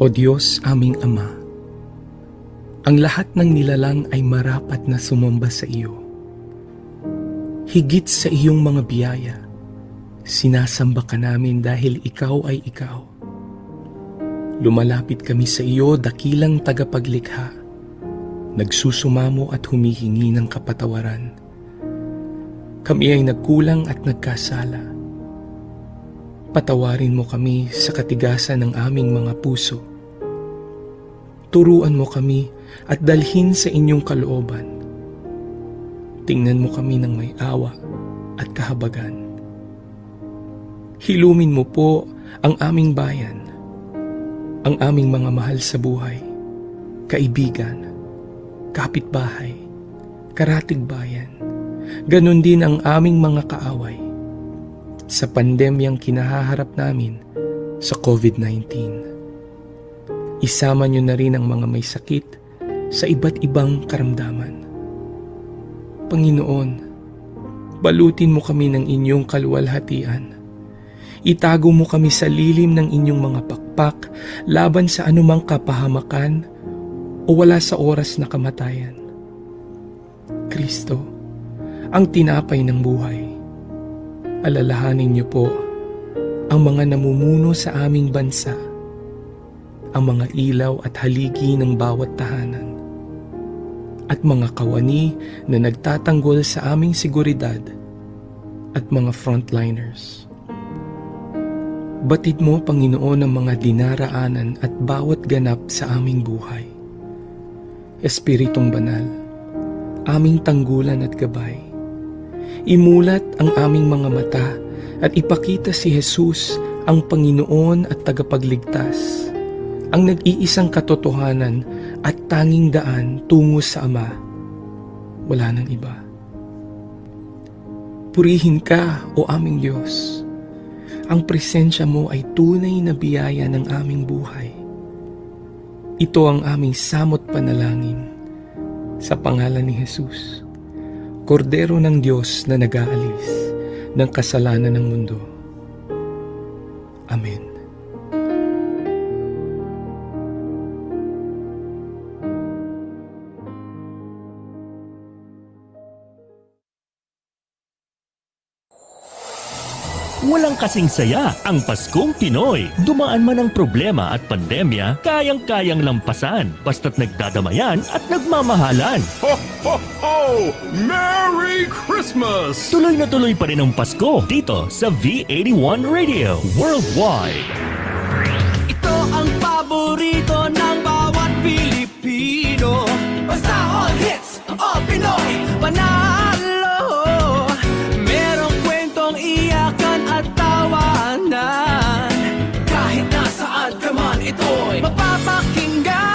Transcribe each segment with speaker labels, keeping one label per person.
Speaker 1: O Diyos aming Ama, ang lahat ng nilalang ay marapat na sumamba sa iyo. Higit sa iyong mga biyaya, sinasamba ka namin dahil ikaw ay ikaw. Lumalapit kami sa iyo, dakilang tagapaglikha, nagsusumamo at humihingi ng kapatawaran. Kami ay nagkulang at nagkasala. Patawarin mo kami sa katigasan ng aming mga puso. Turuan mo kami at dalhin sa inyong kalooban. Tingnan mo kami ng may awa at kahabagan. Hilumin mo po ang aming bayan, ang aming mga mahal sa buhay, kaibigan, kapitbahay, karatig-bayan, ganon din ang aming mga kaaway sa pandemyang kinahaharap namin sa COVID-19. Isama niyo na rin ang mga may sakit sa iba't ibang karamdaman. Panginoon, balutin mo kami ng inyong kaluwalhatian. Itago mo kami sa lilim ng inyong mga pakpak laban sa anumang kapahamakan o wala sa oras na kamatayan. Kristo, ang tinapay ng buhay, alalahanin niyo po ang mga namumuno sa aming bansa, ang mga ilaw at haligi ng bawat tahanan, at mga kawani na nagtatanggol sa aming seguridad at mga frontliners. Batid mo, Panginoon, ang mga dinaraanan at bawat ganap sa aming buhay. Espiritong Banal, aming tanggulan at gabay, imulat ang aming mga mata at ipakita si Jesus ang Panginoon at tagapagligtas, ang nag-iisang katotohanan at tanging daan tungo sa Ama. Wala nang iba. Purihin ka, O aming Diyos. Ang presensya mo ay tunay na biyaya ng aming buhay. Ito ang aming samot panalangin sa pangalan ni Jesus, Kordero ng Diyos na nag-aalis ng kasalanan ng mundo. Amen.
Speaker 2: Walang kasing saya ang Paskong Pinoy. Dumaan man ang problema at pandemya, kayang-kayang lampasan basta't nagdadamayan at nagmamahalan.
Speaker 3: Ho, ho, ho! Merry Christmas!
Speaker 2: Tuloy na tuloy pa rin ang Pasko dito sa V81 Radio Worldwide.
Speaker 4: Ito ang paborito ng bawat Pilipino. Basta all hits, all Pinoy, panalo. Merong kwentong iyakan at tawanan. Kahit nasaan ka man, ito'y mapapakinggan.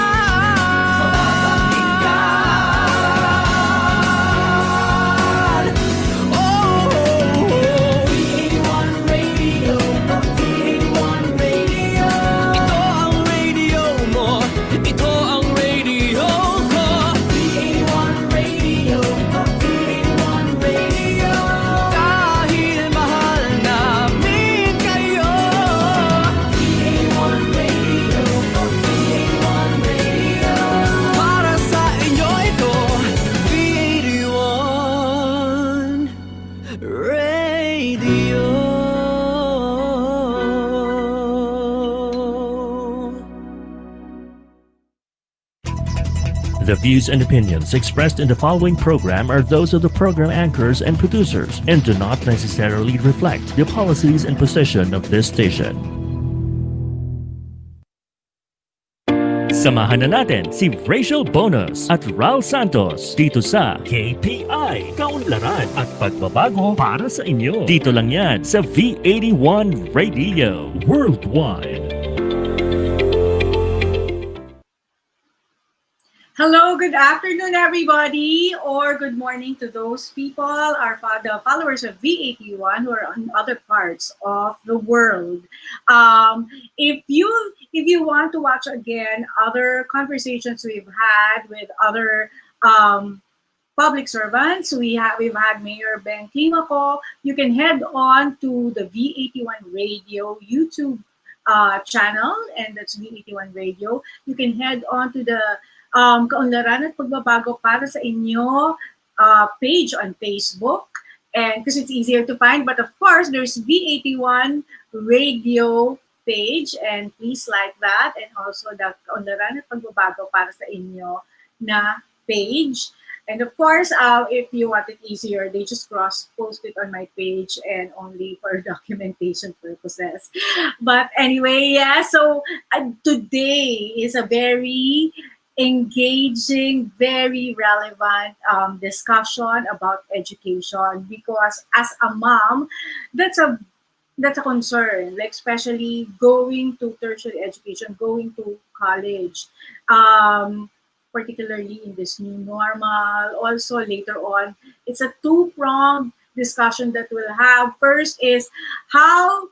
Speaker 2: The views and opinions expressed in the following program are those of the program anchors and producers and do not necessarily reflect the policies and position of this station. Samahan na natin si Rachele Bonus at Ral Santos dito sa KPI, Kaunlaran at Pagbabago para sa inyo. Dito lang yan sa V81 Radio Worldwide.
Speaker 5: Hello, good afternoon, everybody, or good morning to those people, the followers of V81 who are on other parts of the world. If you want to watch again other conversations we've had with other public servants, we've had Mayor 𝗥𝗬𝗧𝗘𝗏𝗏. You can head on to the V81 Radio YouTube channel, and that's V81 Radio. You can head on to the Kaunlaran at Pagbabago para sa inyo page on Facebook, and because it's easier to find. But of course, there's V81 Radio page, and please like that, and also the Kaunlaran at Pagbabago para sa inyo na page. And of course, if you want it easier, they just cross-post it on my page and only for documentation purposes. But anyway, yeah, so today is a very engaging, very relevant discussion about education, because as a mom, that's a concern, like especially going to tertiary education, going to college. Particularly in this new normal. Also later on, it's a two-pronged discussion that we'll have. First is how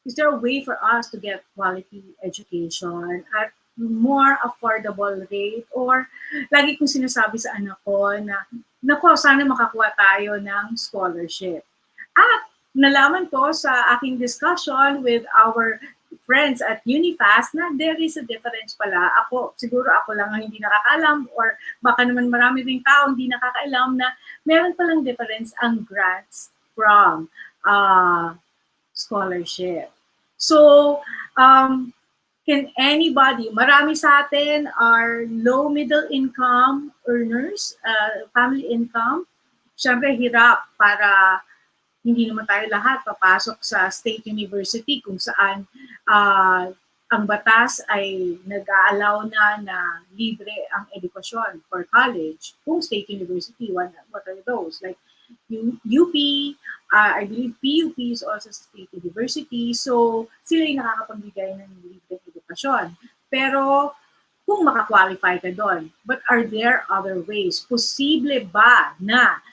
Speaker 5: is there a way for us to get quality education at more affordable rate? Or lagi kong sinasabi sa anak ko na nako, sana makakuha tayo ng scholarship. At nalaman ko sa aking discussion with our friends at Unifast na there is a difference pala. Siguro ako lang ang hindi nakakaalam, or baka naman marami ring tao hindi nakakaalam na meron palang difference ang grants from scholarship. So, can anybody, marami sa atin are low middle income earners, family income. Siyempre hirap para hindi naman tayo lahat papasok sa state university kung saan ang batas ay nag-aalaw na libre ang edukasyon for college. Kung state university, what are those? Like UP, I believe PUP is also state university. So sila yung nakakapagbigay ng libre edukasyon. Pero kung makakwalify ka doon, but are there other ways? Posible ba na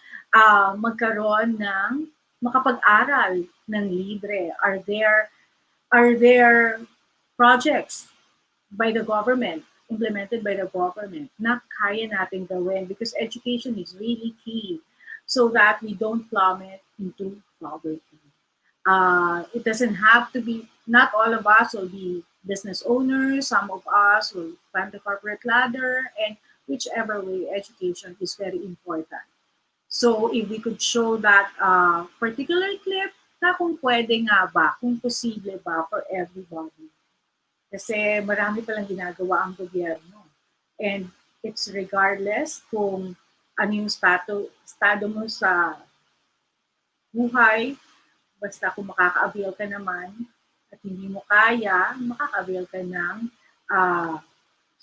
Speaker 5: magkaroon ng makapag-aral ng libre? Are there projects by the government, implemented by the government, na kaya natin gawin? Because education is really key so that we don't plummet into poverty. It doesn't have to be, not all of us will be business owners, some of us will climb the corporate ladder, and whichever way, education is very important. So if we could show that particular clip na kung pwede nga ba, kung posible ba for everybody. Kasi marami palang ginagawa ang gobyerno. And it's regardless kung ano yung estado mo sa buhay, basta kung makaka-avail ka naman at hindi mo kaya, makaka-avail ka ng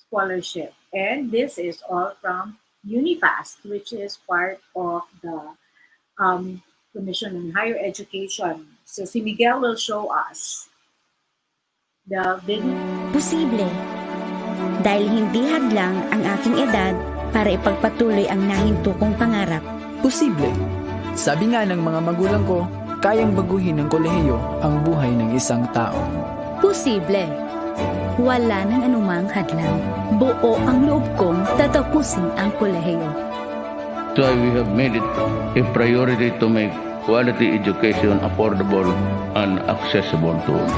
Speaker 5: scholarship. And this is all from Unifast, which is part of the Commission on Higher Education. So si Miguel will show us the video.
Speaker 6: Posible. Dahil hindi hadlang ang aking edad para ipagpatuloy ang nahinto kong pangarap.
Speaker 7: Posible. Sabi nga ng mga magulang ko, kayang baguhin ng kolehiyo ang buhay ng isang tao.
Speaker 6: Posible. Wala nang anumang hadlang. Buo ang loob kong tatapusin ang kolehiyo.
Speaker 8: So we have made it a priority to make quality education affordable and accessible to all.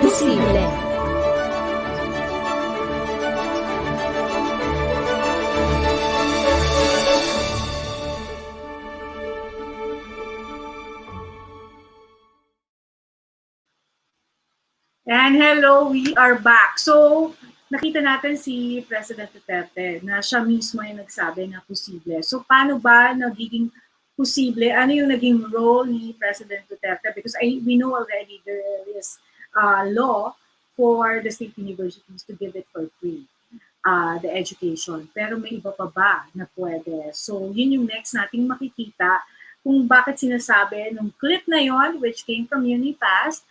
Speaker 6: Posible.
Speaker 5: And hello, we are back. So, nakita natin si President Duterte na siya mismo ay nagsabi na posible. So, paano ba nagiging posible? Ano yung naging role ni President Duterte? Because we know already there is law for the state universities to give it for free, the education. Pero may iba pa ba na pwede? So, yun yung next nating makikita kung bakit sinasabi nung clip na yon, which came from Unifast,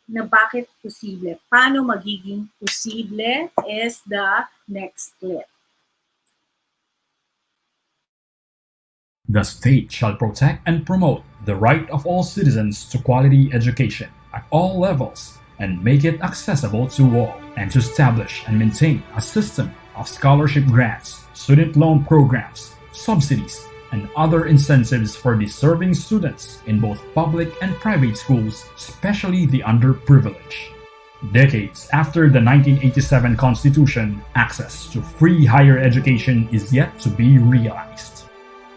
Speaker 5: na bakit posible. Paano magiging posible is the next clip.
Speaker 9: The state shall protect and promote the right of all citizens to quality education at all levels, and make it accessible to all, and to establish and maintain a system of scholarship grants, student loan programs, subsidies, and other incentives for deserving students in both public and private schools, especially the underprivileged. Decades after the 1987 Constitution, access to free higher education is yet to be realized.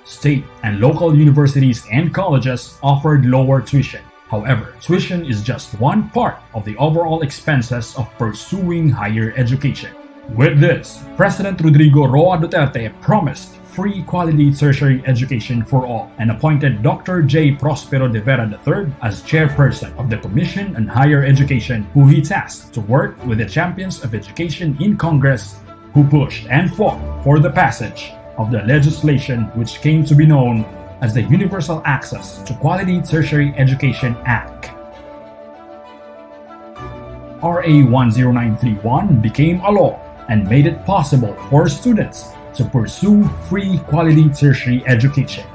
Speaker 9: State and local universities and colleges offered lower tuition. However, tuition is just one part of the overall expenses of pursuing higher education. With this, President Rodrigo Roa Duterte promised free quality tertiary education for all and appointed Dr. J. Prospero de Vera III as chairperson of the Commission on Higher Education, who he tasked to work with the champions of education in Congress who pushed and fought for the passage of the legislation which came to be known as the Universal Access to Quality Tertiary Education Act. RA 10931 became a law and made it possible for students to pursue free quality tertiary education.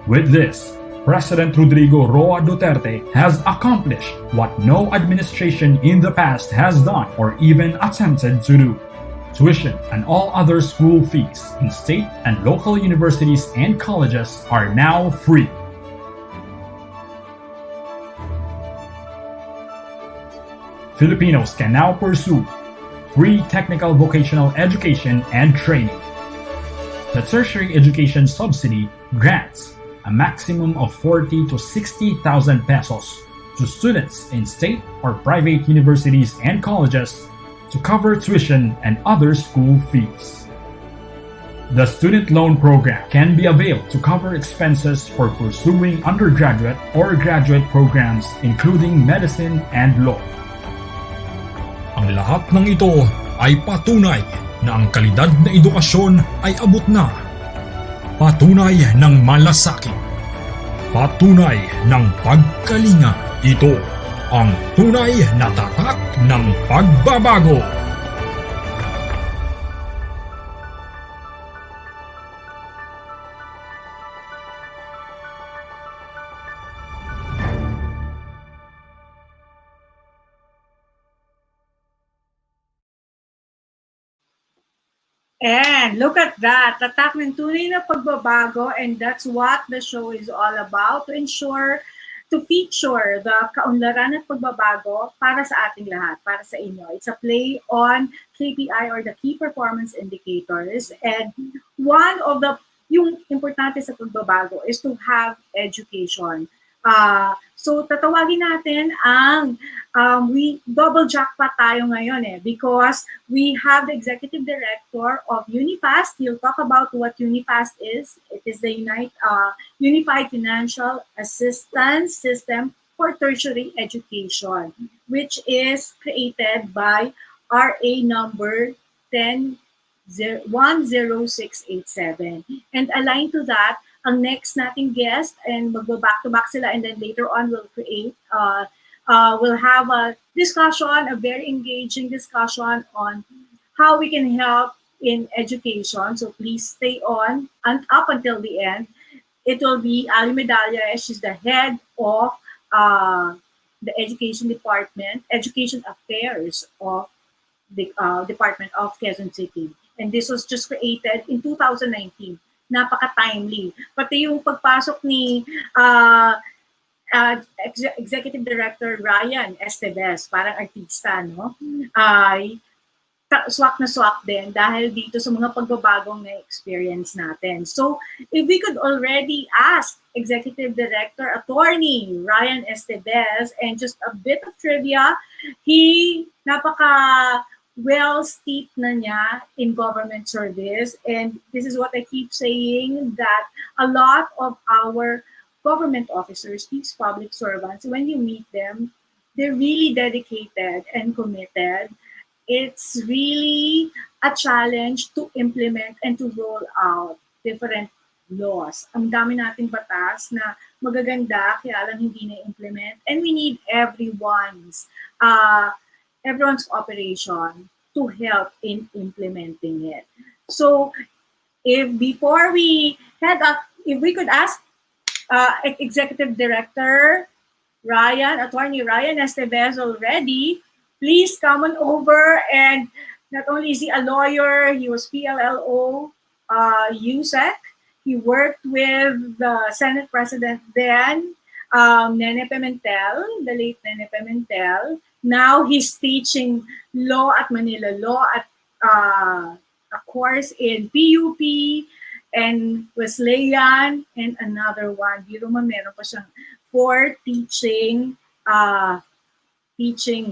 Speaker 9: With this, President Rodrigo Roa Duterte has accomplished what no administration in the past has done or even attempted to do. Tuition and all other school fees in state and local universities and colleges are now free. Filipinos can now pursue free technical vocational education and training. The tertiary education subsidy grants a maximum of 40 to 60,000 pesos to students in state or private universities and colleges to cover tuition and other school fees. The student loan program can be availed to cover expenses for pursuing undergraduate or graduate programs including medicine and law.
Speaker 10: Ang lahat ng ito ay patunay na ang kalidad na edukasyon ay abot na. Patunay ng malasakit. Patunay ng pagkalinga. Ito ang tunay na tatak ng pagbabago.
Speaker 5: And look at that, tatak ng tunay na pagbabago, and that's what the show is all about, to feature the kaunlaran at pagbabago para sa ating lahat, para sa inyo. It's a play on KPI or the Key Performance Indicators, and one of yung importante sa pagbabago is to have education. So tatawagin natin ang we double jackpot tayo ngayon because we have the executive director of UniFast. He'll talk about what UniFast is. It is the Unified Financial Assistance System for Tertiary Education, which is created by RA number 10687. And aligned to that, ang next nating guest, and magbo-back-to-back sila, and then later on we'll have a discussion, a very engaging discussion on how we can help in education. So please stay on and up until the end. It will be Ali Medalla. She's the head of the Education Department, Education Affairs of the Department of Quezon City. And this was just created in 2019. Napaka-timely. Pati yung pagpasok ni Executive Director Ryan Estevez, parang artista, no? Ay swak na swak din dahil dito sa mga pagbabagong na-experience natin. So, if we could already ask Executive Director Attorney Ryan Estevez, and just a bit of trivia, he well steeped na niya in government service, and this is what I keep saying, that a lot of our government officers, these public servants, when you meet them, they're really dedicated and committed. It's really a challenge to implement and to roll out different laws. Ang dami nating batas na magaganda, kaya lang hindi na-implement, and we need everyone's cooperation to help in implementing it. So, if before we head up, if we could ask Executive Director Ryan, Attorney Ryan Estevez already. Please come on over. And not only is he a lawyer, he was PLLO, USEC. He worked with the Senate President then, Nene Pimentel, the late Nene Pimentel. Now he's teaching law at Manila Law at a course in PUP and Wesleyan and another one. Biro mo, meron pa siyang for teaching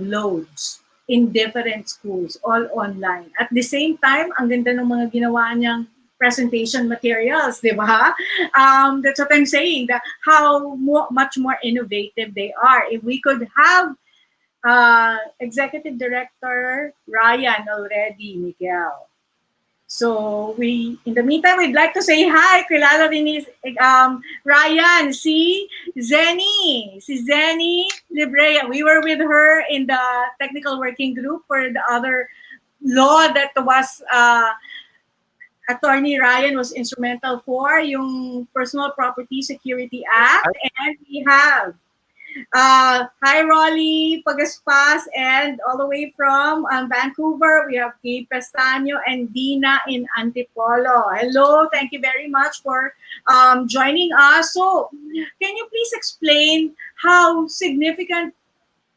Speaker 5: loads in different schools, all online. At the same time, ang ganda ng mga ginawa niyang presentation materials, di ba? That's what I'm saying, that how much more innovative they are. If we could have Executive Director Ryan already, Miguel. So in the meantime, we'd like to say hi. Kilala rin ni Ryan, si Zenny Librea. We were with her in the technical working group for the other law that was Attorney Ryan was instrumental for, yung Personal Property Security Act. And we have hi, Rolly Pagaspas, and all the way from Vancouver, we have Kay Pestaño and Dina in Antipolo. Hello, thank you very much for joining us. So, can you please explain how significant,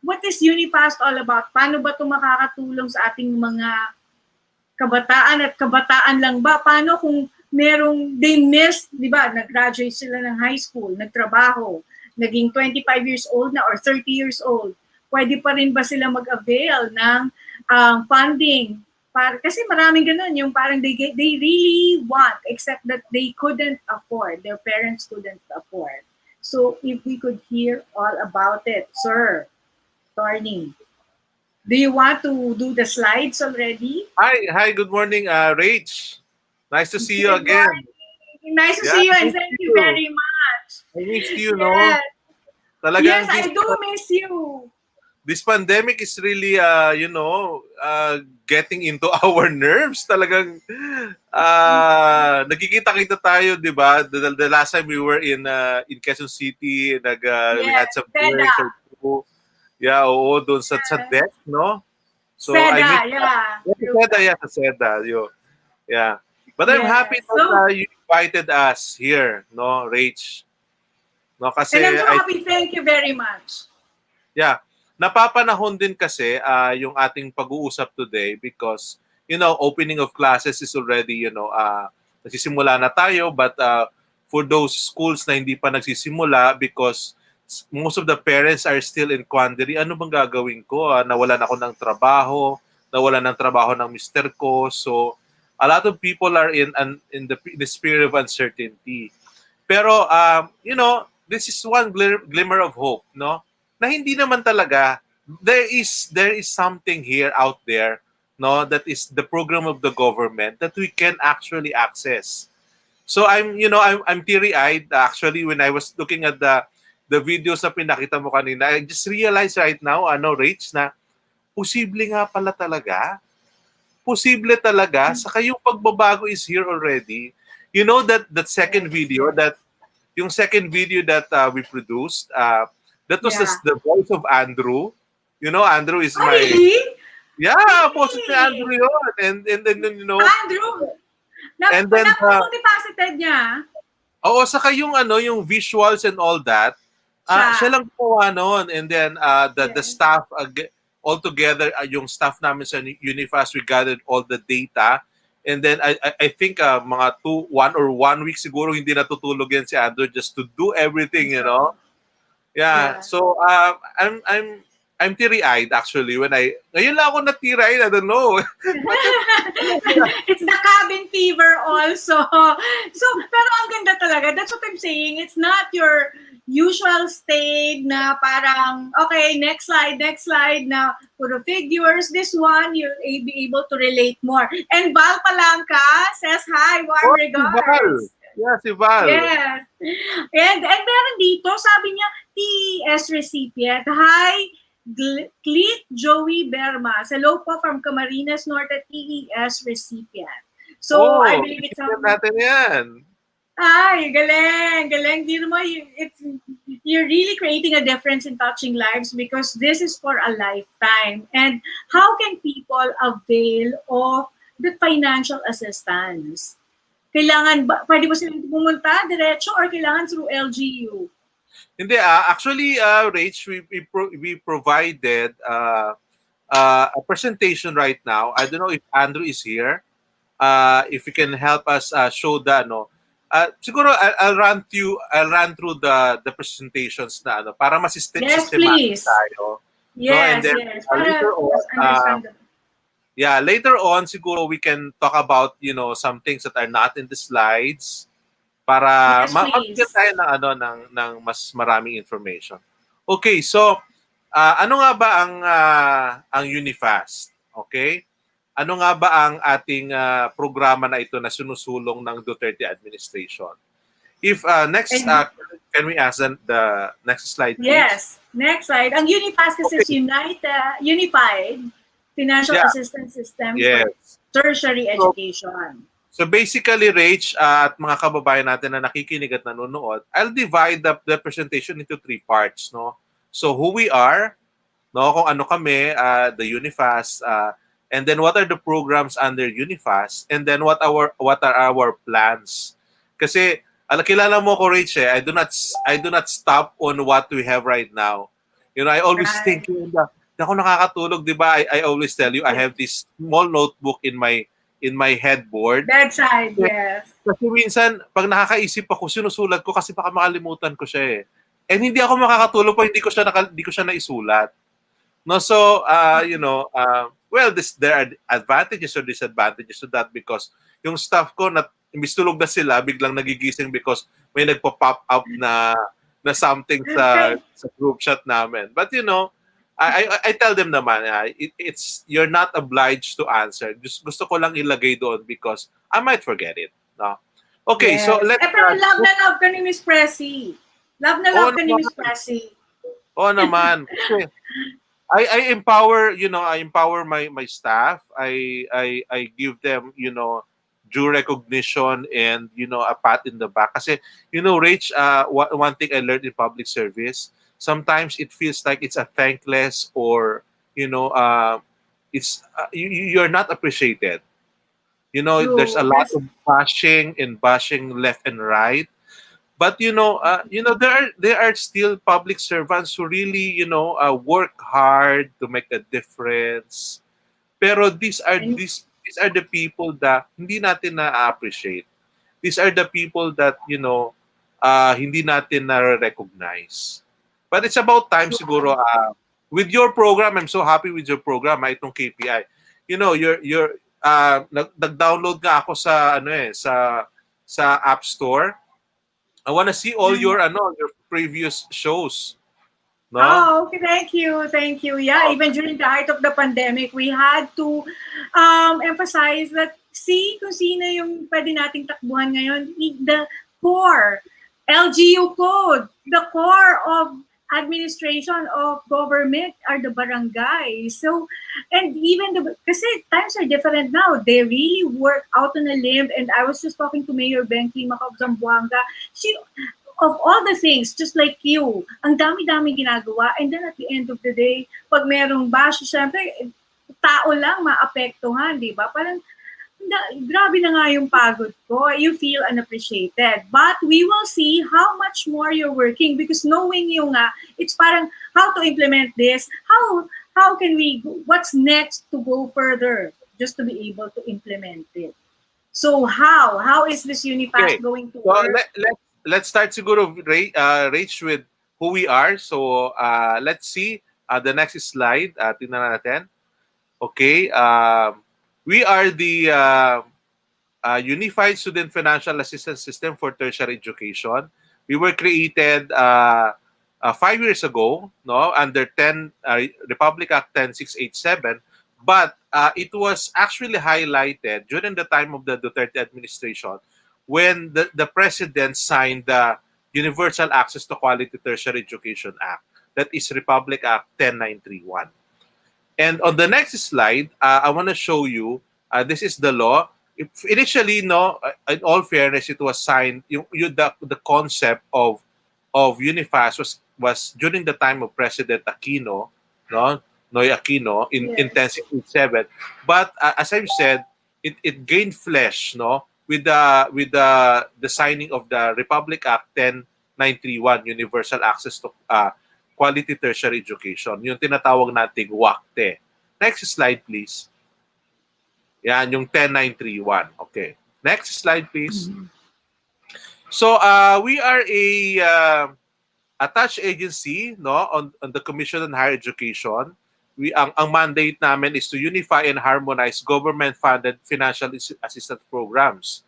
Speaker 5: what is Unifast all about? Paano ba ito makakatulong sa ating mga kabataan at kabataan lang ba? Paano kung merong, they missed, di ba, nag-graduate sila ng high school, nagtrabaho, naging 25 years old na or 30 years old, pwede pa rin ba sila mag-avail ng funding? Kasi maraming ganun, yung parang they really want, except that they couldn't afford, their parents couldn't afford. So if we could hear all about it, Sir Tony, do you want to do the slides already?
Speaker 11: Hi, good morning, Rach. Nice to see you again.
Speaker 5: Nice to see you, and thank you very much.
Speaker 11: I miss you, no?
Speaker 5: Yes.
Speaker 11: Talagang
Speaker 5: Yes, I do miss you.
Speaker 11: This pandemic is really, getting into our nerves. Talagang, nagkikita-kita tayo, di ba? The last time we were in Quezon City, we had some beers or two. Yeah, oo, doon sa deck, no? So,
Speaker 5: Seda,
Speaker 11: sa Seda, yeah. But I'm happy that you invited us here, no, Rach. No, kasi
Speaker 5: and I'm so happy. Thank you very much.
Speaker 11: Yeah. Napapanahon din kasi yung ating pag-uusap today because, opening of classes is already, nagsisimula na tayo, but for those schools na hindi pa nagsisimula because most of the parents are still in quandary, ano bang gagawin ko? Nawalan ako ng trabaho, nawalan ng trabaho ng mister ko. So, a lot of people are in the spirit of uncertainty. Pero, this is one glimmer of hope, no? Na hindi naman talaga, there is something here out there, no? That is the program of the government that we can actually access. So I'm teary-eyed actually when I was looking at the videos na pinakita mo kanina. I just realized right now, Rach, na posible nga pala talaga. Posible talaga. Saka yung pagbabago is here already. You know that second video yung second video that we produced, that was the voice of Andrew. Andrew is my...
Speaker 5: Really?
Speaker 11: Yeah, boses ni Andrew yun. And then,
Speaker 5: Andrew! Napaka-multifaceted niya.
Speaker 11: Oo, saka yung visuals and all that, siya lang gumawa nun. And then, the staff, all together, yung staff namin sa Unifast, we gathered all the data. And then I think mga 1 week siguro hindi natutulog yan si Andrew just to do everything, Yeah. So I'm teary-eyed actually when ngayon lang ako na-teary-eyed, I don't know.
Speaker 5: It's the cabin fever also. So pero ang ganda talaga. That's what I'm saying. It's not your usual state na parang, okay, next slide na puro figures. This one, you'll be able to relate more. And Val Palangka says, hi, warm regards.
Speaker 11: Si Val.
Speaker 5: Yes. And meron dito, sabi niya, TES recipient. Hi, 𝗔𝗬𝗃𝗏. Hello po from Camarines Norte, TES recipient. So, I believe it's
Speaker 11: natin yan.
Speaker 5: Ay, galing, galing. Di mo, you're really creating a difference in touching lives because this is for a lifetime. And how can people avail of the financial assistance? Kailangan ba, pwede ba silang pumunta diretso or kailangan through LGU?
Speaker 11: Hindi, actually, Rach, we provided a presentation right now. I don't know if Andrew is here. If you can help us show the siguro I'll run through the presentations na para
Speaker 5: Yes,
Speaker 11: systematic
Speaker 5: please.
Speaker 11: tayo.
Speaker 5: Yes,
Speaker 11: and then,
Speaker 5: yes. Para
Speaker 11: later on, later on siguro we can talk about some things that are not in the slides para
Speaker 5: Yes, please.
Speaker 11: mabigyan tayo ng mas maraming information. Okay, so ano nga ba ang Unifast? Okay? Ano nga ba ang ating programa na ito na sinusulong ng Duterte administration? If next can we ask the next slide, please?
Speaker 5: Yes, next slide. Ang Unifast kasi is Unified Financial Assistance System for Tertiary Education.
Speaker 11: So basically, Rach, at mga kababayan natin na nakikinig at nanonood, I'll divide the presentation into 3 parts, no? So who we are, no, kung ano kami, the Unifast, and then what are the programs under Unifast, and then what are our plans. Kasi kilala mo ko, Rach, I do not stop on what we have right now. I always think, hindi ako nakakatulog, di ba? I always tell you, I have this small notebook in my headboard.
Speaker 5: Bedside, yes.
Speaker 11: Kasi minsan, pag nakakaisip ako, sinusulat ko kasi baka makalimutan ko siya eh. And hindi ako makakatulog pa hindi ko siya naisulat. No, so well, there are advantages or disadvantages to that because yung staff ko na imbis tulog na sila, biglang nagigising because may nagpo-pop up na something sa group chat namin. But I tell them naman, you're not obliged to answer. Just gusto ko lang ilagay doon because I might forget it. No? Okay, so let's...
Speaker 5: pero love na love ka ni Miss Pressy. Love na love ka ni Miss Pressy.
Speaker 11: Oo naman. I empower, I empower my staff. I give them, due recognition and, a pat in the back. Kasi, Rach, one thing I learned in public service, sometimes it feels like it's a thankless or it's you're not appreciated. There's a lot of bashing left and right, but there are still public servants who really work hard to make a difference. Pero these are the people that hindi natin na-appreciate. These are the people that hindi natin na-recognize. But it's about time siguro with your program. I'm so happy with your program, itong KPI. You're nag-download nga ako sa sa App Store. I want to see all your previous shows. No?
Speaker 5: Oh, okay. Thank you. Yeah, even during the height of the pandemic, we had to emphasize that kung sino yung pwede nating takbuhan ngayon, the core LGU code, the core of administration of government are the barangays. So, and even kasi times are different now. They really work out on a limb. And I was just talking to Mayor 𝗥𝗬𝗧𝗘𝗏𝗏 Zamboanga. Of all the things, just like you, ang dami-dami ginagawa. And then at the end of the day, pag merong bash, syempre, tao lang maapektuhan, di ba? Parang, grabe na nga yung pagod ko. You feel unappreciated. But we will see how much more you're working because knowing you nga, it's parang how to implement this, how can we, what's next to go further just to be able to implement it. So how is this Unifast going to work?
Speaker 11: Let's start siguro, Rach, with who we are. So let's see the next slide. Tingnan natin. Okay. We are the Unified Student Financial Assistance System for Tertiary Education. We were created 5 years ago, no, under Republic Act 10687, but it was actually highlighted during the time of the Duterte administration when the President signed the Universal Access to Quality Tertiary Education Act, that is Republic Act 10931. And on the next slide, I want to show you, this is the law. initially, no, in all fairness, it was signed. The concept of Unifast was during the time of President Aquino, no, Noy Aquino in
Speaker 5: Yes.
Speaker 11: 1067. But as I've said, it gained flesh, no, with the signing of the Republic Act 10931, Universal Access to Quality Tertiary Education, yung tinatawag nating WACTE. Next slide, please. Yan, yung 10931. Okay. Next slide, please. So, we are a attached agency, no, on the Commission on Higher Education. Ang mandate namin is to unify and harmonize government-funded financial assistance programs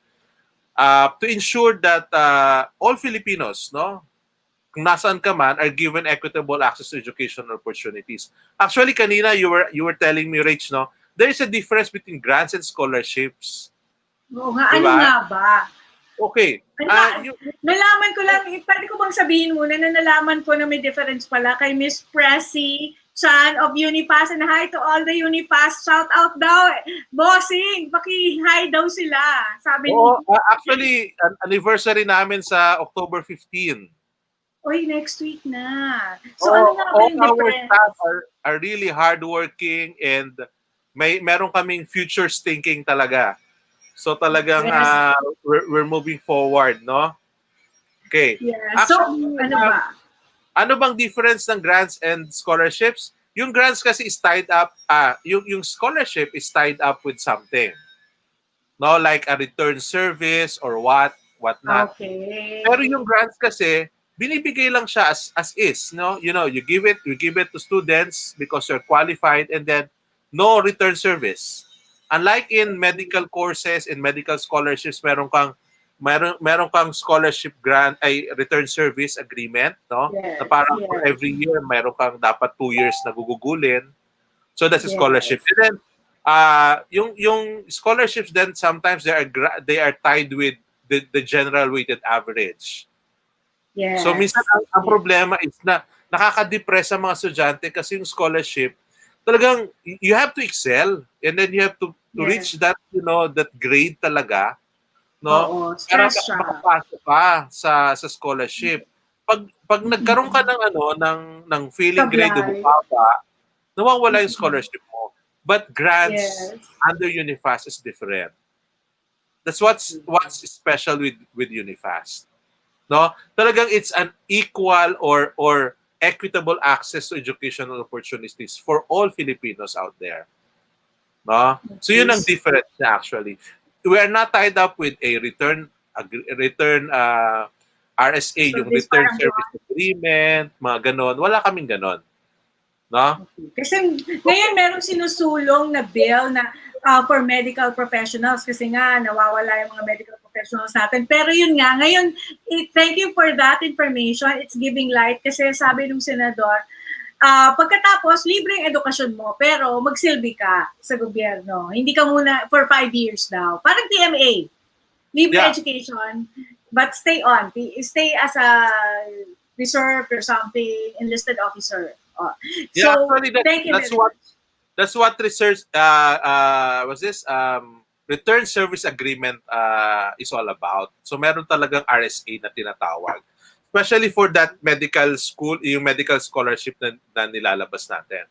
Speaker 11: to ensure that all Filipinos, no, kung nasaan ka man, are given equitable access to educational opportunities. Actually, kanina you were telling me, Rach, no, there is a difference between grants and scholarships.
Speaker 5: Oo nga,
Speaker 11: Diba?
Speaker 5: ano nga ba?
Speaker 11: Okay.
Speaker 5: Nalaman ko lang, pwede ko bang sabihin muna na nalaman ko na may difference pala kay Miss Pressy Chan of Unifast, and hi to all the Unifast. Shout out daw. Bossing, paki-hi daw sila. Sabi
Speaker 11: Oo,
Speaker 5: ni...
Speaker 11: actually, anniversary namin sa October 15.
Speaker 5: Oy, next week na. So ano nga ba yung
Speaker 11: all our
Speaker 5: difference?
Speaker 11: staff are really hardworking and meron kaming futures thinking talaga. So talagang
Speaker 5: Yes.
Speaker 11: we're moving forward, no? Okay.
Speaker 5: Yeah. So, ano ba?
Speaker 11: Ano bang difference ng grants and scholarships? Yung grants kasi is tied up, yung scholarship is tied up with something. No, like a return service or whatnot.
Speaker 5: Okay.
Speaker 11: Pero yung grants kasi binibigay lang siya as is, no? You know, you give it to students because you're qualified, and then no return service. Unlike in medical courses and medical scholarships, meron kang scholarship grant ay return service agreement, no?
Speaker 5: Yes,
Speaker 11: Na parang
Speaker 5: yes.
Speaker 11: for every year meron kang dapat 2 years na gugugulin. So that's a
Speaker 5: Yes.
Speaker 11: scholarship. And then yung scholarships then sometimes they are tied with the general weighted average.
Speaker 5: Yes.
Speaker 11: So minsan ang problema is na nakaka-depress ang mga estudyante kasi yung scholarship talagang you have to excel, and then you have to reach that, you know, that grade talaga, no?
Speaker 5: Oo,
Speaker 11: Para
Speaker 5: stress siya.
Speaker 11: makapasok ka sa scholarship. Pag nagkaroon ka ng feeling grade na
Speaker 5: Sablay.
Speaker 11: bumaba, nawawala yung scholarship mo. But grants
Speaker 5: Yes.
Speaker 11: under Unifast is different. That's what's special with Unifast. No? Talagang it's an equal or equitable access to educational opportunities for all Filipinos out there. No? So yun ang difference na actually. We are not tied up with a return RSA,
Speaker 5: So
Speaker 11: yung
Speaker 5: this
Speaker 11: return
Speaker 5: parang
Speaker 11: service agreement, mga ganon. Wala kaming ganon. No?
Speaker 5: Kasi ngayon merong sinusulong na bill na for medical professionals kasi nga nawawala yung mga medical professionals natin. Pero yun nga, ngayon, thank you for that information. It's giving light kasi sabi ng senador, pagkatapos, libre yung edukasyon mo, pero magsilbi ka sa gobyerno. Hindi ka muna for 5 years daw. Parang TMA. Libre education, but stay on. Stay as a reserve or something, enlisted officer.
Speaker 11: Yeah,
Speaker 5: So,
Speaker 11: actually,
Speaker 5: thank you.
Speaker 11: that's what research return service agreement is all about. So meron talagang RSA na tinatawag. Especially for that medical school, yung medical scholarship na nilalabas natin.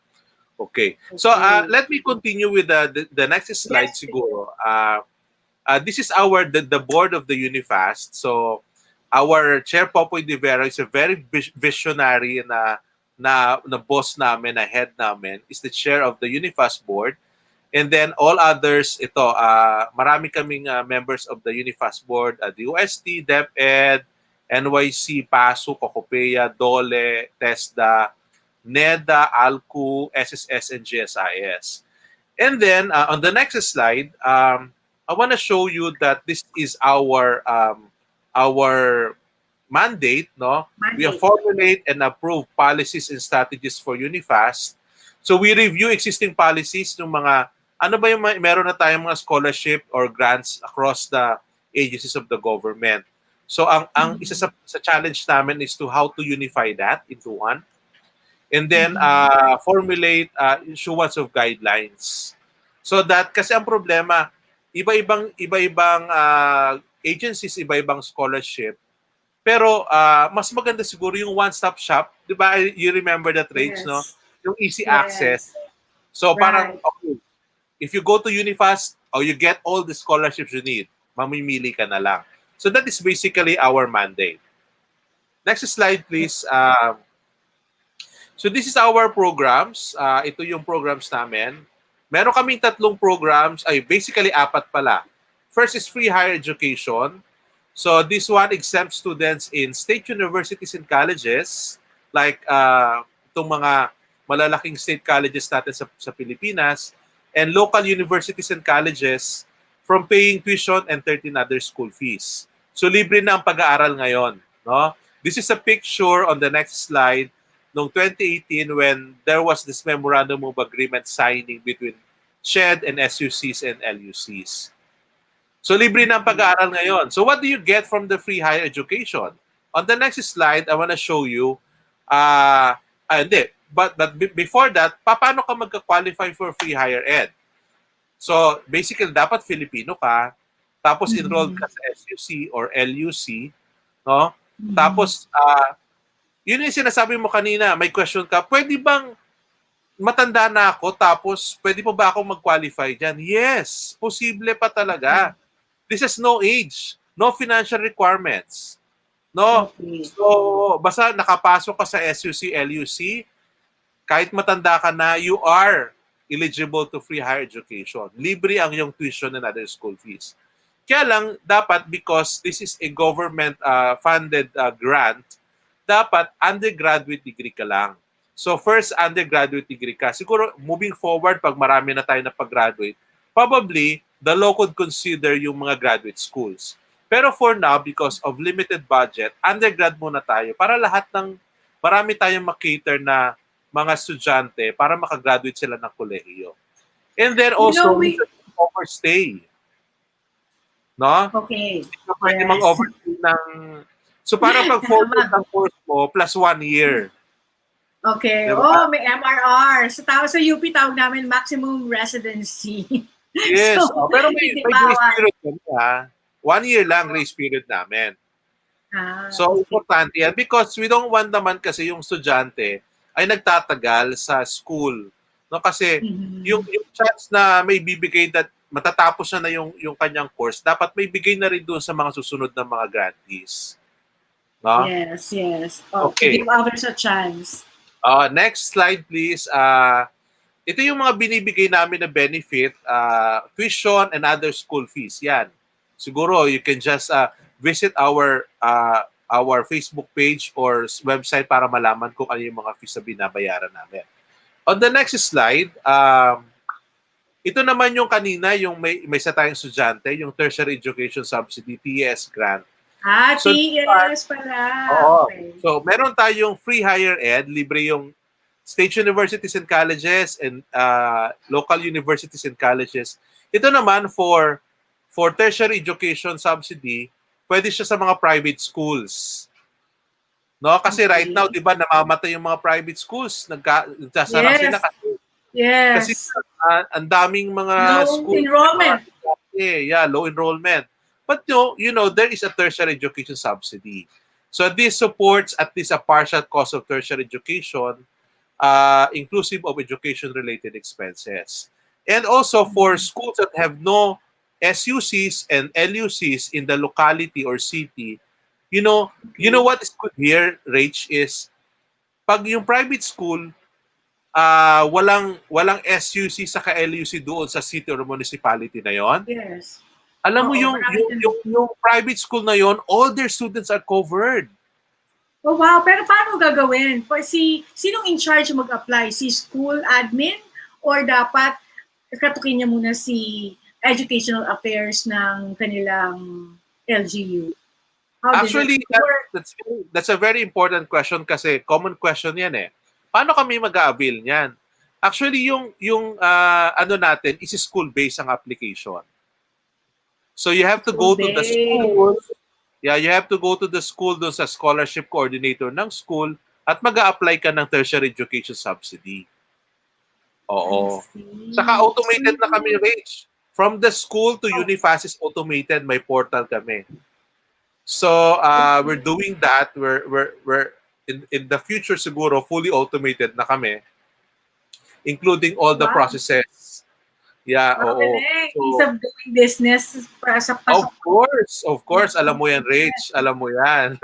Speaker 11: Okay. So let me continue with the next slide siguro. This is the board of the Unifast. So our chair Popoy De Vera is a very visionary na boss namin, na head namin, is the chair of the Unifast board. And then all others, marami kaming members of the Unifast board, the UST, DepEd, NYC, PASU, COCOPEA, DOLE, TESDA, NEDA, ALCU, SSS, and GSIS. And then on the next slide, I want to show you that this is our mandate, no? We formulate and approve policies and strategies for Unifast. So we review existing policies ng mga, ano ba yung meron na tayong mga scholarship or grants across the agencies of the government. So ang isa sa challenge namin is to how to unify that into one. And then formulate issuance of guidelines. So that, kasi ang problema, iba-ibang agencies, iba-ibang scholarship. Pero mas maganda siguro yung one-stop shop, 'di ba? You remember that, Rach, no?
Speaker 5: Yes.
Speaker 11: Yung easy access.
Speaker 5: Yes.
Speaker 11: So parang
Speaker 5: Right.
Speaker 11: okay, if you go to Unifast, you get all the scholarships you need. Mamimili ka na lang. So that is basically our mandate. Next slide, please. So this is our programs. Ito yung programs namin. Meron kaming 3 programs, basically 4 pala. First is free higher education. So this one exempts students in state universities and colleges, like itong mga malalaking state colleges natin sa Pilipinas, and local universities and colleges from paying tuition and 13 other school fees. So libre na ang pag-aaral ngayon, no? This is a picture on the next slide noong 2018 when there was this memorandum of agreement signing between SHED and SUCs and LUCs. So libre na ang pag-aaral ngayon. So what do you get from the free higher education? On the next slide, I want to show you, but before that, paano ka magka-qualify for free higher ed? So basically, dapat Filipino ka, tapos enrolled ka sa SUC or LUC, no? Tapos, yun yung sinasabi mo kanina, may question ka, pwede bang matanda na ako, tapos pwede pa ba ako mag-qualify dyan? Yes, posible pa talaga. This has no age, no financial requirements. No?
Speaker 5: Okay.
Speaker 11: So, basta nakapasok ka sa SUC, LUC, kahit matanda ka na, you are eligible to free higher education. Libre ang yung tuition and other school fees. Kaya lang, dapat, because this is a government-funded grant, dapat undergraduate degree ka lang. So, first undergraduate degree ka. Siguro, moving forward, pag marami na tayo na pag-graduate, probably, the law could consider yung mga graduate schools. Pero for now, because of limited budget, undergrad muna tayo para marami tayong makater na mga estudyante para makagraduate sila ng kolehiyo. And then also, we should overstay. No?
Speaker 5: Okay.
Speaker 11: So, pwede mag-overstay ng... So, para pag 4 years ang course mo, plus 1 year.
Speaker 5: Okay.
Speaker 11: Diba?
Speaker 5: Oh, may MRR. Sa UP, tawag namin maximum residency.
Speaker 11: Yes.
Speaker 5: So,
Speaker 11: pero may grace period kami, ha? 1 year lang grace period namin. So, importante yan. Because we don't want naman kasi yung estudyante ay nagtatagal sa school. No? Kasi yung chance na may bibigay that matatapos na yung kanyang course, dapat may bigay na rin doon sa mga susunod na mga grantees. No?
Speaker 5: Yes, yes. Oh,
Speaker 11: okay.
Speaker 5: Give others a chance.
Speaker 11: Next slide, please. Ito yung mga binibigay namin na benefit, tuition and other school fees. Yan. Siguro, you can just visit our Facebook page or website para malaman kung ano yung mga fees na binabayaran namin. On the next slide, ito naman yung kanina, yung may isa tayong estudyante, yung Tertiary Education Subsidy, TES grant.
Speaker 5: So, TES pala.
Speaker 11: Oo.
Speaker 5: Okay.
Speaker 11: So, meron tayong free higher ed, libre yung state universities and colleges and local universities and colleges. Ito naman for tertiary education subsidy, pwede siya sa mga private schools. No, kasi right now, 'di ba, namamatay yung mga private schools, nagsasara sila kasi ang daming mga
Speaker 5: low enrollment.
Speaker 11: Low enrollment. But you know, there is a tertiary education subsidy. So this supports at least a partial cost of tertiary education, inclusive of education-related expenses. And also for schools that have no SUCs and LUCs in the locality or city, you know what is good here, Rach, is pag yung private school, walang SUC sa LUC doon sa city or municipality na yon.
Speaker 5: Yes.
Speaker 11: Alam mo yung private school na yon, all their students are covered.
Speaker 5: Oh, wow. Pero paano gagawin? Sinong in charge mag-apply? Si school admin? Or dapat katukin niya muna si educational affairs ng kanilang LGU?
Speaker 11: Actually, that's a very important question kasi common question yan eh. Paano kami mag-a-avail niyan? Actually, yung ano natin is school-based ang application. So you have to go to the school. Yeah, you have to go to the school doon sa scholarship coordinator ng school at mag-a-apply ka ng tertiary education subsidy. Oo. Saka automated na kami, Rach. From the school to Unifast is automated, may portal kami. So we're doing that. We're in the future siguro fully automated na kami, including all the processes. Yeah, oo. So,
Speaker 5: ease of doing business para sa pasok.
Speaker 11: of course. Alam mo yan, Rach. Alam mo yan.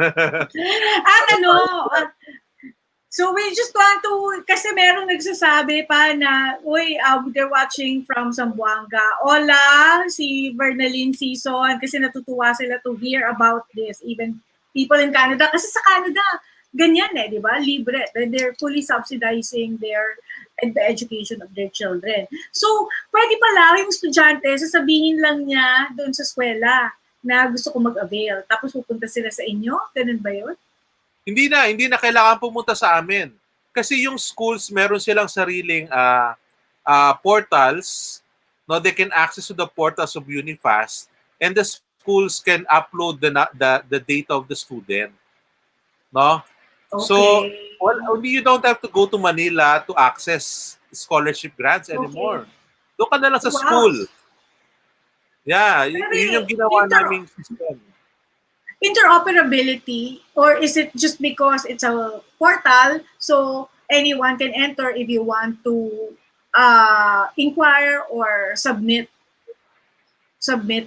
Speaker 5: So we just want to, kasi merong nagsasabi pa na, uy, they're watching from Zamboanga. Hola, si Vernalyn Season, kasi natutuwa sila to hear about this. Even people in Canada, kasi sa Canada, ganyan di ba? Libre. They're fully subsidizing the education of their children. So, pwede pala yung estudyante, sasabihin lang niya doon sa eskwela na gusto ko mag-avail. Tapos pupunta sila sa inyo? Ganun ba yun?
Speaker 11: Hindi na kailangan pumunta sa amin. Kasi yung schools, meron silang sariling portals. No, they can access to the portals of Unifast, and the schools can upload the data of the student. No?
Speaker 5: Okay.
Speaker 11: So, you don't have to go to Manila to access scholarship grants anymore. Doon ka na lang sa school. Yeah, yun yung ginawa naming system.
Speaker 5: Interoperability, or is it just because it's a portal, so anyone can enter if you want to inquire or submit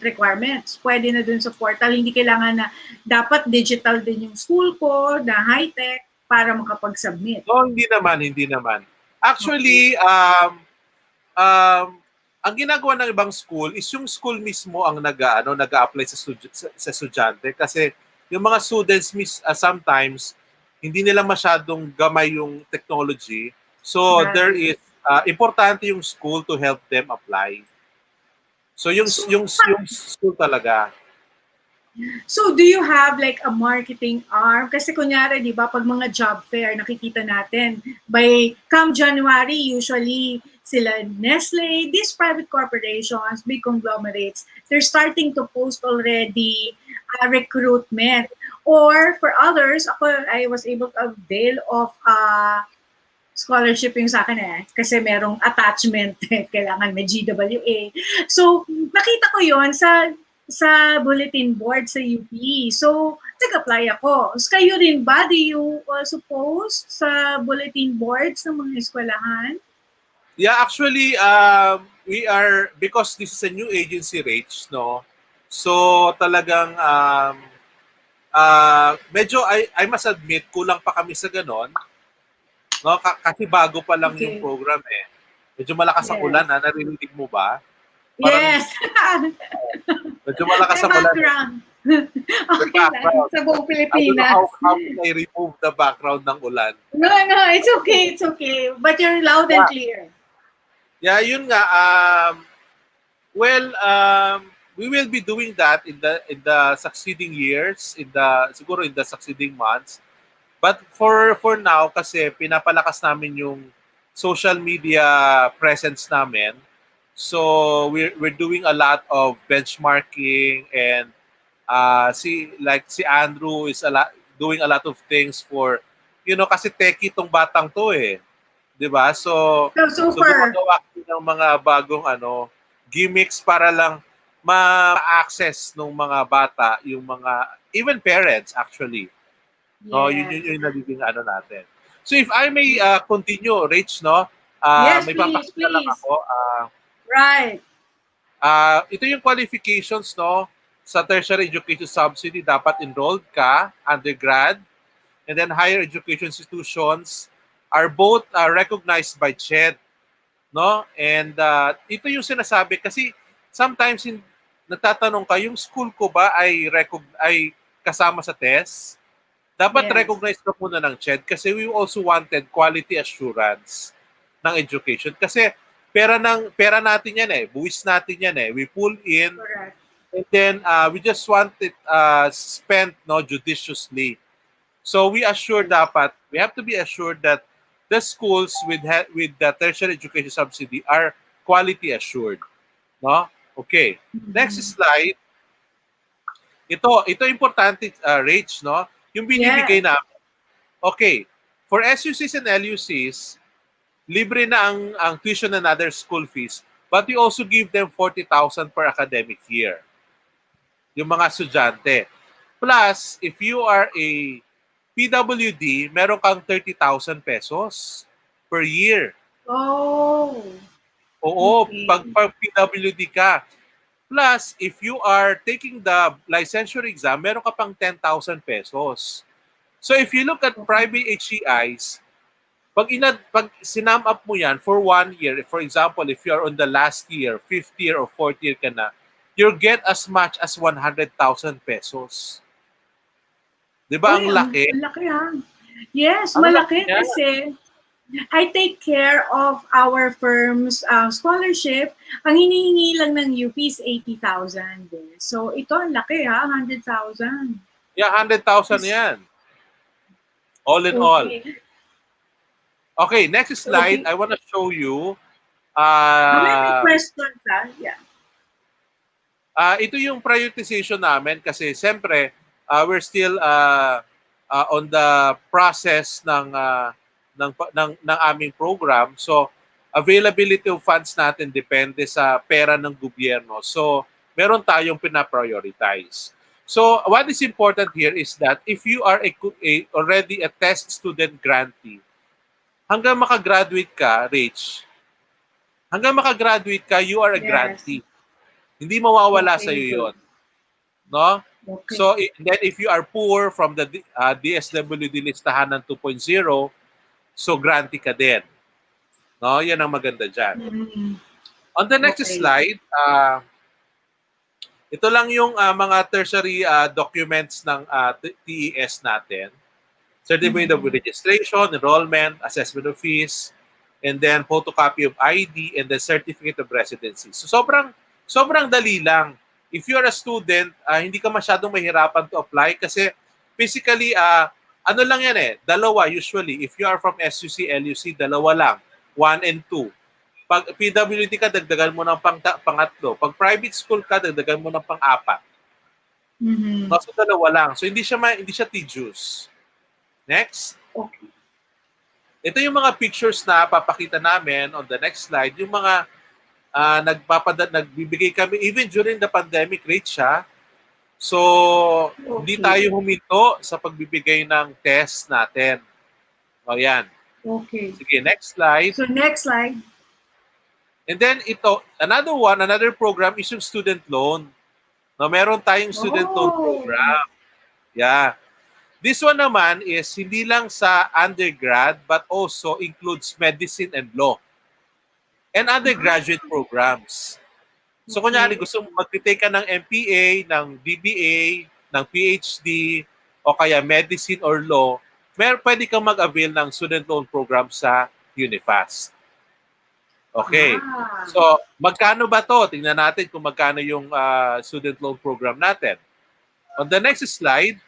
Speaker 5: requirements? Pwede na dun sa portal. Hindi kailangan na dapat digital din yung school ko, na high-tech, para makapag-submit.
Speaker 11: No, hindi naman. Actually, ang ginagawa ng ibang school is yung school mismo ang nag-a-apply sa estudyante, kasi yung mga students sometimes hindi nila masyadong gamay yung technology. So there is importante yung school to help them apply. So yung school talaga.
Speaker 5: So do you have like a marketing arm? Kasi kunyari, di ba, pag mga job fair, nakikita natin, by come January, usually sila Nestle, these private corporations, big conglomerates, they're starting to post already recruitment. Or for others, I was able to avail of scholarship yung sa akin kasi merong attachment, kailangan may GWA. So, nakita ko yon sa bulletin board sa UP. So, nag-apply ako. So, kayo rin ba? Do you also post sa bulletin boards ng mga eskwelahan?
Speaker 11: Yeah, actually, we are, because this is a new agency, Rach, no? So, talagang, medyo, I must admit, kulang pa kami sa ganon. No? Kasi bago pa lang yung program Medyo malakas ang ulan, narinig mo ba? Parang,
Speaker 5: yes!
Speaker 11: Medyo malakas ang ulan.
Speaker 5: Okay lang, sa buong Pilipinas.
Speaker 11: How can I remove the background ng ulan?
Speaker 5: No, it's okay. But you're loud and clear.
Speaker 11: Yeah, yun nga. We will be doing that in the succeeding years, siguro in the succeeding months. But for now, kasi pinapalakas namin yung social media presence namin. So we're doing a lot of benchmarking, and si Andrew is doing a lot of things for, kasi techie tong batang to 'di ba? So gumagawa ng mga bagong gimmicks para lang ma-access ng mga bata, yung mga even parents actually. No, yun nagiging natin. So if I may continue, Rach, no?
Speaker 5: Yes,
Speaker 11: may
Speaker 5: please.
Speaker 11: lang ako.
Speaker 5: Right.
Speaker 11: Ito yung qualifications, no? Sa tertiary education subsidy, dapat enrolled ka, undergrad, and then higher education institutions are both recognized by 𝗔𝗫, no? And ito yung sinasabi kasi sometimes natatanong ka, yung school ko ba ay kasama sa test? Dapat recognized ka muna ng 𝗔𝗫 kasi we also wanted quality assurance ng education. Kasi pera natin yan buwis natin yan we pull in.
Speaker 5: Correct.
Speaker 11: And then we just want it spent judiciously. So we have to be assured that the schools with the tertiary education subsidy are quality assured. No? Okay. Next slide. Ito importante, Rach, no? Yung binibigay namin. Okay. For SUCs and LUCs, libre na ang tuition and other school fees but we also give them 40,000 per academic year. Yung mga estudyante. Plus, if you are a PWD, meron kang 30,000 pesos per year.
Speaker 5: Oh.
Speaker 11: Oo,
Speaker 5: Okay.
Speaker 11: pag PWD ka. Plus, if you are taking the licensure exam, meron ka pang 10,000 pesos. So if you look at private HEIs, pag sinam up mo yan for 1 year, for example, if you are on the last year, 5th year or 4th year ka na, you'll get as much as 100,000 pesos. Di ba ang laki?
Speaker 5: Ang laki ha. Yes,
Speaker 11: Ang
Speaker 5: malaki
Speaker 11: laki niya.
Speaker 5: kasi I take care of our firm's scholarship. Ang hinihingi lang ng UP is 80,000. So ito ang laki ha, 100,000.
Speaker 11: Yeah, 100,000 yan. All in all. Okay, next slide. I want to show you.
Speaker 5: How many questions ha? Yeah.
Speaker 11: Ito yung prioritization namin kasi siyempre we're still on the process ng aming program. So availability of funds natin depende sa pera ng gobyerno. So meron tayong pina-prioritize. So what is important here is that if you are already a test student grantee, hanggang makagraduate ka, Rach, you are a grantee. Hindi mawawala sa iyo 'yon. No?
Speaker 5: Okay.
Speaker 11: So then if you are poor from the DSWD listahan ng 2.0, so grantee ka din. No? Yan ang maganda diyan. On the next slide, ito lang yung mga tertiary documents ng TES natin. Certificate of registration, enrollment, assessment of fees, and then photocopy of ID, and then certificate of residency. So sobrang dali lang. If you are a student, hindi ka masyadong mahirapan to apply kasi basically, ano lang yan eh, dalawa usually. If you are from SUC, LUC, dalawa lang, 1 and 2. Pag PWD ka, dagdagan mo ng pangatlo. Pag private school ka, dagdagan mo ng pang-apat. So dalawa lang. So hindi siya tedious. Next.
Speaker 5: Okay.
Speaker 11: Ito yung mga pictures na papakita namin on the next slide. Yung mga nagbibigay kami even during the pandemic rate siya. So, hindi tayo huminto sa pagbibigay ng test natin. O yan.
Speaker 5: Okay.
Speaker 11: Sige, next slide.
Speaker 5: So next slide.
Speaker 11: And then ito, another program is yung student loan. No, meron tayong student loan program. Yeah. This one naman is hindi lang sa undergrad but also includes medicine and law and undergraduate programs. So kunyari gusto mo mag-take ka ng MPA, ng DBA, ng PhD o kaya medicine or law, pwede kang mag-avail ng student loan program sa Unifast. Okay. So magkano ba to? Tingnan natin kung magkano yung student loan program natin. On the next slide,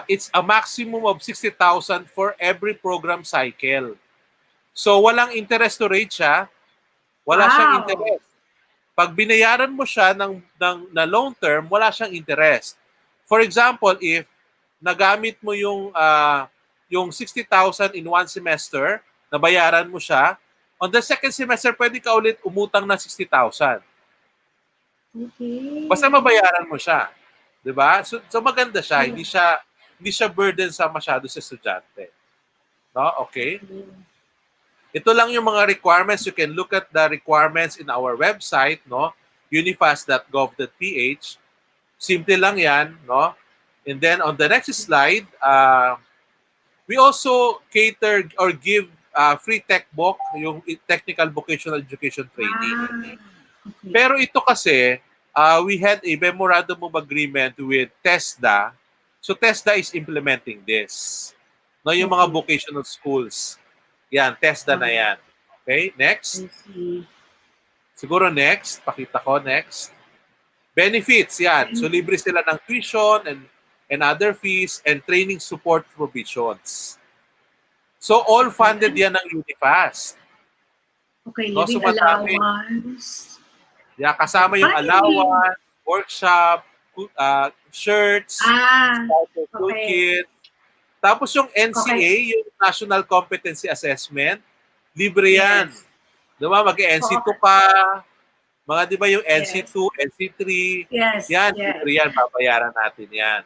Speaker 11: it's a maximum of 60,000 for every program cycle. So walang interest to rate siya. Wala siyang interest. Pag binayaran mo siya na long term, wala siyang interest. For example, if nagamit mo yung 60,000 in one semester, nabayaran mo siya, on the second semester, pwede ka ulit umutang na 60,000.
Speaker 5: Okay.
Speaker 11: Basta mabayaran mo siya. Diba? So maganda siya. Hindi siya burden sa masyado sa estudyante. No? Okay? Ito lang yung mga requirements. You can look at the requirements in our website, no? unifast.gov.ph. Simple lang yan, no? And then on the next slide, we also cater or give free tech book, yung technical vocational education training.
Speaker 5: Okay.
Speaker 11: Pero ito kasi, we had a memorandum of agreement with TESDA. So TESDA is implementing this. No, yung mga vocational schools. Yan, TESDA na yan. Okay, next. Siguro next, pakita ko next. Benefits, yan. So libre sila ng tuition and other fees and training support provisions. So all funded yan ng Unifast.
Speaker 5: Okay,
Speaker 11: No,
Speaker 5: living
Speaker 11: so madami.
Speaker 5: allowance.
Speaker 11: Yeah, kasama yung allowance, workshop, shirts, starter toolkit. Tapos yung NCA, yung National Competency Assessment, libre yan. Diba? Mag-NC2 ka. Mga di ba yung NC2, NC3.
Speaker 5: Yes,
Speaker 11: Yan,
Speaker 5: yes.
Speaker 11: libre yan. Babayaran natin yan.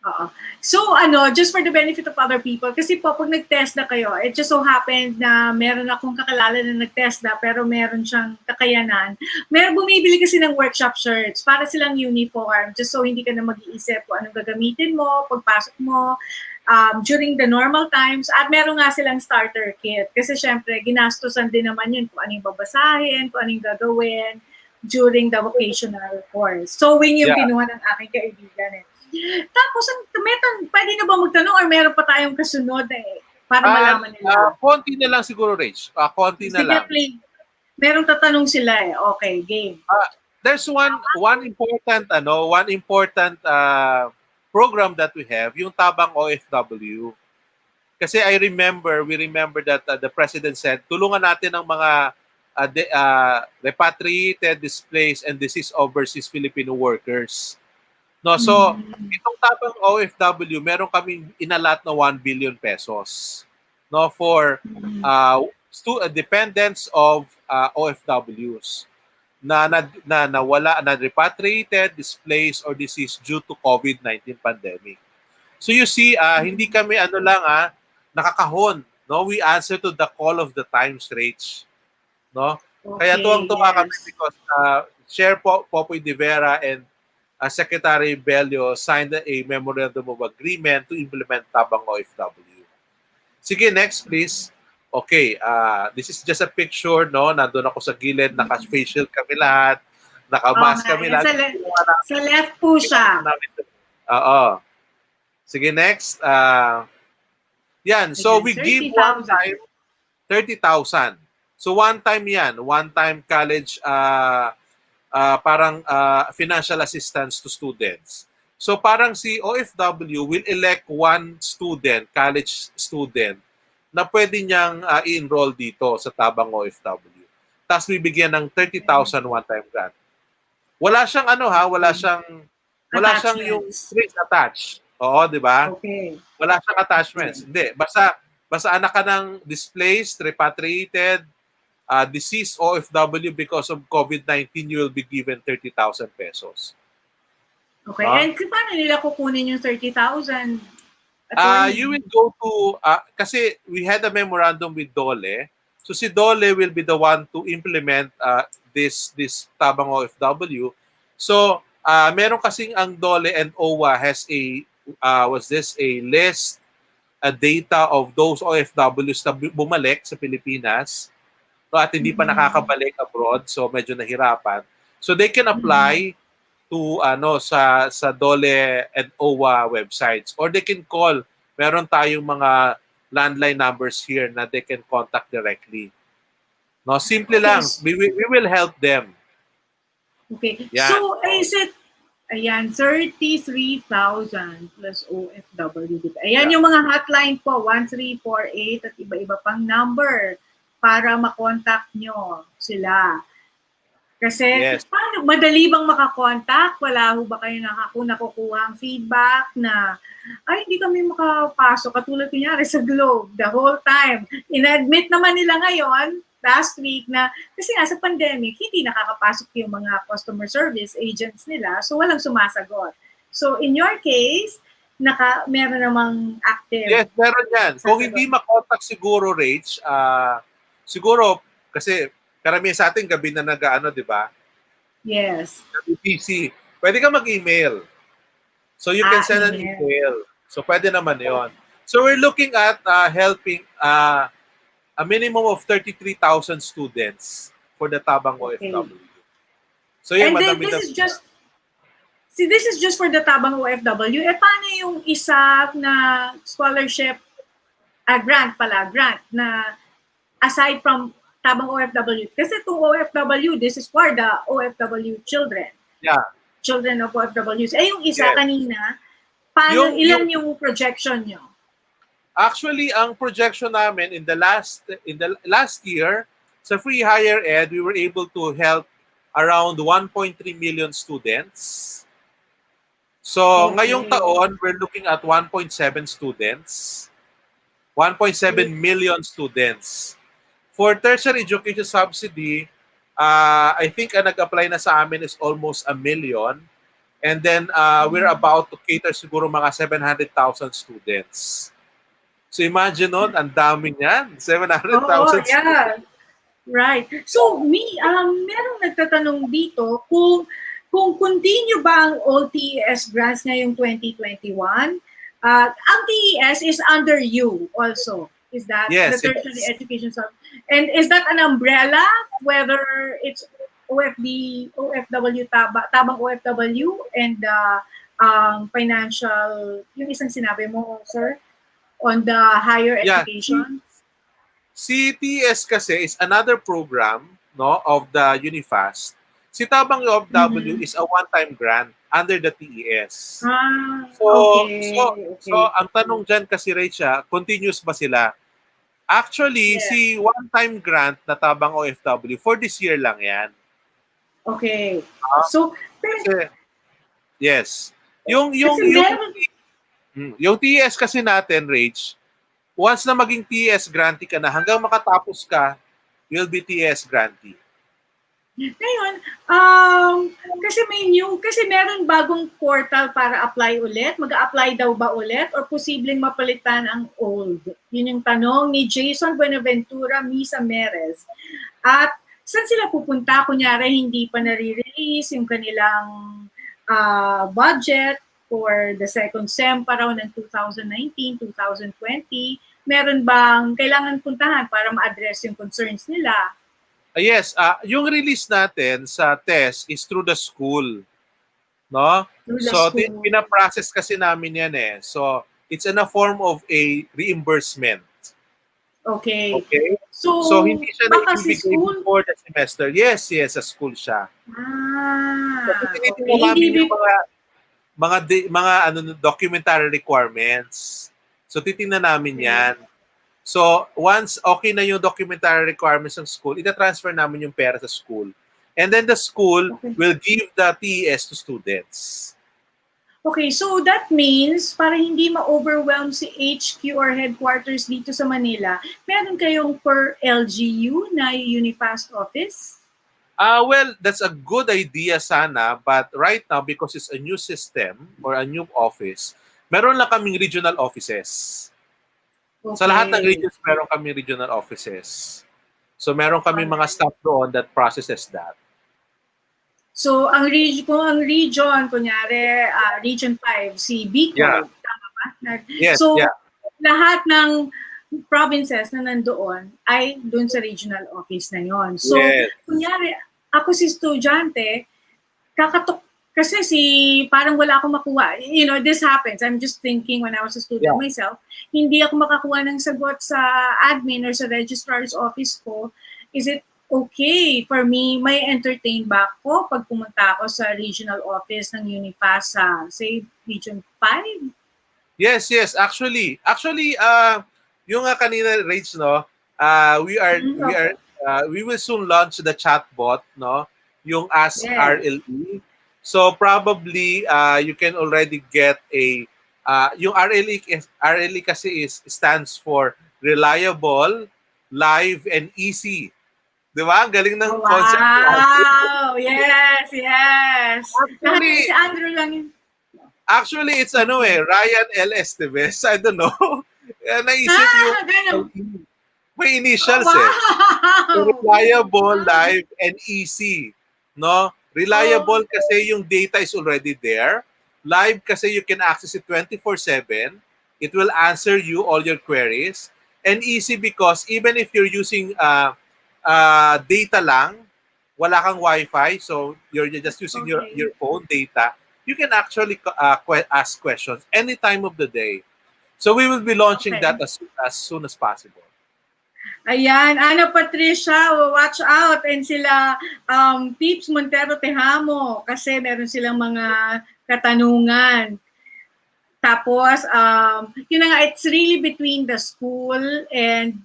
Speaker 5: Oo. So, just for the benefit of other people, kasi po, pag nag-test na kayo, it just so happened na meron akong kakilala na nag-test na, pero meron siyang kakayanan. Bumibili kasi ng workshop shirts para silang uniform, just so hindi ka na mag-iisip kung anong gagamitin mo, pagpasok mo, during the normal times. At meron nga silang starter kit. Kasi syempre, ginastosan din naman yun kung anong babasahin, kung anong gagawin during the vocational course. So, wing yung kinuha ng aking kaibigan. Tapos, pwede na ba magtanong or meron pa tayong kasunod para malaman nila?
Speaker 11: Konti na lang siguro, Rach. Konti na lang.
Speaker 5: Merong tatanong sila Okay, game.
Speaker 11: There's one important program that we have, yung Tabang OFW. Kasi we remember that the President said, tulungan natin ang mga repatriated, displaced, and deceased overseas Filipino workers. No, so itong Tabang OFW, meron kaming inalat na 1 billion pesos, no, for dependents of OFWs na nawala, na repatriated, displaced, or deceased due to COVID-19 pandemic. So you see, hindi kami nakakahon, no? We answer to the call of the times, Rach, no? Kaya tuwang-tuwa kami because Chair Popoy De Vera and Secretary Bello signed a memorandum of agreement to implement Tabang OFW. Sige, next please. Okay, this is just a picture, no? Nandun ako sa gilid, naka-facial kami lahat, naka-mask kami lahat.
Speaker 5: Sa left po siya.
Speaker 11: Oo. Sige, next. Yan, so we give one time 30,000. So one time yan, one-time college parang financial assistance to students. So parang si OFW will elect one student, college student, na pwede niyang i-enroll dito sa Tabang OFW. Tapos bibigyan ng 30,000 one-time grant. Wala siyang wala siyang yung strings attached. Oo, di ba?
Speaker 5: Okay.
Speaker 11: Wala siyang attachments. Hindi. Basta anak ka ng displaced, repatriated, deceased OFW because of COVID-19, you will be given 30,000 pesos.
Speaker 5: Okay. And paano nila kukunin yung 30,000?
Speaker 11: You will go to, kasi we had a memorandum with DOLE. So si DOLE will be the one to implement this Tabang OFW. So meron kasing ang DOLE and OWA has a list, a data of those OFWs na bumalik sa Pilipinas. No, at hindi pa nakakabalik abroad, so medyo nahirapan. So they can apply to sa DOLE and OWA websites, or they can call. Meron tayong mga landline numbers here na they can contact directly. No, simple lang. We will help them.
Speaker 5: Okay.
Speaker 11: Yan.
Speaker 5: So is it 33,000 plus OFW. Ayan yung mga hotline po, 1348 at iba-iba pang number para makontak nyo sila. Kasi, paano, madali bang makakontak? Wala ho ba kayo nakukuha ang feedback na, ay, hindi kami makapasok. Katulad kunyari sa Globe, the whole time. In-admit naman nila ngayon, last week, na kasi nga sa pandemic, hindi nakakapasok yung mga customer service agents nila, so walang sumasagot. So, in your case, meron namang active.
Speaker 11: Yes, meron yan. Kung hindi makontak siguro, Rach, siguro, kasi karamihan sa atin gabi na di ba?
Speaker 5: Yes.
Speaker 11: PC. Pwede ka mag-email. So you can send an email. So pwede naman yon. So we're looking at helping a minimum of 33,000 students for the Tabang OFW. So yeah,
Speaker 5: and this is just for the Tabang OFW. Paano yung isa na scholarship, grant na aside from Tabang OFW. Kasi itong OFW, this is for the OFW children.
Speaker 11: Yeah.
Speaker 5: Children of OFWs. Yung isa kanina, paano, ilan yung projection nyo?
Speaker 11: Actually, ang projection namin in the last year, sa free higher ed, we were able to help around 1.3 million students. So, ngayong taon, we're looking at 1.7 million students. For tertiary education subsidy, I think ang nag-apply na sa amin is almost 1 million. And then we're about to cater siguro mga 700,000 students. So imagine nun, ang dami niyan, 700,000 students.
Speaker 5: Yeah. Right. So, merong nagtatanong dito kung continue ba ang old TES grants ngayong 2021. Ang TES is under you also. Is that
Speaker 11: Yes,
Speaker 5: the tertiary education sub? And is that an umbrella, whether it's OFW, tabang OFW, and financial, yung isang sinabi mo, sir, on the higher education?
Speaker 11: Si TES kasi is another program, no, of the Unifast. Si Tabang OFW is a one-time grant under the TES. So ang tanong dyan kasi, Rachele, continuous ba sila? Actually, si one-time grant na Tabang OFW, for this year lang yan.
Speaker 5: Okay. So,
Speaker 11: yes. Yung TES kasi natin, Rach, once na maging TES grantee ka na, hanggang makatapos ka, you'll be TES grantee.
Speaker 5: Ngayon, kasi meron bagong portal para apply ulit. Mag-a-apply daw ba ulit or posibleng mapalitan ang old? Yun yung tanong ni Jason Buenaventura, Misa Merez. At saan sila pupunta? Kunyari, hindi pa nare-release yung kanilang budget for the second SEM pa raw ng 2019, 2020. Meron bang kailangan puntahan para ma-address yung concerns nila?
Speaker 11: Yes, yung release natin sa test is through the school. No? Pina-process kasi namin yan eh. So, it's in a form of a reimbursement.
Speaker 5: Okay.
Speaker 11: So hindi siya naibigay before the semester. Yes, sa school siya. So, tinitingnan namin yung mga documentary requirements. So, titingnan namin yan. So, once okay na yung documentary requirements ng school, ita-transfer namin yung pera sa school. And then the school will give the TES to students.
Speaker 5: Okay, so that means para hindi ma-overwhelm si HQ or headquarters dito sa Manila, meron kayong per LGU na Unifast office?
Speaker 11: Well, that's a good idea sana, but right now, because it's a new system or a new office, meron lang kaming regional offices.
Speaker 5: Okay.
Speaker 11: Sa lahat ng regions, meron kaming regional offices. So meron kaming mga staff doon that processes that.
Speaker 5: So, kung ang region, kunyari, Region 5, si Bicol, tama ba?
Speaker 11: Yes,
Speaker 5: so, lahat ng provinces na nandoon ay doon sa regional office na yon. So, kunyari, ako si estudyante, kasi parang wala akong makuha. You know, this happens. I'm just thinking when I was a student myself, hindi ako makakuha ng sagot sa admin or sa registrar's office ko. Is it okay for me, may entertain ba ako pag pumunta ako sa regional office ng Unifast sa, say, Region 5?
Speaker 11: Yes. Actually, yung kanina, Rach, no, we will soon launch the chatbot, no, yung Ask RLE. So probably you can already get yung RLE kasi stands for reliable, live, and easy. Di ba? Ang galing ng concept.
Speaker 5: Wow! Yes!
Speaker 11: Actually,
Speaker 5: si Andrew lang yun.
Speaker 11: Actually, it's Ryan L. Esteves. I don't know. Naisip yung may initials So, reliable, live, and easy. No? Reliable kasi yung data is already there. Live kasi you can access it 24/7. It will answer you all your queries. And easy because even if you're using data lang, wala kang Wi-Fi, so you're just using your phone data, you can actually ask questions any time of the day. So we will be launching that as soon as possible.
Speaker 5: Ayan, Ana Patricia, watch out. And sila Pips Montero Tejamo kasi meron silang mga katanungan. Tapos, yun nga, it's really between the school and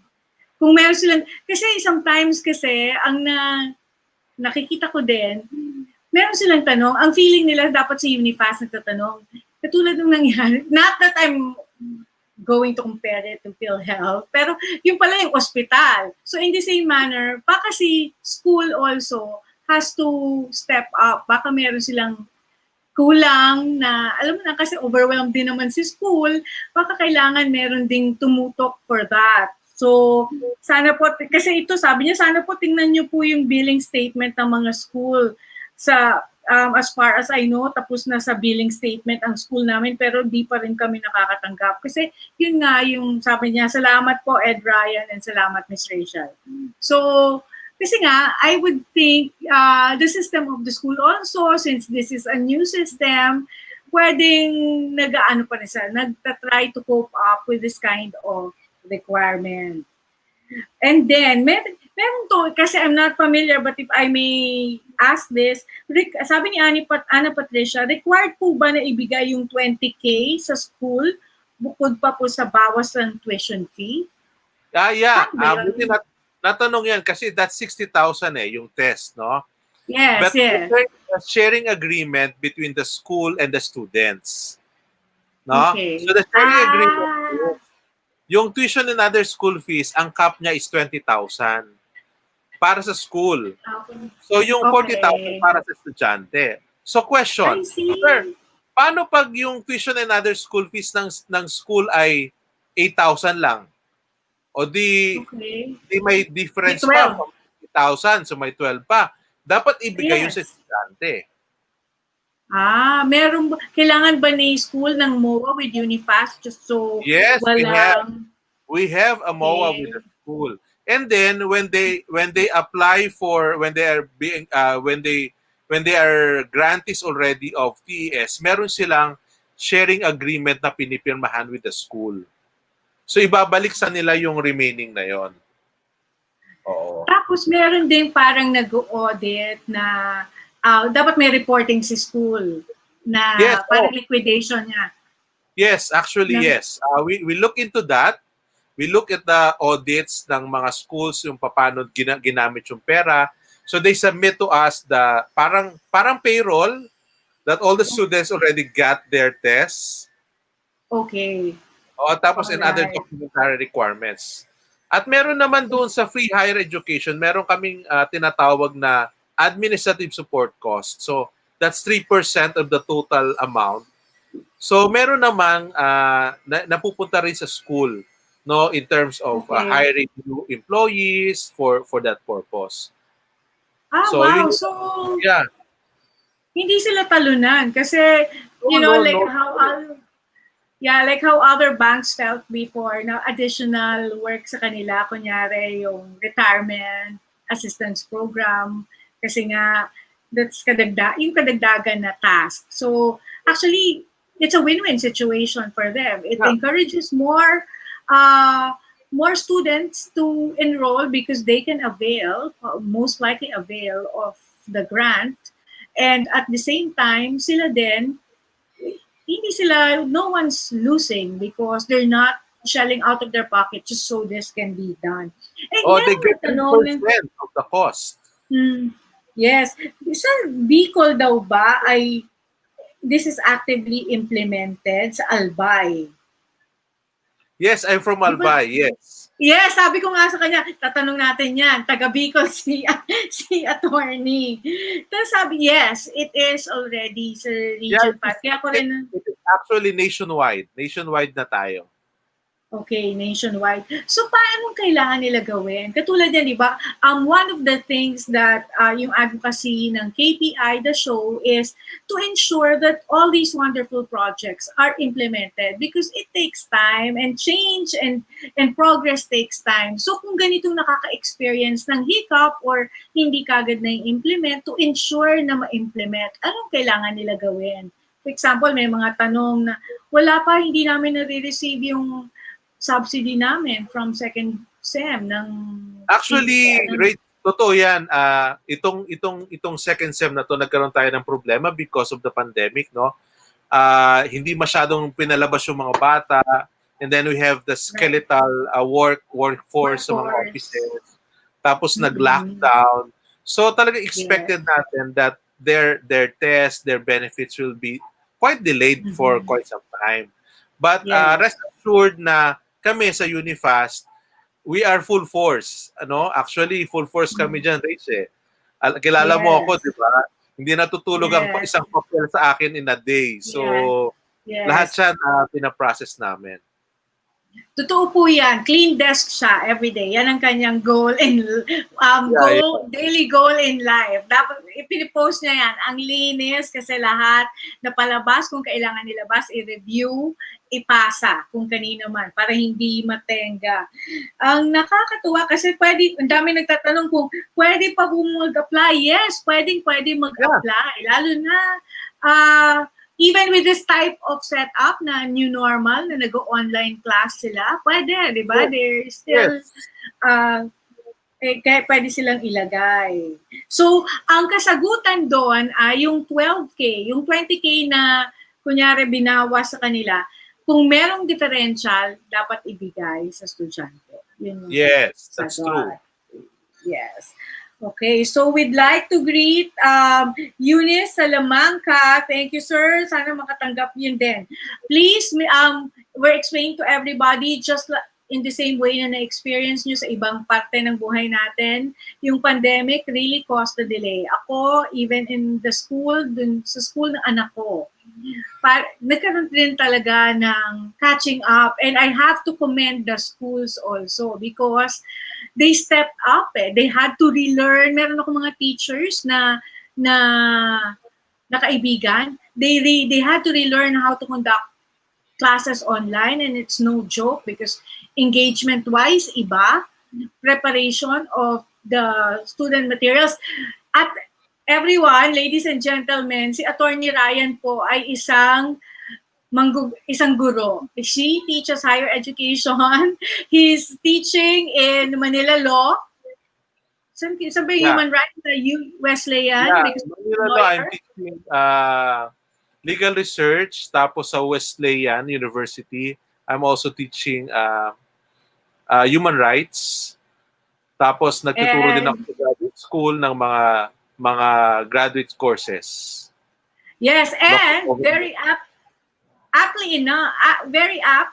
Speaker 5: kung meron silang, kasi sometimes kasi, ang nakikita ko din, meron silang tanong, ang feeling nila dapat si Unifast nagtatanong. Katulad nung nangyari, not that I'm going to compare it to PhilHealth. Pero yung pala yung ospital. So in the same manner, baka si school also has to step up. Baka meron silang kulang na, alam mo na, kasi overwhelmed din naman si school, baka kailangan meron ding tumutok for that. So, sana po, kasi ito sabi niya, sana po tingnan niyo po yung billing statement ng mga school. Sa as far as I know, tapos na sa billing statement ang school namin, pero di pa rin kami nakakatanggap. Kasi yun nga yung sabi niya, salamat po Ed Ryan and salamat Miss Rachel. So, kasi nga, I would think the system of the school also, since this is a new system, pwedeng nag-ano pa rin sila, nagtatry to cope up with this kind of requirement. And then, meron to, kasi I'm not familiar, but if I may ask this, sabi ni Ana Patricia, required po ba na ibigay yung 20K sa school bukod pa po sa bawas ng tuition fee?
Speaker 11: Yeah. Buti natanong yan kasi that's 60,000 yung test, no?
Speaker 5: Yes,
Speaker 11: But
Speaker 5: yes.
Speaker 11: a sharing agreement between the school and the students. No?
Speaker 5: Okay.
Speaker 11: So the sharing agreement, yung tuition and other school fees, ang cap niya is 20,000 para sa school. So yung 40,000 para sa estudyante. So question, sir, paano pag yung tuition and other school fees ng school ay 8,000 lang? O di may difference pa from 8,000, so may 12 pa. Dapat ibigay yun sa estudyante.
Speaker 5: Kailangan ba ni school ng MOA with Unipass just so
Speaker 11: yes, we have a MOA with the school. And then when they apply for when they are grantees already of TES, meron silang sharing agreement na pinipirmahan with the school. So ibabalik sa nila yung remaining na yon. Oo.
Speaker 5: Tapos meron din parang nag-audit na dapat may reporting si school na parang liquidation niya.
Speaker 11: Yes, actually yes. We look into that. We look at the audits ng mga schools, yung paano ginamit yung pera. So they submit to us the parang payroll that all the students already got their tests.
Speaker 5: Okay.
Speaker 11: Tapos and other documentary requirements. At meron naman doon sa free higher education, meron kaming tinatawag na administrative support cost. So that's 3% of the total amount. So meron namang napupunta rin sa school, no, in terms of hiring new employees for that purpose.
Speaker 5: So, wow. So
Speaker 11: yeah.
Speaker 5: Hindi sila talunan kasi like how other banks felt before na additional work sa kanila, kunyari yung retirement assistance program kasi nga that's yung kadagdagan na task. So actually it's a win-win situation for them. It encourages more students to enroll because they can most likely avail of the grant. And at the same time, no one's losing because they're not shelling out of their pocket just so this can be done. And
Speaker 11: they get 10% of the cost.
Speaker 5: Yes. Sa Bicol daw ba this is actively implemented sa Albay?
Speaker 11: Yes, I'm from Albay, yes.
Speaker 5: Yes, sabi ko nga sa kanya, tatanong natin yan, taga Bicol si attorney. Tapos sabi, yes, it is already sa Region 5. Kaya ko rin...
Speaker 11: It is actually nationwide. Nationwide na tayo.
Speaker 5: Okay, nationwide. So, paano kailangan nila gawin? Katulad yan, di ba? One of the things that yung advocacy ng KPI, the show, is to ensure that all these wonderful projects are implemented because it takes time and change and progress takes time. So, kung ganitong nakaka-experience ng hiccup or hindi kagad na implement, to ensure na ma-implement, anong kailangan nila gawin? For example, may mga tanong na wala pa, hindi namin nare-receive yung subsidy namin from second SEM ng...
Speaker 11: Actually, totoo yan. Itong second SEM na to, nagkaroon tayo ng problema because of the pandemic, no? Hindi masyadong pinalabas yung mga bata. And then we have the skeletal workforce sa mga offices. Tapos nag-lockdown. So talaga expected natin that their tests, their benefits will be quite delayed for quite some time. But rest assured, assured na kami sa Unifast, we are full force. Actually, full force kami dyan, Rachele. Kilala mo ako, di ba? Hindi natutulog ang isang papel sa akin in a day. So, lahat siya pinaprocess namin.
Speaker 5: Totoo po yan. Clean desk siya every day. Yan ang kanyang goal in daily goal in life. Dapat ipinipost niya yan. Ang linis kasi lahat na palabas kung kailangan nilabas, i-review, ipasa kung kanino man para hindi matenga. Ang nakakatuwa kasi ang dami nagtatanong kung pwede pa po mag-apply. Yes, pwede mag-apply. Lalo na even with this type of setup na new normal, na nag-online class sila, pwede, di ba? They're still, kaya pwede silang ilagay. So, ang kasagutan doon ay yung 12K, yung 20K na, kunyari, binawas sa kanila, kung merong differential, dapat ibigay sa estudyante.
Speaker 11: Yes, that's true.
Speaker 5: Yes. Okay, so we'd like to greet Eunice Salamanca. Thank you, sir. Sana makatanggap yun din. Please, we're explaining to everybody just in the same way na na-experience nyo sa ibang parte ng buhay natin. Yung pandemic really caused the delay. Ako, even in the school, dun sa school ng anak ko, nagkaroon din talaga ng catching up. And I have to commend the schools also because they stepped up. They had to relearn. Meron ako mga teachers na kaibigan. They had to relearn how to conduct classes online, and it's no joke because engagement-wise, iba. Preparation of the student materials. At everyone, ladies and gentlemen, si Attorney Ryan po ay isang guro. She teaches higher education. He's teaching in Manila Law. Saan ba human rights? Wesleyan?
Speaker 11: Manila Law, I'm teaching legal research. Tapos sa Wesleyan University, I'm also teaching human rights. Tapos nagtuturo din ako sa graduate school ng mga graduate courses.
Speaker 5: Yes, and very apt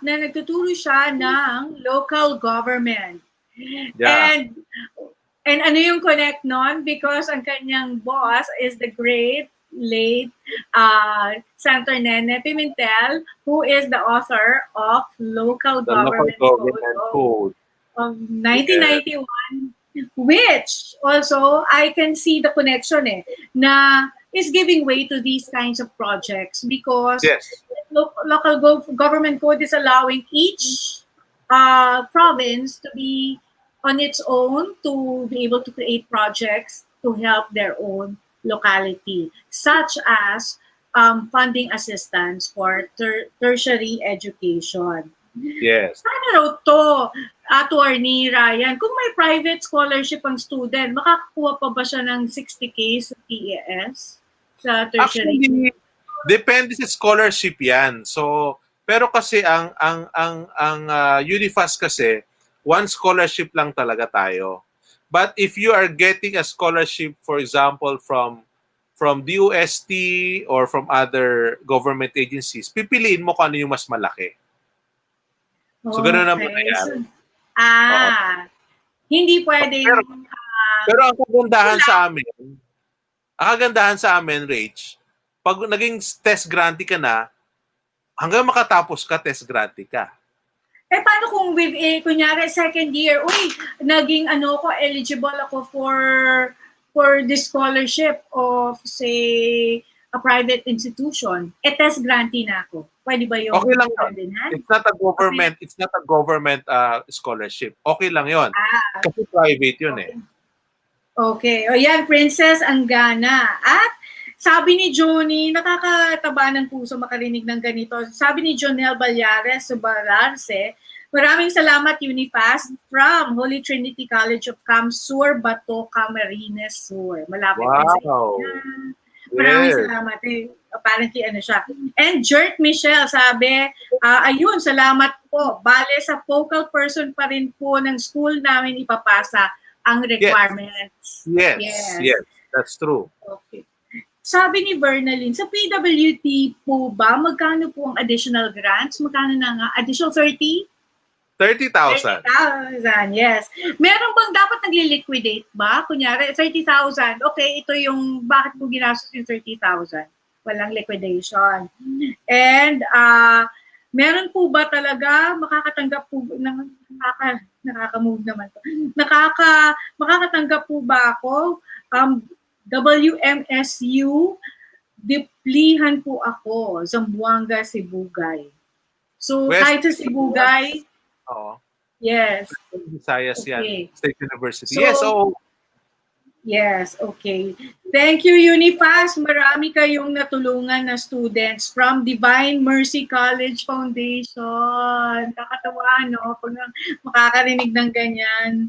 Speaker 5: na nagtuturo siya ng local government.
Speaker 11: Yeah.
Speaker 5: And ano yung connect nun? Because ang kanyang boss is the great late Senator Nene Pimentel, who is the author of Local Government Code of 1991, which also I can see the connection na is giving way to these kinds of projects because local government code is allowing each province to be on its own to be able to create projects to help their own locality, such as funding assistance for tertiary education.
Speaker 11: Yes.
Speaker 5: Paano raw to, Attorney Ryan? Kung may private scholarship ang student, makakakuha pa ba siya ng 60K sa TES? Sa tertiary?
Speaker 11: Actually, depende sa scholarship yan. So, pero kasi ang Unifast kasi, one scholarship lang talaga tayo. But if you are getting a scholarship, for example, from DOST or from other government agencies, pipiliin mo kung ano yung mas malaki. So, gano'n naman na yan.
Speaker 5: Hindi pwedeng...
Speaker 11: Pero ang kagandahan sa amin, Rach, pag naging test grantee ka na, hanggang makatapos ka, test grantee ka.
Speaker 5: Paano kung with kunyari second year, naging eligible ako for this scholarship of, say, a private institution, test grantee na ako. Pwede ba yun?
Speaker 11: Okay lang yun. It's not a government scholarship. Okay lang yun. Kasi private yun
Speaker 5: Okay. O yan, Princess Anggana. At sabi ni Johnny, nakakataba ng puso makarinig ng ganito. Sabi ni Jonel Balyares Subararse, maraming salamat Unifast from Holy Trinity College of Sur, Bato, Camarines Sur. Malapit na sa inyo. Maraming salamat. Apparently, siya. And Jert Michelle, sabi, ayun, salamat po. Bale, sa focal person pa rin po ng school namin ipapasa ang requirements.
Speaker 11: Yes. That's true.
Speaker 5: Okay. sabi ni Vernaline, sa PWT po ba, magkano po ang additional grants? Magkano na nga? Additional 30?
Speaker 11: 30,000.
Speaker 5: 30,000, yes. Meron bang dapat nagli-liquidate ba? Kunyari, 30,000. Okay, ito yung, bakit po ginastos yung 30,000? Walang liquidation. And, meron po ba talaga, makakatanggap po, nakaka-move naman to. Makakatanggap po ba ako, WMSU, diplihan po ako, Zamboanga, Sibugay. So,
Speaker 11: West
Speaker 5: kahit sa Sibugay,
Speaker 11: Oo.
Speaker 5: yes.
Speaker 11: Visayas
Speaker 5: Okay.
Speaker 11: yan. State University.
Speaker 5: So,
Speaker 11: Yes, oo.
Speaker 5: Yes, okay. Thank you, Unifast. Marami kayong natulungan na students from Divine Mercy College Foundation. Kakatawa, no? Pag makakarinig ng ganyan.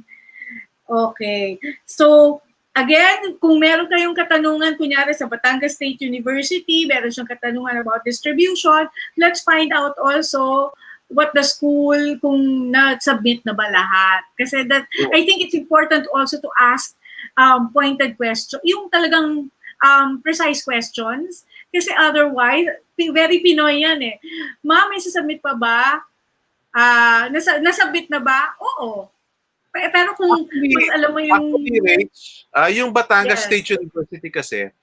Speaker 5: Okay. So, again, kung meron kayong katanungan, kunyari sa Batangas State University, meron siyang katanungan about distribution, let's find out also what the school, kung na-submit na ba lahat. Kasi that, I think it's important also to ask pointed question, yung talagang precise questions. Kasi otherwise, very Pinoy yan eh. Ma'am, may sasubmit pa ba? Nasubmit na ba? Oo. Pero kung mas alam mo yung...
Speaker 11: Actually, Rach, yung Batangas
Speaker 5: Yes.
Speaker 11: State University kasi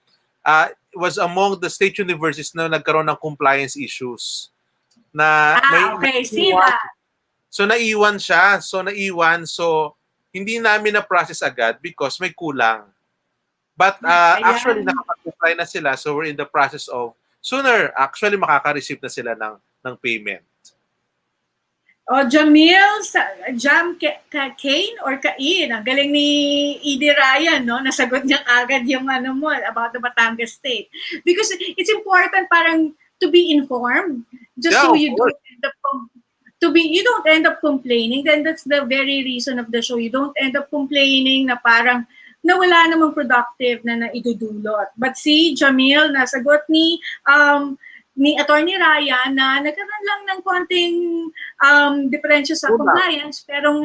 Speaker 11: was among the state universities na nagkaroon ng compliance issues. Na
Speaker 5: okay, see that.
Speaker 11: So naiwan siya. So hindi namin na-process agad because may kulang. But actually, nakapag-apply na sila. So we're in the process of sooner, actually, makaka-receive na sila ng payment.
Speaker 5: Kane or Kain, ang galing ni Edie Ryan, no? Nasagot niya agad yung ano mo about the Batangas State. Because it's important parang to be informed, just so you don't end up you don't end up complaining. Then that's the very reason of the show. You don't end up complaining na parang na wala namang productive na naidudulot. But si Jamil, nasagot ni Attorney Ryan na nagkaroon lang ng konting diferensya sa compliance, pero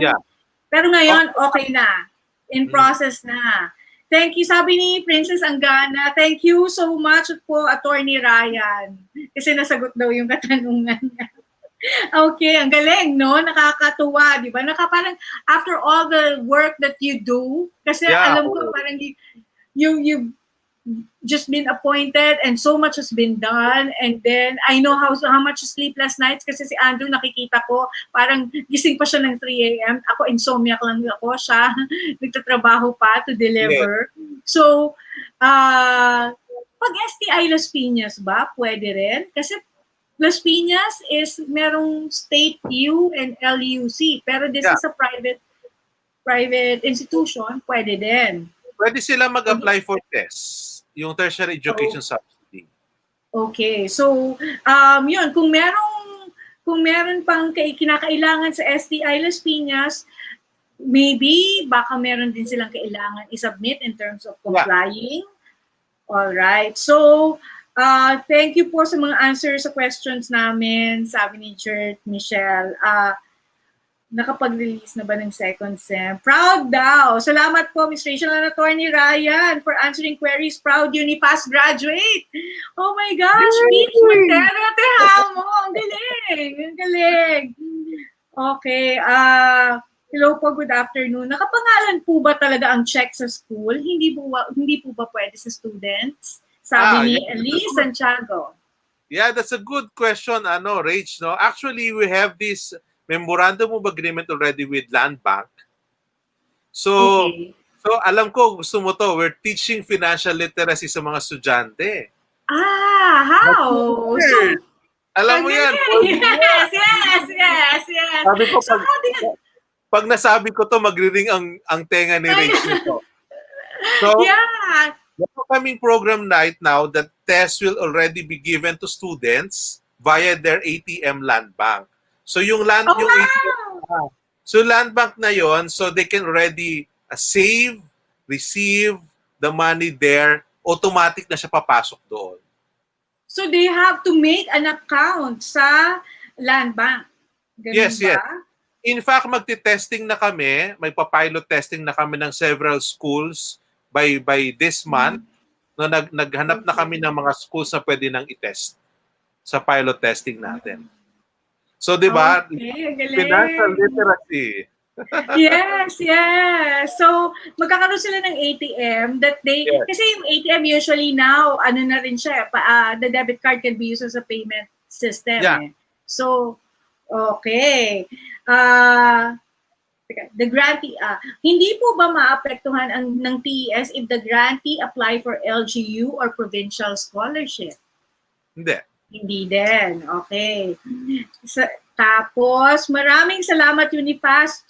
Speaker 5: ngayon okay na, in process na. Thank you, sabi ni Princess Angana, thank you so much po, Attorney Ryan, kasi nasagot daw yung katanungan niya. Okay, ang galing, no? Nakakatuwa, di ba? Parang after all the work that you do, kasi alam ko parang you've just been appointed and so much has been done, and then I know how much sleepless nights kasi si Andrew nakikita ko parang gising pa siya ng 3 a.m. Ako insomniac lang ako, siya nagtatrabaho pa to deliver. So pag STI Las Piñas ba pwede rin? Kasi Las Piñas is merong state U and LUC, pero this is a private institution, pwede din.
Speaker 11: Pwede sila mag-apply for TESS, yung tertiary education subsidy.
Speaker 5: Okay, so yun, kung meron pang kinakailangan sa STI Las Piñas, maybe baka meron din silang kailangan i-submit in terms of complying. All right. So thank you po sa mga answers sa questions namin. Sabi ni Jert Michelle, nakapag-release na ba ng second sem? Proud daw. Salamat po, Ms. Rachel and Attorney Ryan for answering queries. Proud Unifast graduate. Oh my gosh, Peach Montero, Tejamo. Ang galing. Ang galing. Okay. Hello po, good afternoon. Nakapangalan po ba talaga ang check sa school? Hindi po ba pwede sa students? Sabi ni Elise Santiago.
Speaker 11: Yeah, that's a good question, Rach. No? Actually, we have this memorandum of agreement already with Land Bank. So alam ko, gusto mo to, we're teaching financial literacy sa mga estudyante.
Speaker 5: How? So,
Speaker 11: alam mo yan.
Speaker 5: Yes.
Speaker 11: Sabi ko, pag nasabi ko to, magriring ang tenga ni Rach nito. So, the upcoming program right now, that test will already be given to students via their ATM Land Bank. So yung land bank na yon, so they can already save, receive the money there, automatic na siya papasok doon.
Speaker 5: So they have to make an account sa land bank. Ganun
Speaker 11: Yes.
Speaker 5: ba?
Speaker 11: In fact, magti-testing na kami, may pa-pilot testing na kami ng several schools by this month. No, naghanap na kami ng mga schools na pwede nang i-test sa pilot testing natin. So, di ba?
Speaker 5: Okay, galing.
Speaker 11: Financial literacy.
Speaker 5: Yes, yes. So, magkakaroon sila ng ATM that they,
Speaker 11: Yes.
Speaker 5: kasi yung ATM usually now, ano na rin siya, the debit card can be used as a payment system.
Speaker 11: Yeah.
Speaker 5: So, okay. The grantee, hindi po ba maapektuhan ng TES if the grantee apply for LGU or provincial scholarship?
Speaker 11: Hindi.
Speaker 5: Hindi din. Okay. Tapos, maraming salamat Unifast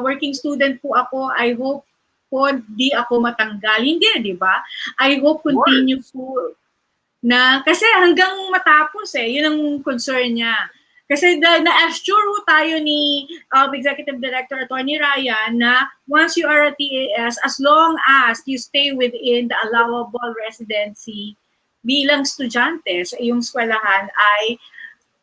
Speaker 5: working student po ako. I hope po di ako matanggal. Hindi, di ba? I hope continue po na, kasi hanggang matapos yun ang concern niya. Kasi na-assure tayo ni Executive Director Atty. Ryan na once you are a TAS, as long as you stay within the allowable residency bilang estudyante sa iyong eskwelahan ay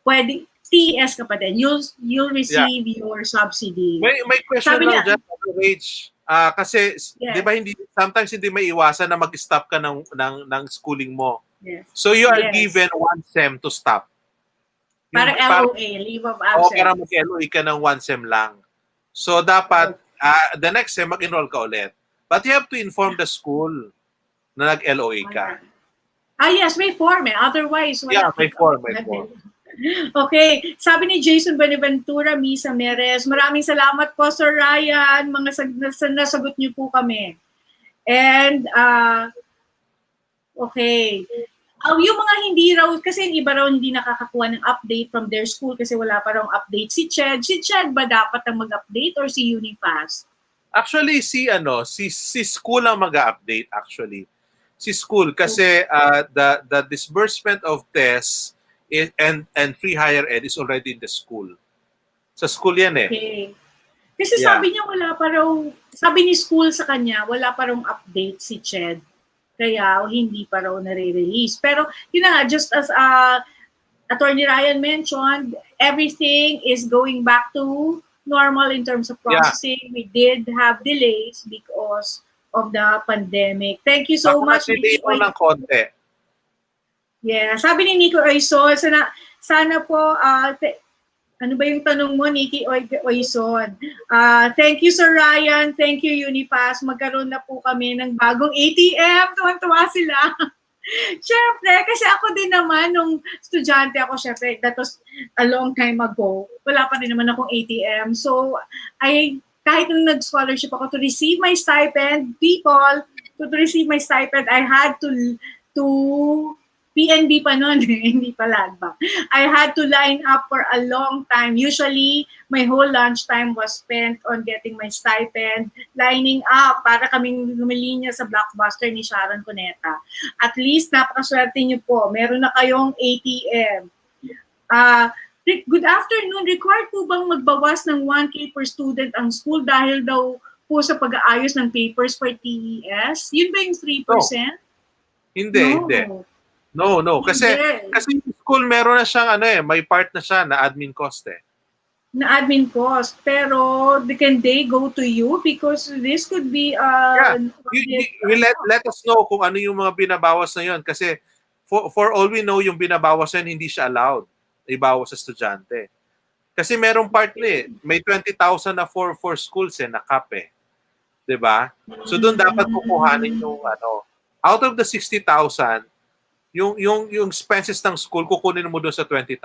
Speaker 5: pwede, TES ka pa din. You'll receive your subsidy.
Speaker 11: May question
Speaker 5: Sabi
Speaker 11: lang
Speaker 5: niya,
Speaker 11: dyan, Rach. Kasi, di ba, sometimes hindi may iwasan na mag-stop ka ng schooling mo.
Speaker 5: Yes.
Speaker 11: So, you are given 1 SEM to stop.
Speaker 5: Parang LOA, leave of absence.
Speaker 11: Para mag-LOA ka ng 1 SEM lang. So, dapat, the next SEM, mag-enroll ka ulit. But you have to inform the school na nag-LOA ka.
Speaker 5: Yes, may form Otherwise, wala.
Speaker 11: Yeah, may form.
Speaker 5: Okay, sabi ni Jason Benaventura, Misa Meres, maraming salamat po Sir Ryan, nasagot niyo po kami. And, okay, yung mga hindi raw, kasi yung iba raw hindi nakakakuha ng update from their school kasi wala pa raw update. Si Ched ba dapat ang mag-update or si Unifast?
Speaker 11: Actually, si school ang mag-update actually. Si school kasi the disbursement of tests and free higher ed is already in the school. Sa school yan
Speaker 5: Okay. Kasi sabi niya wala pa raw, sabi ni school sa kanya, wala pa raw update si Ched. Kaya hindi pa raw nare-release. Pero yun na nga, just as Attorney Ryan mentioned, everything is going back to normal in terms of processing. Yeah. We did have delays because of the pandemic. Thank you so much.
Speaker 11: Delay mo ng konti.
Speaker 5: Yeah, sabi ni Nico Oison, sana po, ano ba yung tanong mo, Nikki Oison? Thank you, Sir Ryan. Thank you, Unifast. Magkaroon na po kami ng bagong ATM. Tuwan-tuwa sila. Siyempre, kasi ako din naman, nung estudyante ako, siyempre, that was a long time ago. Wala pa rin naman akong ATM. So, kahit nung nag-scholarship ako to receive my stipend, to receive my stipend, I had to PNB pa noon, hindi pa Ladba. I had to line up for a long time. Usually, my whole lunch time was spent on getting my stipend, lining up para kaming lumilinya sa Blockbuster ni Sharon Cuneta. At least, napakaswerte niyo po. Meron na kayong ATM. Good afternoon. Required po bang magbawas ng 1K per student ang school dahil daw po sa pag-aayos ng papers for TES? Yun ba yung 3%?
Speaker 11: No. Hindi. No. Kasi yung school meron na siyang may part na siya na admin cost
Speaker 5: Na admin cost. Pero can they go to you? Because this could be
Speaker 11: let us know kung ano yung mga binabawas na yun. Kasi for all we know, yung binabawas na yun, hindi siya allowed. Ibawas sa estudyante. Kasi merong part may 20,000 na for schools na cap Diba? So doon dapat kukuhanin yung out of the 60,000, yung expenses ng school, kukunin mo doon sa 20,000.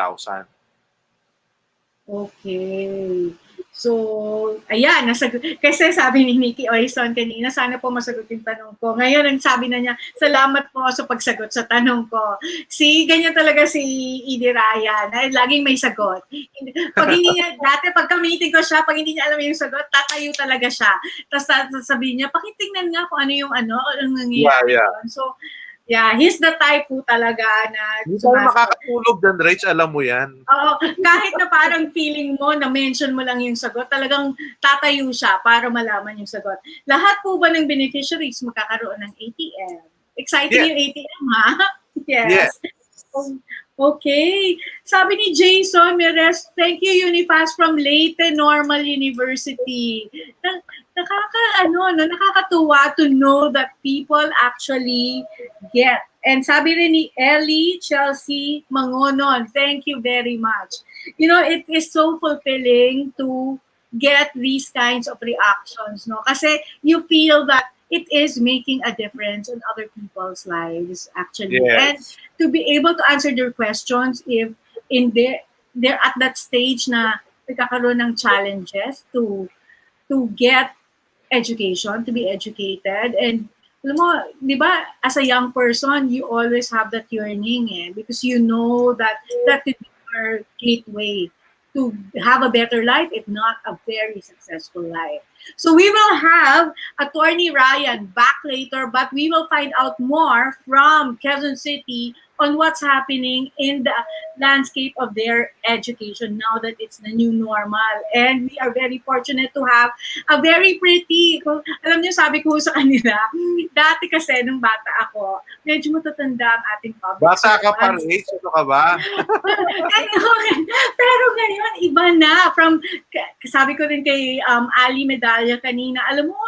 Speaker 5: Okay. So, ayan, kasi sabi ni Nikki Oison kanina, sana po masagot yung tanong ko. Ngayon, ang sabi na niya, salamat po sa pagsagot sa tanong ko. Ganyan talaga si Edie Ryan, laging may sagot. Pag hindi niya, dati pag ka-meeting ko siya, pag hindi niya alam yung sagot, tatayo talaga siya. Tapos sabihin niya, pakitingnan nga kung ano yung anong nangyayari.
Speaker 11: Yeah.
Speaker 5: So, yeah, he's the type po talaga na...
Speaker 11: Hindi tayo makakatulog dyan, Rach, alam mo yan.
Speaker 5: Oo, kahit na parang feeling mo, na-mention mo lang yung sagot, talagang tatayo siya para malaman yung sagot. Lahat po ba ng beneficiaries magkakaroon ng ATM? Exciting yung ATM, ha? Yes. Okay. Sabi ni Jason Mires, thank you Unifast from Leyte Normal University. Nakakatuwa to know that people actually get. And sabi rin ni Ellie Chelsea Mangonon, thank you very much. You know, it is so fulfilling to get these kinds of reactions, no? Kasi you feel that it is making a difference in other people's lives, actually. And
Speaker 11: Yes.
Speaker 5: to be able to answer their questions if in they're at that stage na nagkakaroon ng challenges to get education, to be educated. And alam mo, di ba, as a young person, you always have that yearning because you know that that could be your gateway to have a better life, if not a very successful life. So we will have Attorney Ryan back later, but we will find out more from Quezon City on what's happening in the landscape of their education now that it's the new normal. And we are very fortunate to have a very pretty, alam niyo, sabi ko sa kanila, dati kasi nung bata ako, medyo matatanda ang ating public
Speaker 11: Bata ka pa,
Speaker 5: servants.
Speaker 11: Rach? Ano ka ba?
Speaker 5: Pero ngayon, iba na. Sabi ko rin kay Ali Medalla kanina, alam mo,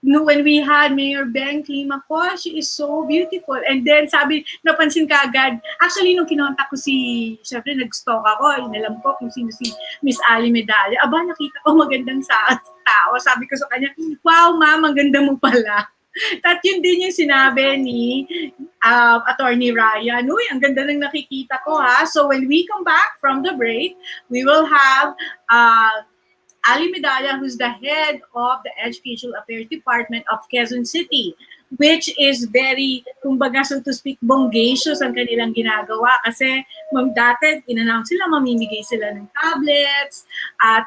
Speaker 5: when we had Mayor Ben Climaco, she is so beautiful. And then napansin ka agad, actually nung kinontak ko syempre nag-stalk ako, inalam ko kung sino si Miss Ali Medalla. Aba, nakita ko magandang tao. Sabi ko sa kanya, wow ma'am, ang ganda mo pala. At yun din yung sinabi ni Attorney Ryan. Uy, ang ganda ng nakikita ko ha. So when we come back from the break, we will have Ali Medalla, who's the head of the Educational Affairs Department of Quezon City, which is very, kumbaga, so to speak, bongacious ang kanilang ginagawa. Kasi dati, in-announce sila, mamimigay sila ng tablets at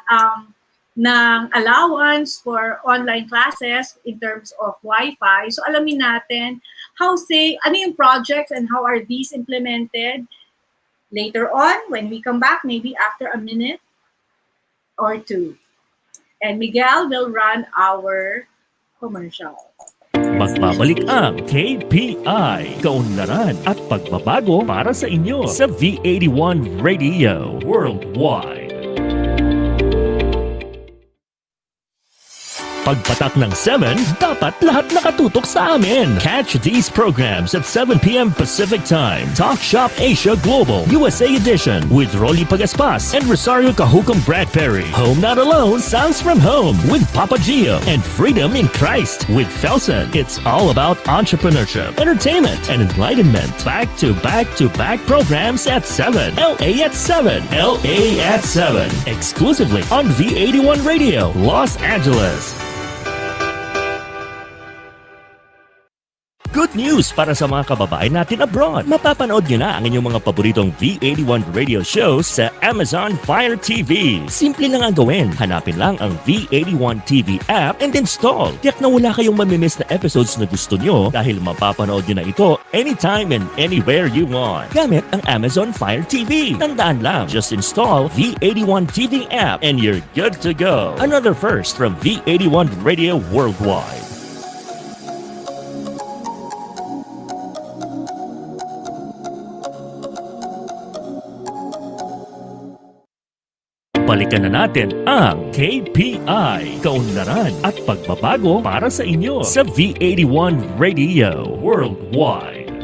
Speaker 5: ng allowance for online classes in terms of Wi-Fi. So alamin natin ano yung projects and how are these implemented later on when we come back, maybe after a minute or two. And Miguel will run our commercial.
Speaker 2: Magbabalik ang KPI, Kaunlaran at Pagbabago para sa inyo sa V81 Radio Worldwide. Pagpatak ng 7, dapat lahat nakatutok sa amin. Catch these programs at 7 p.m. Pacific Time. Talk Shop Asia Global, USA Edition with Rolly Pagaspas and Rosario 𝗂𝗂𝗧𝗏. Home Not Alone sounds from home with Papa Gio and Freedom in Christ with Felson. It's all about entrepreneurship, entertainment, and enlightenment. Back-to-back programs at 7. LA at 7. LA at 7. Exclusively on V81 Radio, Los Angeles. Good news para sa mga kababayan natin abroad. Mapapanood nyo na ang inyong mga paboritong V81 radio shows sa Amazon Fire TV. Simple lang ang gawin. Hanapin lang ang V81 TV app and install. Tiyak na wala kayong mamimiss na episodes na gusto nyo dahil mapapanood nyo na ito anytime and anywhere you want. Gamit ang Amazon Fire TV. Tandaan lang, just install V81 TV app and you're good to go. Another first from V81 Radio Worldwide. Balikan na natin ang KPI, Kaunlaran at Pagbabago para sa inyo sa V81 Radio Worldwide.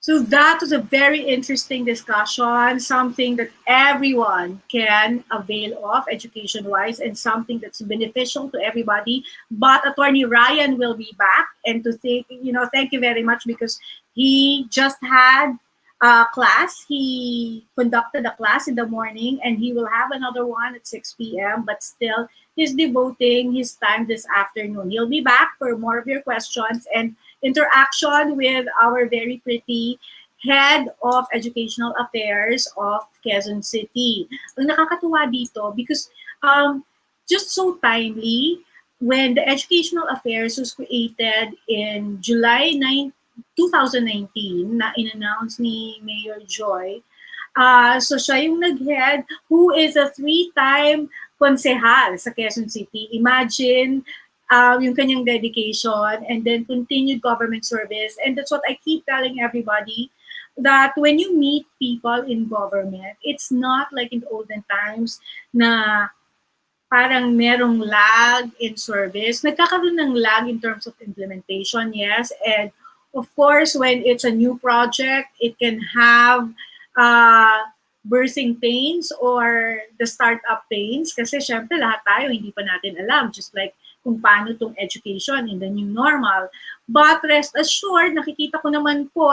Speaker 5: So that was a very interesting discussion, something that everyone can avail of education-wise and something that's beneficial to everybody. But Attorney Ryan will be back, and thank you very much because he just had class. He conducted a class in the morning and he will have another one at 6 p.m. But still, he's devoting his time this afternoon. He'll be back for more of your questions and interaction with our very pretty head of educational affairs of Quezon City. Ang nakakatuwa dito because just so timely, when the educational affairs was created in July 2019 na in-announce ni Mayor Joy. So siya yung nag-head who is a 3-time konsehal sa Quezon City. Imagine yung kanyang dedication, and then continued government service. And that's what I keep telling everybody, that when you meet people in government, it's not like in the olden times na parang merong lag in service. Nagkakaroon ng lag in terms of implementation, yes. And of course, when it's a new project, it can have birthing pains or the startup pains. Kasi syempre lahat tayo hindi pa natin alam. Just like kung paano itong education in the new normal. But rest assured, nakikita ko naman po,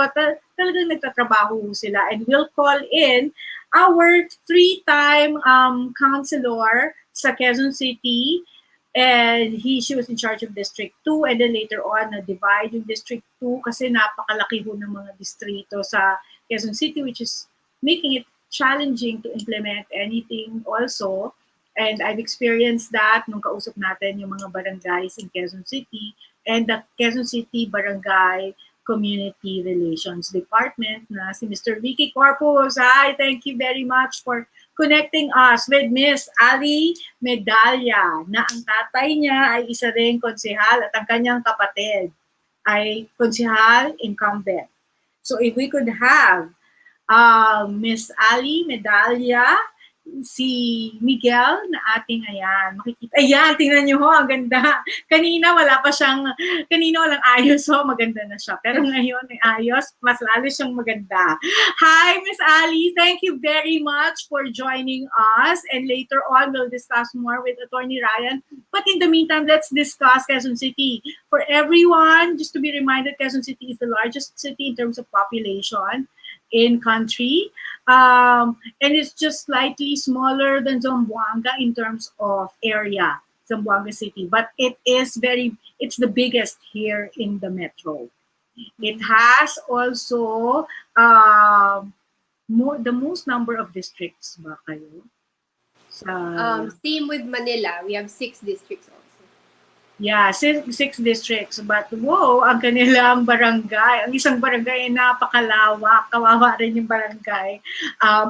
Speaker 5: talagang nagtatrabaho sila. And we'll call in our 3-time counselor sa Quezon City. And she was in charge of District 2. And then later on, na-divide yung District 2 kasi napakalaki ho ng mga distrito sa Quezon City, which is making it challenging to implement anything also. And I've experienced that nung kausap natin yung mga barangays in Quezon City and the Quezon City Barangay Community Relations Department na si Mr. 𝗖𝗂𝗧𝗘𝗩𝗏. Hi, thank you very much for connecting us with Miss Ali Medalla na ang tatay niya ay isa ring konsehal at ang kanyang kapatid ay konsehal incumbent. So if we could have Miss Ali Medalla, si Miguel na ating makikita. Ayan, tingnan niyo ho, ang ganda. Kanina walang ayos ho, maganda na siya. Pero ngayon may ayos, mas lalo siyang maganda. Hi, Miss Ali, thank you very much for joining us. And later on, we'll discuss more with Attorney Ryan. But in the meantime, let's discuss Quezon City. For everyone, just to be reminded, Quezon City is the largest city in terms of population in country. And it's just slightly smaller than Zamboanga in terms of area, Zamboanga City. But it's the biggest here in the metro. It has also the most number of districts ba kayo?
Speaker 12: Same with Manila. We have 6 districts also.
Speaker 5: Yeah, 6 districts. But wow, ang kanilang barangay, ang isang barangay ay napakalawak. Kawawa rin yung barangay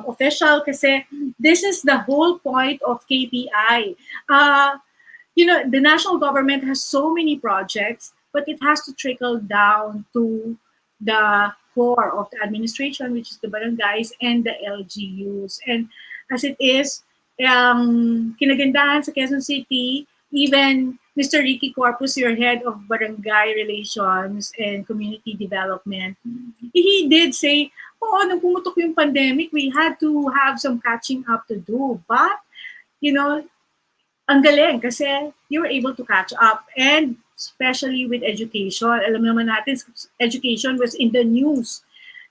Speaker 5: official kasi this is the whole point of KPI. The national government has so many projects, but it has to trickle down to the core of the administration, which is the barangays and the LGUs. And as it is, kinagandahan sa Quezon City, even Mr. 𝗖𝗂𝗧𝗘𝗏𝗏, your head of barangay relations and community development, he did say, nung pumutok yung pandemic, we had to have some catching up to do. But, ang galing kasi you were able to catch up. And especially with education, alam naman natin, education was in the news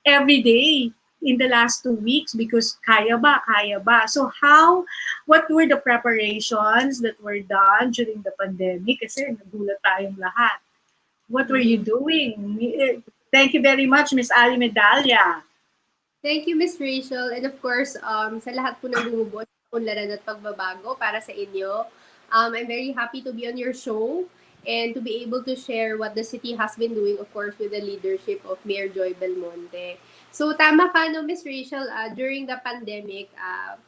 Speaker 5: every day in the last 2 weeks because kaya ba? So what were the preparations that were done during the pandemic? Kasi nagulat tayong lahat. What were you doing? Thank you very much, Miss Ali Medalla.
Speaker 12: Thank you, Miss Rachel. And of course, sa lahat po ng bumubuo sa Kaunlaran at Pagbabago para sa inyo, I'm very happy to be on your show and to be able to share what the city has been doing, of course, with the leadership of Mayor Joy Belmonte. So, tama ka, no, Miss Rachel, during the pandemic,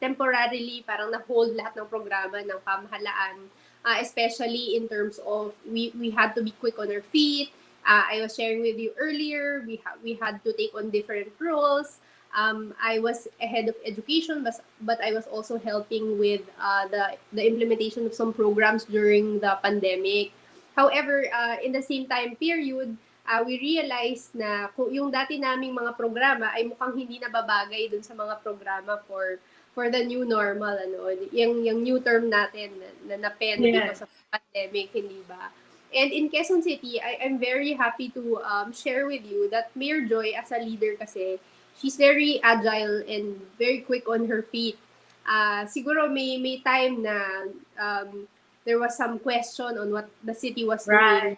Speaker 12: temporarily, parang na-hold lahat ng programa ng pamahalaan, especially in terms of we had to be quick on our feet. I was sharing with you earlier, we had to take on different roles. I was head of education, but I was also helping with the implementation of some programs during the pandemic. However, in the same time period, we realized na kung yung dati naming mga programa ay mukhang hindi nababagay dun sa mga programa for the new normal, yung new term natin na pen because of pandemic, hindi ba? And in Quezon City, I'm very happy to share with you that Mayor Joy as a leader kasi, she's very agile and very quick on her feet. Siguro may time na there was some question on what the city was doing.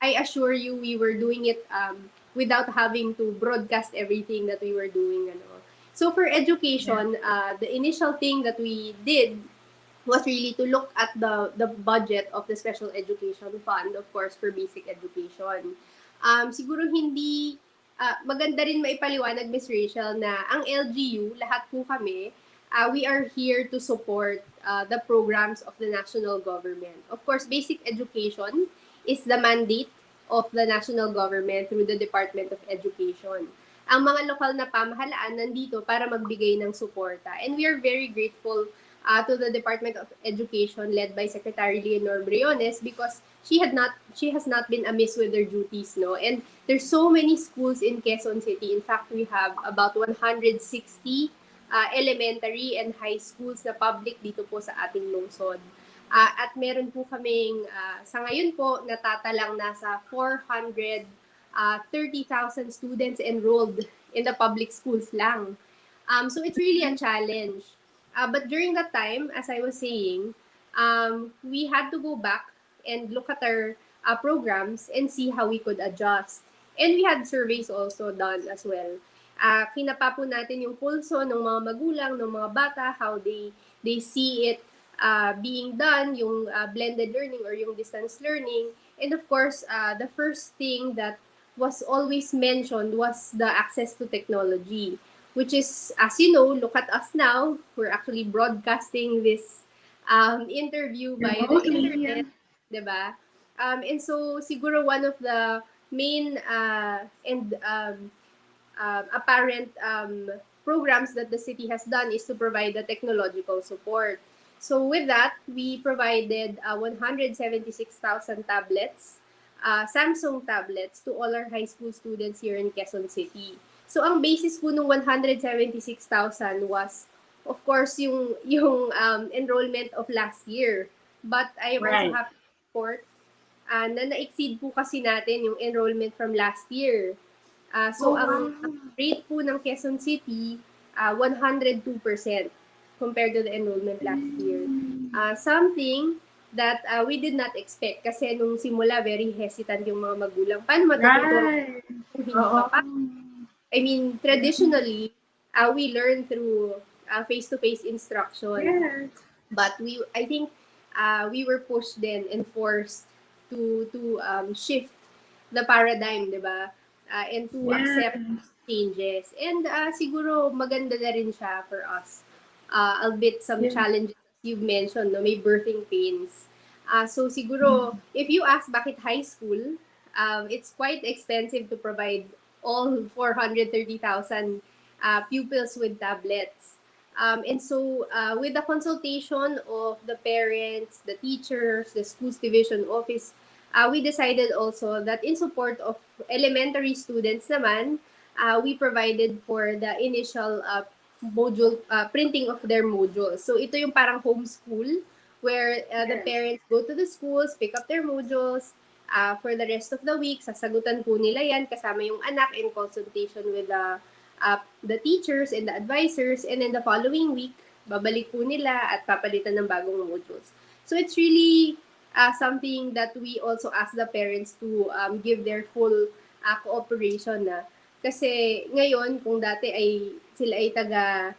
Speaker 12: I assure you, we were doing it without having to broadcast everything that we were doing. So for education, the initial thing that we did was really to look at the budget of the Special Education Fund, of course, for basic education. Siguro hindi, maganda rin maipaliwanag, Ms. Rachel, na ang LGU, lahat po kami, we are here to support the programs of the national government. Of course, basic education is the mandate of the national government through the Department of Education. Ang mga lokal na pamahalaan nandito para magbigay ng suporta. And we are very grateful to the Department of Education led by Secretary Leonor Briones because she has not been amiss with their duties, no. And there's so many schools in Quezon City. In fact, we have about 160 elementary and high schools na public dito po sa ating lungsod. At meron po kaming sa ngayon po natatalang nasa 430,000 students enrolled in the public schools lang. So it's really a challenge. But during that time, as I was saying, we had to go back and look at our programs and see how we could adjust. And we had surveys also done as well. Kinapa po natin yung pulso ng mga magulang, ng mga bata, how they see it being done, yung blended learning or yung distance learning. And of course, the first thing that was always mentioned was the access to technology, which is, as you know, look at us now. We're actually broadcasting this interview via the internet, diba? And so, siguro one of the main and apparent programs that the city has done is to provide the technological support. So with that, we provided 176,000 tablets, Samsung tablets to all our high school students here in Quezon City. So ang basis po ng 176,000 was, of course, yung enrollment of last year. But I am also happy to report na na-exceed po kasi natin yung enrollment from last year. So ang rate po ng Quezon City, 102% compared to the enrollment last year. Something that we did not expect kasi nung simula very hesitant yung mga magulang. Paano matututo? I mean, traditionally, we learn through face-to-face instruction. Yes. But I think we were pushed then and forced to shift the paradigm, di ba? And to accept changes. And siguro maganda na rin siya for us. Albeit some challenges you've mentioned, no? May birthing pains. So siguro, if you ask bakit high school, it's quite expensive to provide all 430,000 pupils with tablets. And so with the consultation of the parents, the teachers, the schools division office, we decided also that in support of elementary students naman, we provided for the initial module, printing of their modules. So ito yung parang homeschool where the parents go to the schools, pick up their modules, for the rest of the week, sasagutan po nila yan kasama yung anak in consultation with the teachers and the advisors. And then the following week, babalik po nila at papalitan ng bagong modules. So it's really something that we also ask the parents to give their full cooperation na. Kasi ngayon, kung dati sila ay taga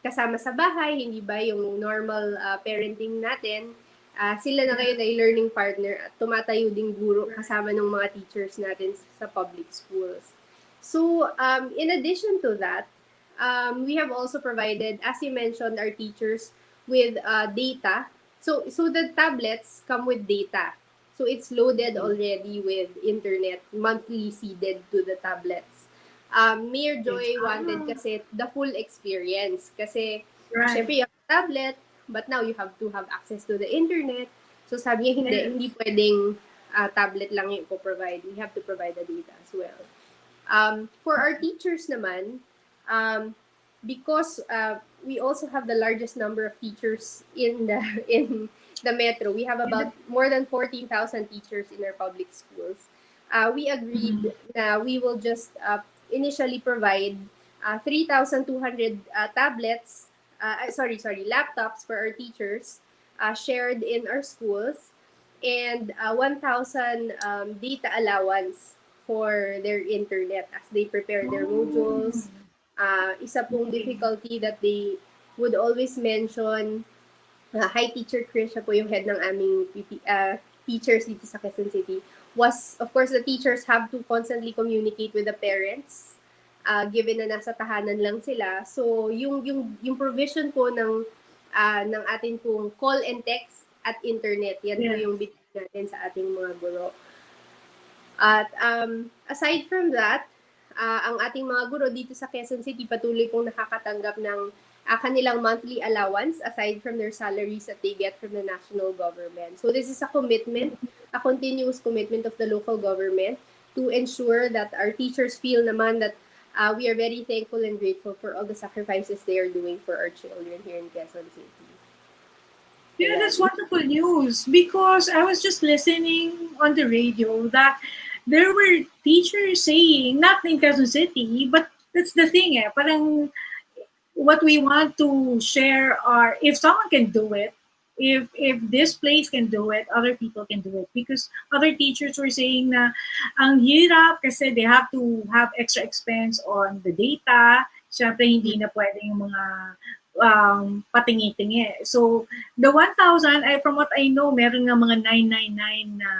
Speaker 12: kasama sa bahay, hindi ba yung normal parenting natin, sila na ngayon ay learning partner at tumatayo ding guro kasama ng mga teachers natin sa public schools. So, in addition to that, we have also provided, as you mentioned, our teachers with data. So the tablets come with data. So it's loaded already with internet, monthly seeded to the tablets. Mayor Joy wanted kasi the full experience. Kasi, syempre, you have a tablet, but now you have to have access to the internet. So sabi niya, hindi pwedeng tablet lang yung provide. We have to provide the data as well. For our teachers naman, because we also have the largest number of teachers in the metro, we have about more than 14,000 teachers in our public schools. We agreed na we will just initially provide 3,200 tablets, laptops for our teachers shared in our schools, and 1,000 data allowance for their internet as they prepare their modules. Isa pong difficulty that they would always mention, hi Teacher Chris, siya po yung head ng aming teachers dito sa Quezon City, was of course the teachers have to constantly communicate with the parents given na nasa tahanan lang sila. So yung provision po ng ating pong call and text at internet, yan po yung binigay natin sa ating mga guro. At aside from that, ang ating mga guro dito sa Quezon City patuloy pong nakakatanggap ng kanilang monthly allowance aside from their salaries that they get from the national government. So this is a commitment, a continuous commitment of the local government to ensure that our teachers feel naman that we are very thankful and grateful for all the sacrifices they are doing for our children here in Quezon City.
Speaker 5: Yeah, that's wonderful news because I was just listening on the radio that there were teachers saying, not in Quezon City, but that's the thing, parang what we want to share are, if someone can do it, if this place can do it, other people can do it. Because other teachers were saying na ang hirap kasi they have to have extra expense on the data. Siyempre, hindi na pwede yung mga patingi-tingi. So, the 1,000, from what I know, meron nga mga 999 na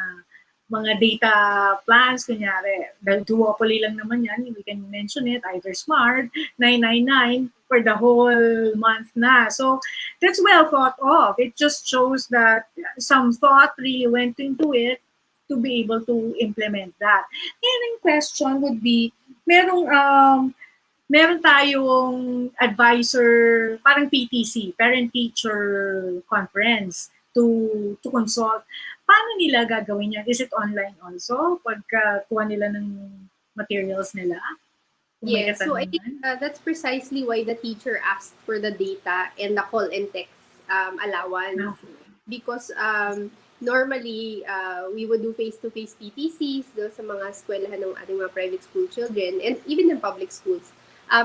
Speaker 5: mga data plans, kunyari, dahil duopoly lang naman yan, we can mention it, either smart, 999 for the whole month na. So, that's well thought of. It just shows that some thought really went into it to be able to implement that. And the question would be, meron tayong advisor, parang PTC, parent-teacher conference to consult. Paano nila gagawin yan? Is it online also? Pagkakuha nila ng materials nila?
Speaker 12: Yes, so I think that's precisely why the teacher asked for the data and the call and text allowance. Because normally, we would do face-to-face PTCs sa mga eskwelahan ng ating mga private school children and even in public schools.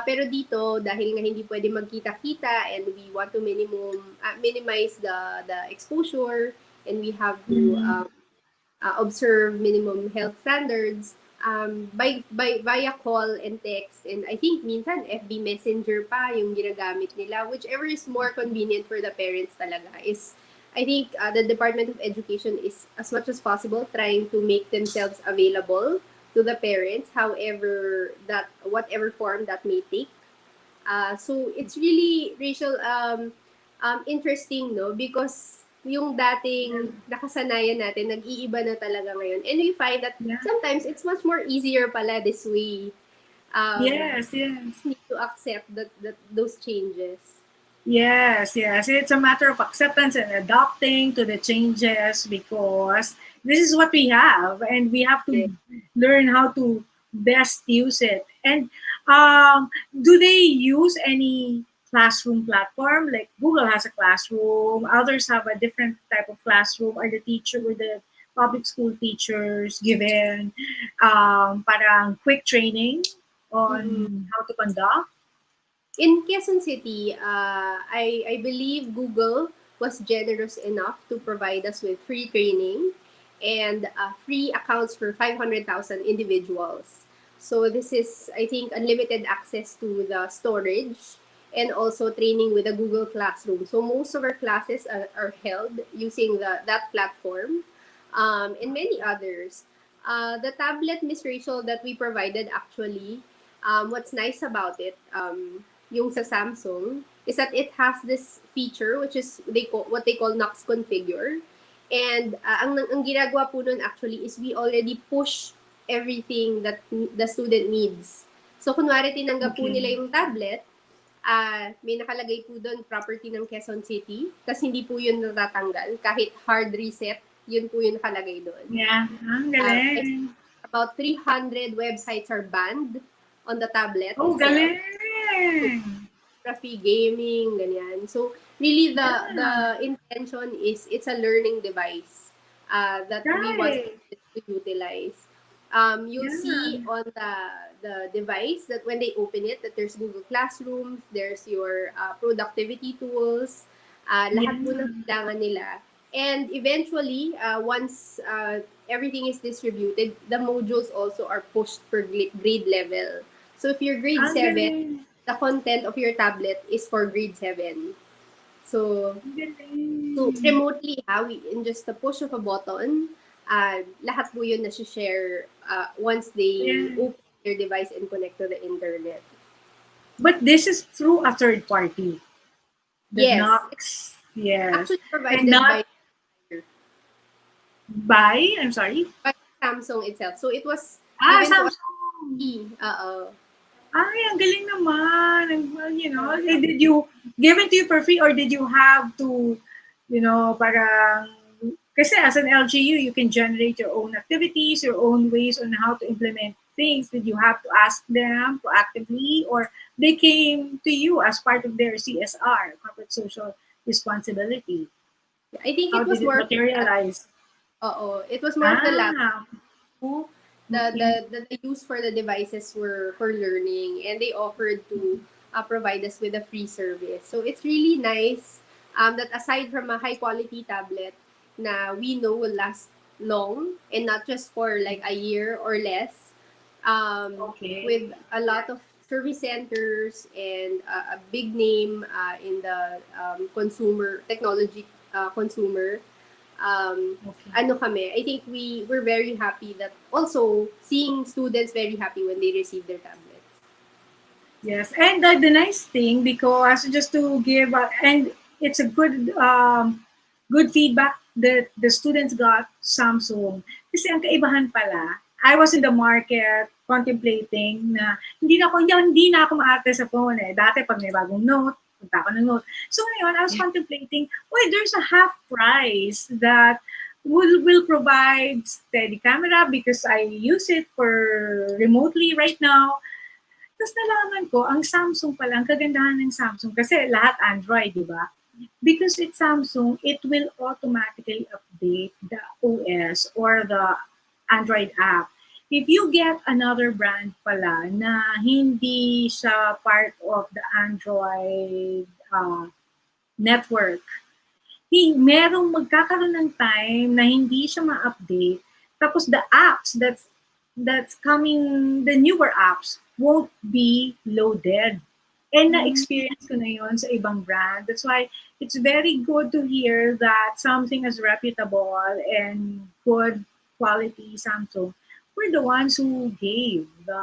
Speaker 12: Pero dito, dahil nga hindi pwede magkita-kita and we want to minimize the exposure and we have to observe minimum health standards via call and text. And I think minsan FB Messenger pa yung ginagamit nila, whichever is more convenient for the parents talaga is, I think the Department of Education is as much as possible trying to make themselves available to the parents, however whatever form that may take. So it's really, Rachel, interesting, no? Because yung dating nakasanayan natin, nag-iiba na talaga ngayon. And we find that sometimes it's much more easier pala this way.
Speaker 5: Yes.
Speaker 12: Need to accept those changes.
Speaker 5: Yes. It's a matter of acceptance and adapting to the changes because this is what we have and we have to learn how to best use it. And do they use any classroom platform? Like Google has a classroom, others have a different type of classroom. Are the public school teachers given parang quick training on how to conduct?
Speaker 12: In Quezon City, I believe Google was generous enough to provide us with free training and free accounts for 500,000 individuals. So this is, I think, unlimited access to the storage and also training with the Google Classroom. So most of our classes are held using that platform and many others. The tablet, Miss Rachel, that we provided actually, what's nice about it, yung sa Samsung, is that it has this feature which is what they call Knox Configure. And ang ginagawa po nun actually is we already push everything that the student needs. So kunwari tinanggap po nila yung tablet, may nakalagay po doon property ng Quezon City, kasi hindi po yun natatanggal. Kahit hard reset, yun po yung nakalagay doon.
Speaker 5: Yeah, ang galing.
Speaker 12: About 300 websites are banned on the tablet.
Speaker 5: Oh, galing!
Speaker 12: Photography, gaming, ganyan. So really the intention is it's a learning device that we want to utilize. You'll see on the device that when they open it, that there's Google Classroom, there's your productivity tools, lahat po ng kailangan nila. And eventually, once everything is distributed, the modules also are pushed per grade level. So if you're grade 7, the content of your tablet is for grade 7. So remotely, in just the push of a button, lahat po yun na-share once they open their device and connect to the internet.
Speaker 5: But this is through a third party. The
Speaker 12: Yes.
Speaker 5: Knox, yes.
Speaker 12: Actually
Speaker 5: And
Speaker 12: provided
Speaker 5: not by, I'm sorry?
Speaker 12: by Samsung itself. So it was
Speaker 5: Ah,
Speaker 12: given to us.
Speaker 5: Samsung.
Speaker 12: Oo.
Speaker 5: Ay, ang galing naman. You know, did you, given to you for free or did you have to, you know, parang, kasi as an LGU, you can generate your own activities, your own ways on how to implement things. Did you have to ask them proactively or they came to you as part of their CSR, corporate social responsibility?
Speaker 12: I think
Speaker 5: How
Speaker 12: it was
Speaker 5: did it
Speaker 12: more
Speaker 5: materialize?
Speaker 12: it was more of the latter.
Speaker 5: Okay.
Speaker 12: The use for the devices were for learning, and they offered to provide us with a free service. So it's really nice that aside from a high quality tablet na we know will last long and not just for like a year or less,
Speaker 5: Okay.
Speaker 12: with a lot of service centers and a big name in the consumer technology consumer. Ano kami, I think we're very happy that also seeing students very happy when they receive their tablets.
Speaker 5: Yes, and the nice thing, because just to give, and it's a good feedback that the students got Samsung. Kasi ang kaibahan pala, I was in the market contemplating na hindi na ako maarte sa phone eh. Dati pag may bagong note, punta ako ng note. So ngayon, I was contemplating, there's a half price that will provide steady camera because I use it for remotely right now. Tapos nalaman ko, ang Samsung pala, ang kagandahan ng Samsung, kasi lahat Android, di ba? Because it's Samsung, it will automatically update the OS or the Android app. If you get another brand pala na hindi siya part of the Android network, merong magkakaroon ng time na hindi siya ma-update. Tapos the apps that's coming, the newer apps, won't be loaded. And na-experience ko na yun sa ibang brand. That's why it's very good to hear that something as reputable and good quality Samsung were the ones who gave the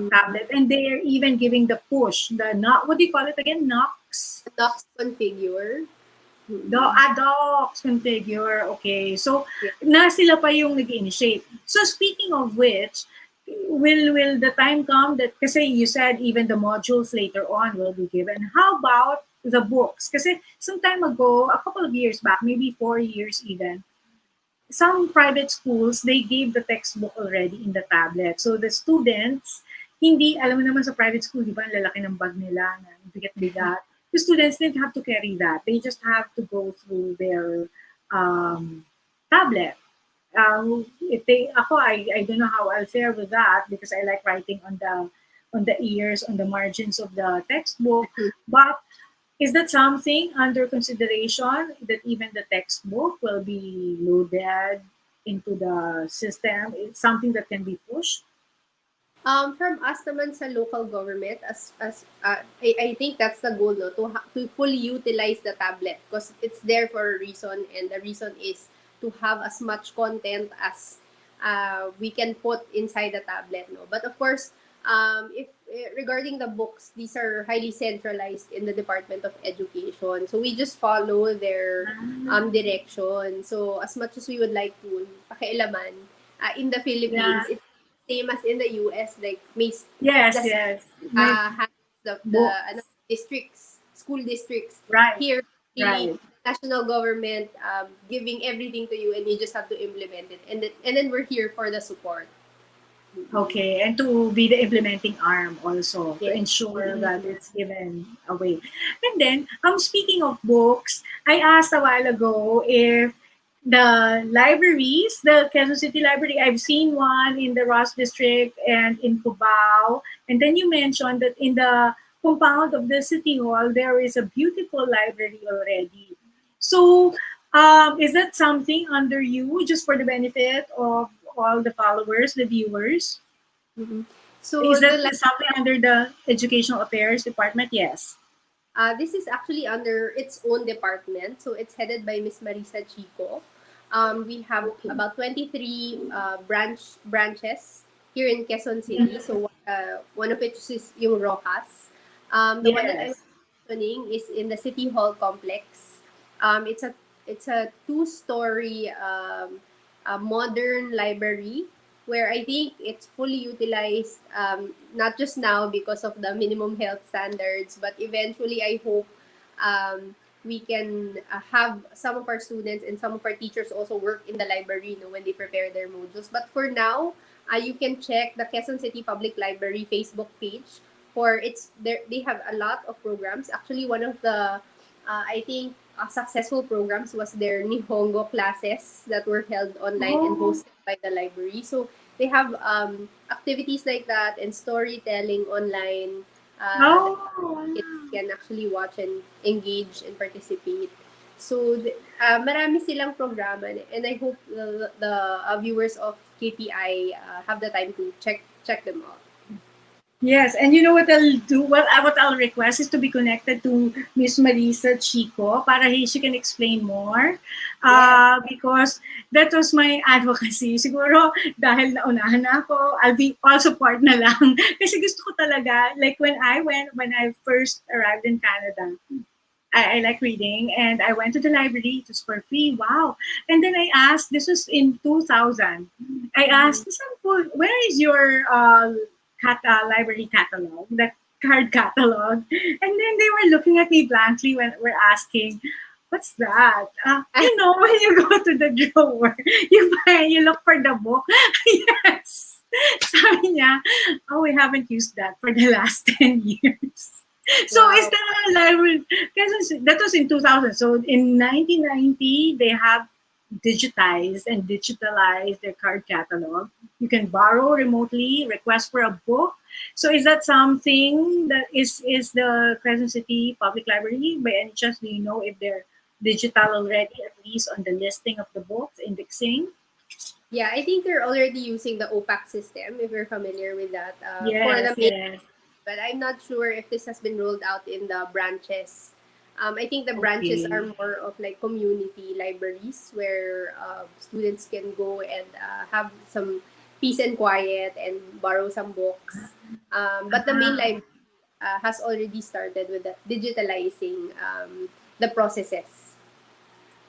Speaker 5: tablet. And they're even giving the push, what do you call it again? Knox?
Speaker 12: Knox configure.
Speaker 5: The docs configure. Okay. So, na sila pa yung nag-initiate. So, speaking of which, will the time come that, kasi you said even the modules later on will be given. How about the books? Kasi some time ago, a couple of years back, maybe 4 years even, some private schools, they gave the textbook already in the tablet. So the students, hindi, alam mo naman sa private school, di ba, ang lalaki ng bag nila, bigat-bigat. The students didn't have to carry that. They just have to go through their tablet. I don't know how I'll fare with that because I like writing on the ears, on the margins of the textbook. But is that something under consideration that even the textbook will be loaded into the system? It's something that can be pushed.
Speaker 12: From us naman sa local government, I think that's the goal, no, to fully utilize the tablet because it's there for a reason, and the reason is to have as much content as we can put inside the tablet, no. But of course, if regarding the books, these are highly centralized in the Department of Education, so we just follow their direction. So as much as we would like to pakialaman, in the Philippines, it's same as in the US, like the districts, school districts.
Speaker 5: Right.
Speaker 12: Here, the national government giving everything to you, and you just have to implement it. And then we're here for the support.
Speaker 5: Okay, and to be the implementing arm also to ensure that it's given away. And then, speaking of books, I asked a while ago if the libraries, the Quezon City Library, I've seen one in the Ross District and in Cubao. And then you mentioned that in the compound of the City Hall, there is a beautiful library already. So, is that something under you, just for the benefit of all the followers, the viewers? So is that something under the Educational Affairs Department? Yes.
Speaker 12: This is actually under its own department. So it's headed by Miss Marisa Chico. We have about 23 branches here in Quezon City. So one one of which is yung Rojas. The one that I'm
Speaker 5: Yes.
Speaker 12: mentioning is in the City Hall complex. It's a two-story modern library where I think it's fully utilized, not just now because of the minimum health standards, but eventually I hope we can have some of our students and some of our teachers also work in the library, when they prepare their modules. But for now, you can check the Quezon City Public Library Facebook page for it's there. They have a lot of programs. Actually, one of the I think successful programs was their Nihongo classes that were held online and
Speaker 5: Oh.
Speaker 12: hosted by the library. So they have activities like that and storytelling online that
Speaker 5: Oh.
Speaker 12: kids can actually watch and engage and participate. So marami silang programa and I hope the viewers of KPI have the time to check them out.
Speaker 5: Yes, and you know what I'll do? Well, what I'll request is to be connected to Miss Marisa Chico para she can explain more. Because that was my advocacy. Siguro dahil naunahan na ako, I'll be all support na lang. Kasi gusto ko talaga, like when I first arrived in Canada, I like reading and I went to the library. It was for free. Wow. And then I asked, this was in 2000. I asked, where is your library catalog, the card catalog? And then they were looking at me blankly when we're asking, what's that? When you go to the drawer, you look for the book. Yes. Sabi niya, oh, we haven't used that for the last 10 years. So
Speaker 12: Wow.
Speaker 5: is that a library? That was in 2000. So in 1990, they have digitized and digitalized their card catalog. You can borrow remotely, request for a book. So is that something that is the Quezon City Public Library, by any chance, do you know if they're digital already, at least on the listing of the books, indexing?
Speaker 12: Yeah, I think they're already using the OPAC system, if you're familiar with that. For
Speaker 5: Yes,
Speaker 12: the main,
Speaker 5: yes.
Speaker 12: but I'm not sure if this has been rolled out in the branches. I think the branches
Speaker 5: Okay.
Speaker 12: are more of like community libraries where students can go and have some peace and quiet and borrow some books. But the main library has already started with the digitalizing the processes.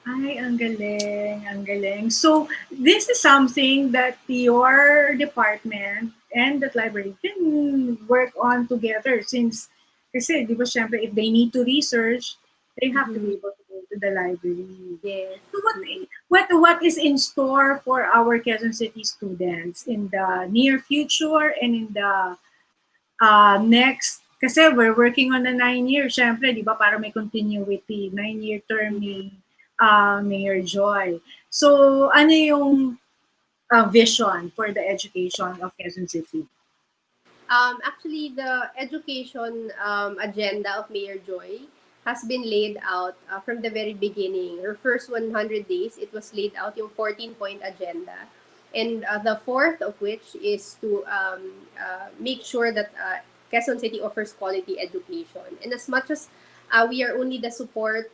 Speaker 5: Ay, ang galing, ang galing. So, this is something that your department and that library can work on together since, kasi, di ba, syempre, if they need to research, they have to be able to go to the library.
Speaker 12: Yes.
Speaker 5: So, what is in store for our Quezon City students in the near future and in the next, kasi we're working on the 9 years, syempre, di ba, para may continuity, 9-year term ni Mayor Joy. So, ano yung vision for the education of Quezon City?
Speaker 12: Actually, the education agenda of Mayor Joy has been laid out from the very beginning. Her first 100 days, it was laid out yung 14-point agenda. And the fourth of which is to make sure that Quezon City offers quality education. And as much as we are only the support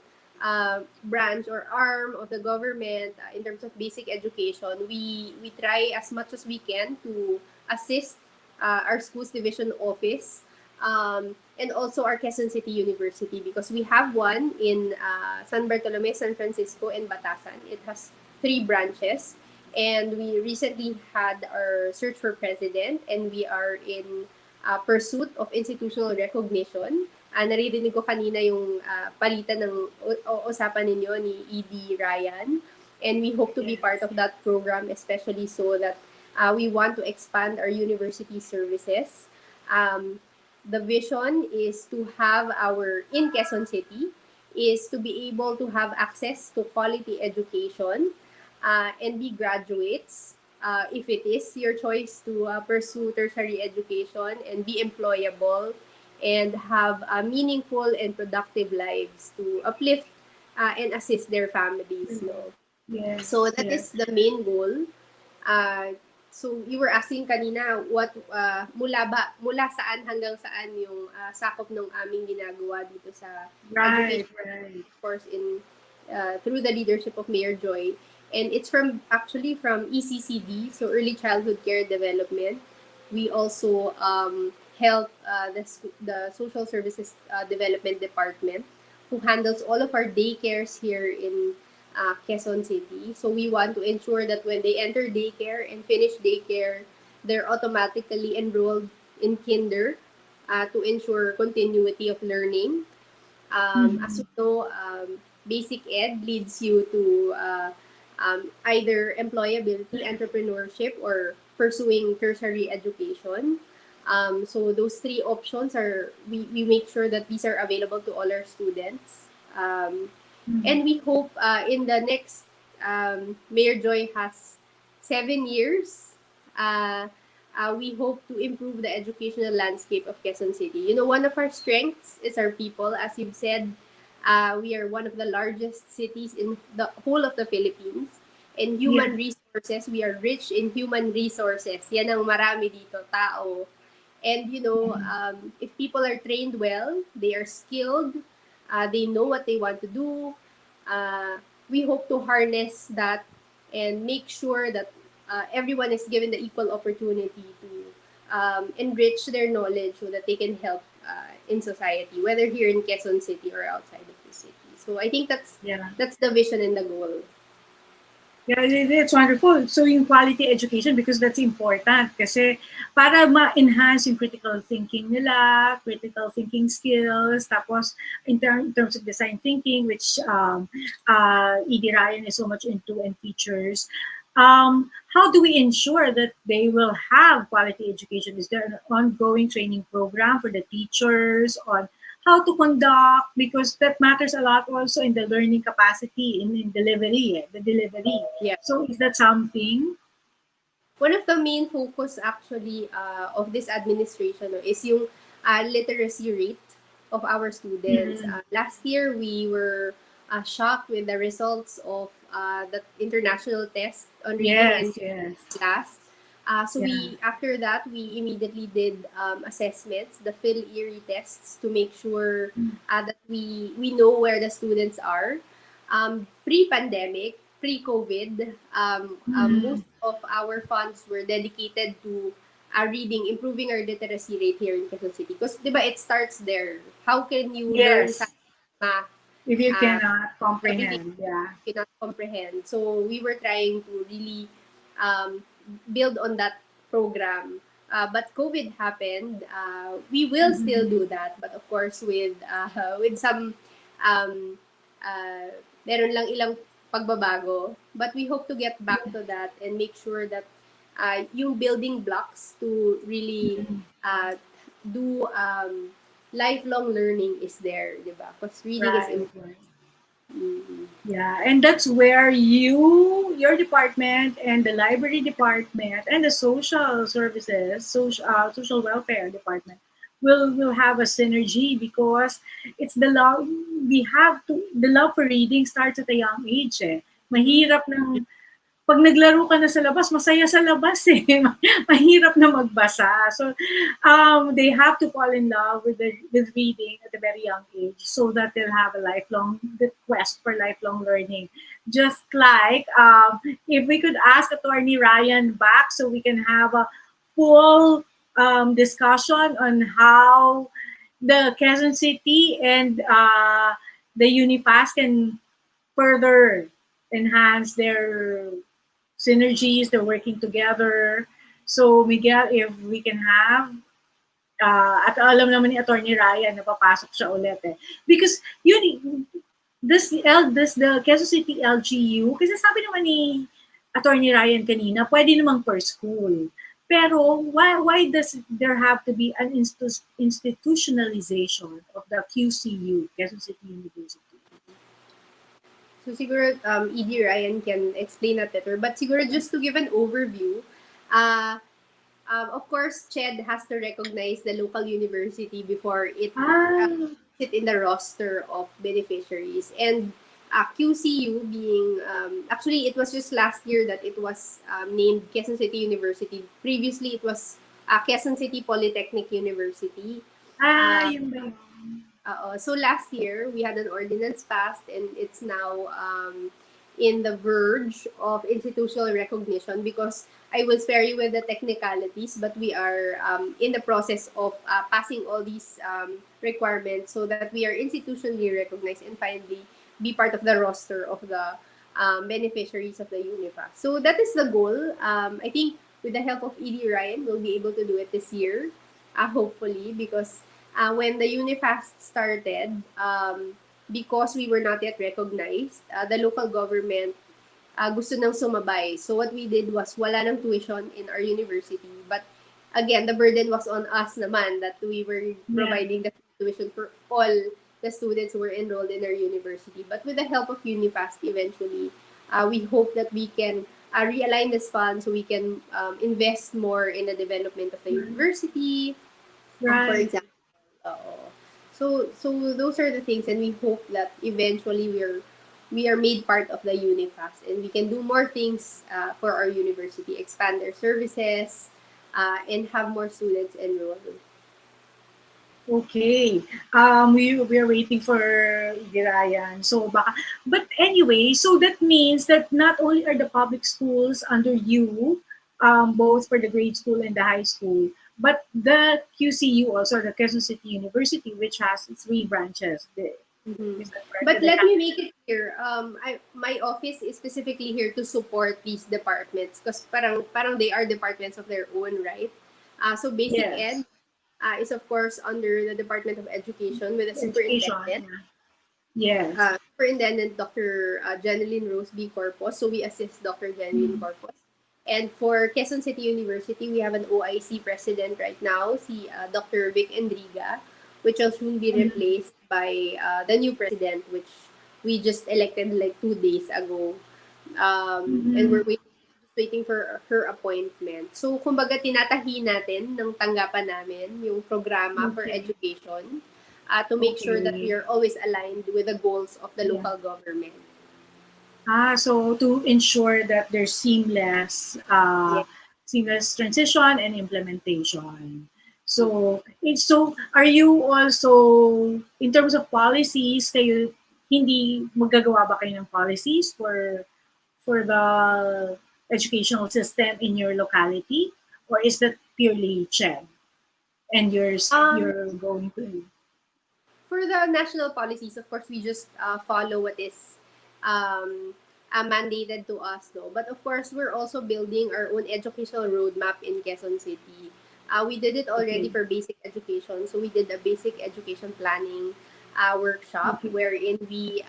Speaker 12: branch or arm of the government in terms of basic education, we try as much as we can to assist our schools division office and also our Quezon City University, because we have one in San Bartolome, San Francisco, and Batasan. It has 3 branches, and we recently had our search for president, and we are in pursuit of institutional recognition. Naririnig ko kanina yung palitan ng usapan ninyo ni ED Ryan, and we hope to be part of that program, especially so that we want to expand our university services. The vision is to have in Quezon City, is to be able to have access to quality education and be graduates, if it is your choice to pursue tertiary education and be employable and have meaningful and productive lives to uplift and assist their families. No?
Speaker 5: Yes,
Speaker 12: So that
Speaker 5: yes.
Speaker 12: is the main goal. So you were asking kanina, what mula saan hanggang saan yung sakop ng aming ginagawa dito sa
Speaker 5: Right,
Speaker 12: education,
Speaker 5: right.
Speaker 12: of course, through the leadership of Mayor Joy. And it's from ECCD, so Early Childhood Care Development, We also help the Social Services Development Department, who handles all of our daycares here in Quezon City. So we want to ensure that when they enter daycare and finish daycare, they're automatically enrolled in kinder to ensure continuity of learning. As you know, basic ed leads you to either employability, entrepreneurship, or pursuing tertiary education. So those three options we make sure that these are available to all our students. And we hope in the next, Mayor Joy has 7 years. We hope to improve the educational landscape of Quezon City. You know, one of our strengths is our people. As you've said, we are one of the largest cities in the whole of the Philippines. In human resources, we are rich in human resources. Yan ang marami dito, tao. And, you know, if people are trained well, they are skilled, they know what they want to do, we hope to harness that and make sure that everyone is given the equal opportunity to enrich their knowledge so that they can help in society, whether here in Quezon City or outside of the city. So I think that's the vision and the goal.
Speaker 5: Yeah, it's wonderful. So yung quality education, because that's important. Kasi para ma-enhance yung critical thinking nila, critical thinking skills, tapos in terms of design thinking, which ED Ryan is so much into and features, how do we ensure that they will have quality education? Is there an ongoing training program for the teachers on how to conduct, because that matters a lot also in the learning capacity, in delivery, the delivery.
Speaker 12: Yeah.
Speaker 5: So is that something?
Speaker 12: One of the main focus actually of this administration is yung literacy rate of our students. Last year, we were shocked with the results of the international test on reading and class. So after that, we immediately did assessments, the 𝗘𝗏 tests, to make sure that we know where the students are. Pre-pandemic, pre-COVID, most of our funds were dedicated to reading, improving our literacy rate here in Quezon City. Because, diba, it starts there. How can you learn math
Speaker 5: if you cannot comprehend?
Speaker 12: Cannot comprehend. So we were trying to really build on that program. But COVID happened. We will still do that, but of course with some meron lang ilang pagbabago. But we hope to get back to that and make sure that yung building blocks to really do lifelong learning is there, diba? Because reading is important.
Speaker 5: Yeah, and that's where your department and the library department and the social services, social welfare department will have a synergy, because it's the love the love for reading starts at a young age. Mahirap ng pag naglaro ka na sa labas, masaya sa labas mahirap na magbasa. So they have to fall in love with reading at a very young age, so that they'll have a the quest for lifelong learning. Just like if we could ask Attorney Ryan back so we can have a full discussion on how the Quezon City and the UNIFAS can further enhance their synergies, they're working together. So Miguel, if we can have, at alam naman ni Attorney Ryan na papasok siya ulit because the Quezon City LGU, kasi sabi naman ni Attorney Ryan kanina, pwede namang per school. Pero why does there have to be an institutionalization of the QCU, Quezon City University?
Speaker 12: So siguro ED Ryan can explain that better. But siguro just to give an overview, of course, 𝗏𝗏 has to recognize the local university before it sit in the roster of beneficiaries. And QCU being, actually it was just last year that it was named Quezon City University. Previously it was Quezon City Polytechnic University.
Speaker 5: Yun ba?
Speaker 12: So last year we had an ordinance passed, and it's now in the verge of institutional recognition because I will spare you with the technicalities, but we are in the process of passing all these requirements so that we are institutionally recognized and finally be part of the roster of the beneficiaries of the UNIFAS. So that is the goal. I think with the help of ED Ryan, we'll be able to do it this year, hopefully, because when the UNIFAS started, because we were not yet recognized, the local government gusto nang sumabay. So what we did was wala nang tuition in our university. But again, the burden was on us naman that we were providing the tuition for all the students who were enrolled in our university. But with the help of UNIFAS, eventually, we hope that we can realign this fund so we can invest more in the development of the university, for example. So those are the things, and we hope that eventually we are made part of the UNIFAS and we can do more things for our university, expand their services, and have more students enrolled.
Speaker 5: Okay. We are waiting for Ryan. So but anyway, so that means that not only are the public schools under you, both for the grade school and the high school, but the QCU also, the Quezon City University, which has 3 branches. Is that correct?
Speaker 12: But let me make it clear. My office is specifically here to support these departments because parang they are departments of their own, right? So basic ed is of course under the Department of Education with a superintendent.
Speaker 5: Yes.
Speaker 12: Superintendent Dr. Jeneline Rose B. Corpus. So we assist Dr. Jeneline Corpus. And for Quezon City University, we have an OIC president right now, Dr. Vic Endriga, which will soon be replaced by the new president, which we just elected like 2 days ago. And we're waiting for her appointment. So, kumbaga, tinatahi natin ng tanggapan namin yung programa for education to make sure that we are always aligned with the goals of the local government.
Speaker 5: So to ensure that there's seamless transition and implementation. So are you also, in terms of policies, hindi maggagawa ba kayo ng policies for the educational system in your locality, or is that purely CHED and you're going to?
Speaker 12: For the national policies, of course, we just follow what is mandated to us, no. But of course, we're also building our own educational roadmap in Quezon City. We did it already for basic education. So we did a basic education planning workshop wherein we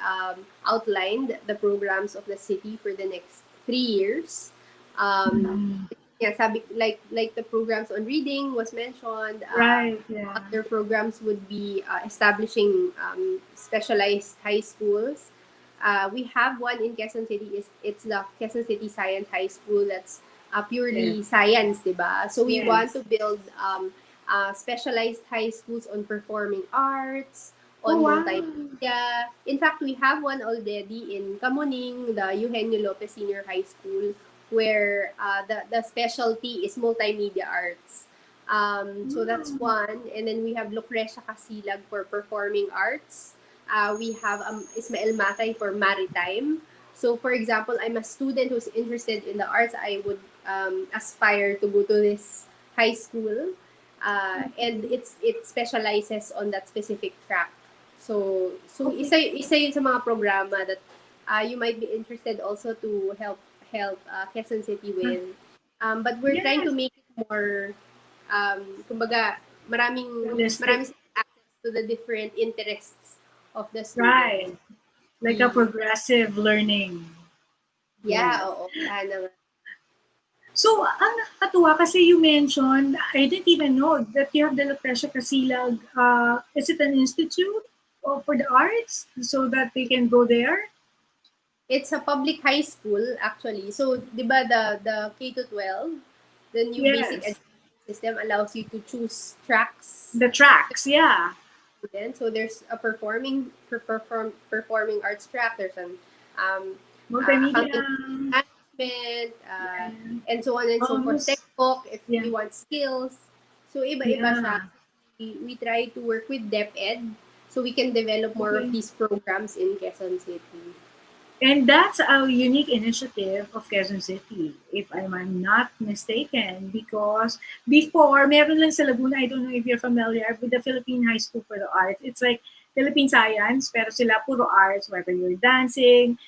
Speaker 12: outlined the programs of the city for the next 3 years. Sabi, like the programs on reading was mentioned. Other programs would be establishing specialized high schools. We have one in Quezon City. It's the Quezon City Science High School. That's purely science, diba? So we want to build specialized high schools on performing arts, on multimedia. In fact, we have one already in Kamuning, the Eugenio Lopez Senior High School, where the specialty is multimedia arts. So that's one. And then we have 𝗥𝗬𝗧𝗘𝗏𝗏 for performing arts. We have Ismael Matay for maritime. So for example, I'm a student who's interested in the arts. I would aspire to go to this high school. And it specializes on that specific track. So isa yun sa mga programa that you might be interested also to help Quezon City with. But we're trying to make it more, kumbaga, maraming access to the different interests of the students.
Speaker 5: Right. Like a progressive learning.
Speaker 12: Yeah, oo.
Speaker 5: So, ang nakakatuwa kasi you mentioned, I didn't even know that you have the 𝗥𝗬𝗧𝗘𝗏𝗏. Is it an institute for the arts so that they can go there?
Speaker 12: It's a public high school, actually. So, di ba, the K-12, the new basic education system allows you to choose tracks.
Speaker 5: The tracks, yeah.
Speaker 12: So there's a performing arts track. There's an
Speaker 5: multimedia
Speaker 12: management, and so on and so forth. Textbook if you want skills. So iba-iba siya. We try to work with DepEd so we can develop more of these programs in Quezon City.
Speaker 5: And that's a unique initiative of Quezon City, if I'm not mistaken, because before, meron lang sa Laguna, I don't know if you're familiar with the Philippine High School for the Arts. It's like Philippine Science, pero sila puro arts, whether you're dancing.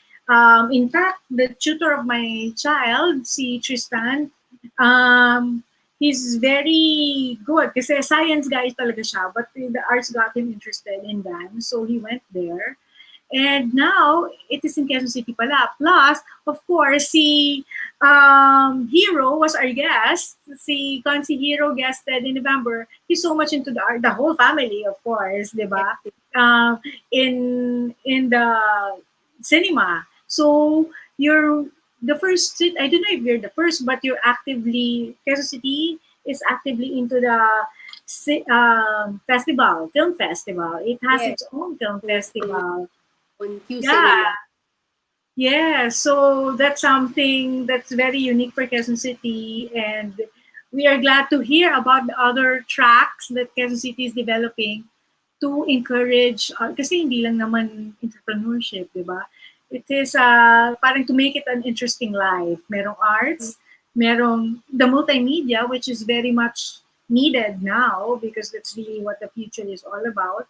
Speaker 5: In fact, the tutor of my child, si Tristan, he's very good kasi science guy talaga siya, but the arts got him interested in dance, so he went there. And now, it is in Quezon City pala. Plus, of course, si Hero was our guest. Si Consi Hero guested in November. He's so much into the art. The whole family, of course, di ba? In the cinema. So, you're the first, I don't know if you're the first, but you're actively, Quezon City is actively into the festival, film festival. It has its own film festival.
Speaker 12: On QC
Speaker 5: Yeah. Yeah, so that's something that's very unique for Quezon City, and we are glad to hear about the other tracks that Quezon City is developing to encourage, kasi hindi lang naman entrepreneurship, di ba? It is parang to make it an interesting life. Merong arts, merong the multimedia, which is very much needed now because that's really what the future is all about.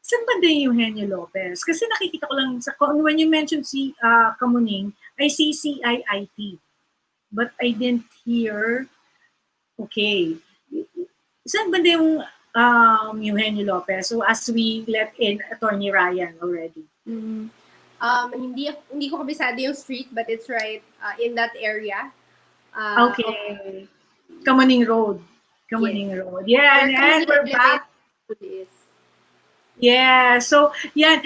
Speaker 5: Saan ba din yung Eugenio Lopez? Kasi nakikita ko lang, when you mentioned si Kamuning, I see 𝗖𝗂𝗃𝗃. But I didn't hear, okay. Saan ba din yung Eugenio Lopez? So as we let in Attorney Ryan already.
Speaker 12: Hindi ko kabisado yung street, but it's right in that area.
Speaker 5: Okay. Kamuning Road. Kamuning Road. Yeah, and we're back. Yeah, so yan.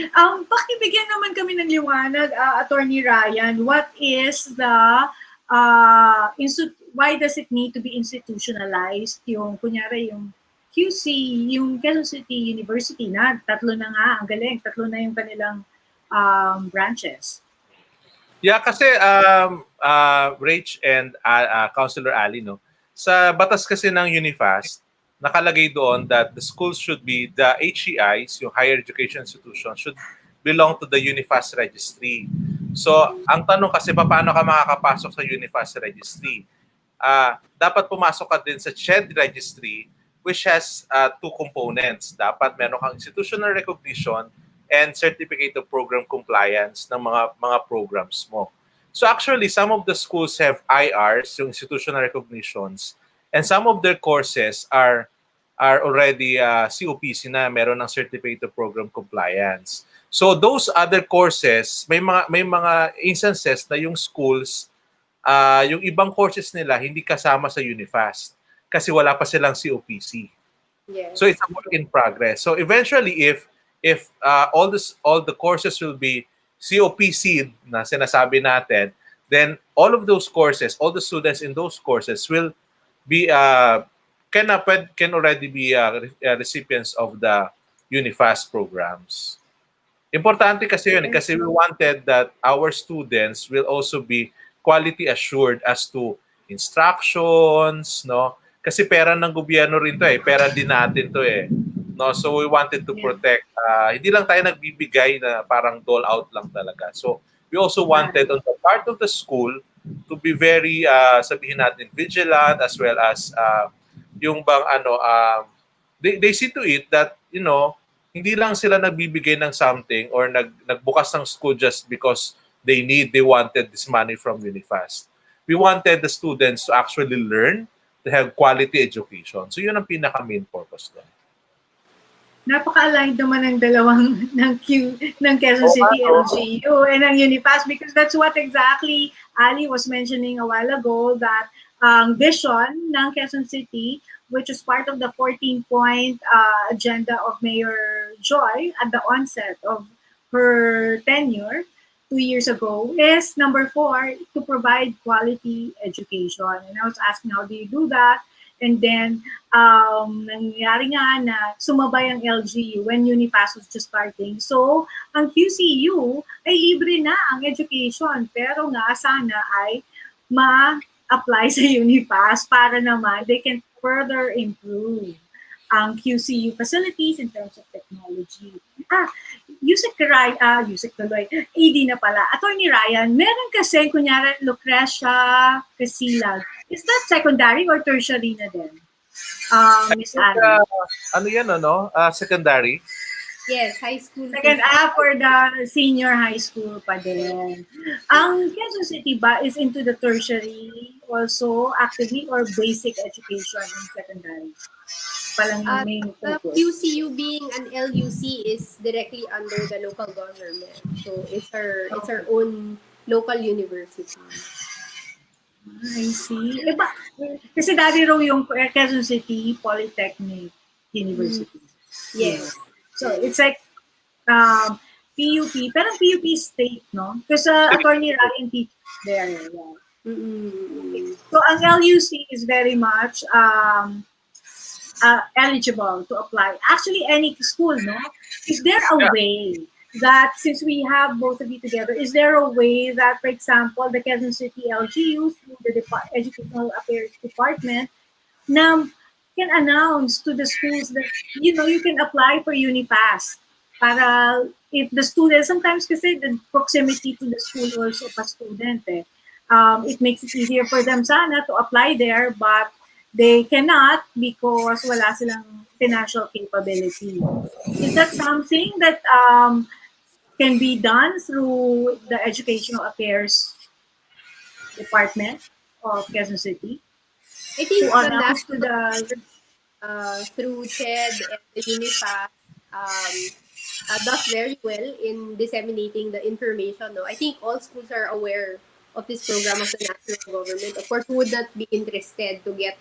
Speaker 5: Pakibigyan naman kami ng liwanag, Attorney Ryan. What is the why does it need to be institutionalized? Yung kunyari yung QC, yung Quezon City University na tatlo na nga, ang galing, tatlo na yung kanilang branches.
Speaker 11: Yeah, kasi Rach and Councilor Ali, no, sa batas kasi ng Unifast, nakalagay doon that the schools should be, the HEIs, yung higher education institution, should belong to the Unifast registry. So, ang tanong kasi, paano ka makakapasok sa Unifast registry? Dapat pumasok ka din sa CHED registry, which has two components. Dapat meron kang institutional recognition and certificate of program compliance ng mga programs mo. So actually, some of the schools have IRs, yung institutional recognitions, and some of their courses are already COPC na, meron ng certificate of program compliance. So those other courses, may mga instances na yung schools, yung ibang courses nila hindi kasama sa Unifast kasi wala pa silang COPC.
Speaker 12: Yes.
Speaker 11: So it's a work in progress. So eventually, if all the courses will be COPC na sinasabi natin, then all of those courses, all the students in those courses will be can already be recipients of the Unifast programs. Importante kasi yun, kasi we wanted that our students will also be quality assured as to instructions, no? Kasi pera ng gobyerno rin to pera din natin to no? So we wanted to protect, hindi lang tayo nagbibigay na parang dole out lang talaga. So we also wanted on the part of the school to be very, sabihin natin, vigilant, as well as yung bang they see to it that, you know, hindi lang sila nagbibigay ng something or nagbukas ng school just because they wanted this money from Unifast. We wanted the students to actually learn, to have quality education. So yun ang pinaka-main purpose doon.
Speaker 5: Napaka-aligned naman ng dalawang ng Quezon City LGU and ng Unifast, because that's what exactly Ali was mentioning a while ago, that vision ng Quezon City, which is part of the 14-point agenda of Mayor Joy at the onset of her tenure 2 years ago, is number 4, to provide quality education. And I was asking, how do you do that? And then, nangyari nga na sumabay ang LGU when Unifast was just starting. So, ang QCU ay libre na ang education, pero nga sana ay ma-apply sa Unifast para naman they can further improve ang QCU facilities in terms of technology. Yusek tuloy, ED na pala. Attorney Ryan, meron kasi, kunyari, Lucrecia Casilag. Is that secondary or tertiary na din? Miss Anne?
Speaker 11: Ano yan, secondary?
Speaker 12: Yes, high school.
Speaker 5: Second for the senior high school pa din. Ang Quezon City ba is into the tertiary also actively or basic education in secondary? Palang yung main
Speaker 12: The
Speaker 5: focus.
Speaker 12: QCU being an LUC is directly under the local government. So it's our own local university.
Speaker 5: I see. Kasi dati raw yung Quezon City Polytechnic University.
Speaker 12: Yes.
Speaker 5: So it's like PUP, pero PUP state, no? Because Attorney Ryan teaches there. Yeah. Okay. So ang LUC is very much eligible to apply. Actually, any school, no? Is there a way that, since we have both of you together, is there a way that, for example, the Quezon City LGU, through the Educational Affairs Department, can announce to the schools that, you can apply for UniFast. Para if the student, sometimes kasi the proximity to the school also pa student, it makes it easier for them sana to apply there, but they cannot because wala silang financial capability. Is that something that can be done through the Educational Affairs Department of Quezon City?
Speaker 12: I think
Speaker 5: to announce to the
Speaker 12: through CHED and the UniFast does very well in disseminating the information. No? I think all schools are aware of this program of the national government. Of course, who would not be interested to get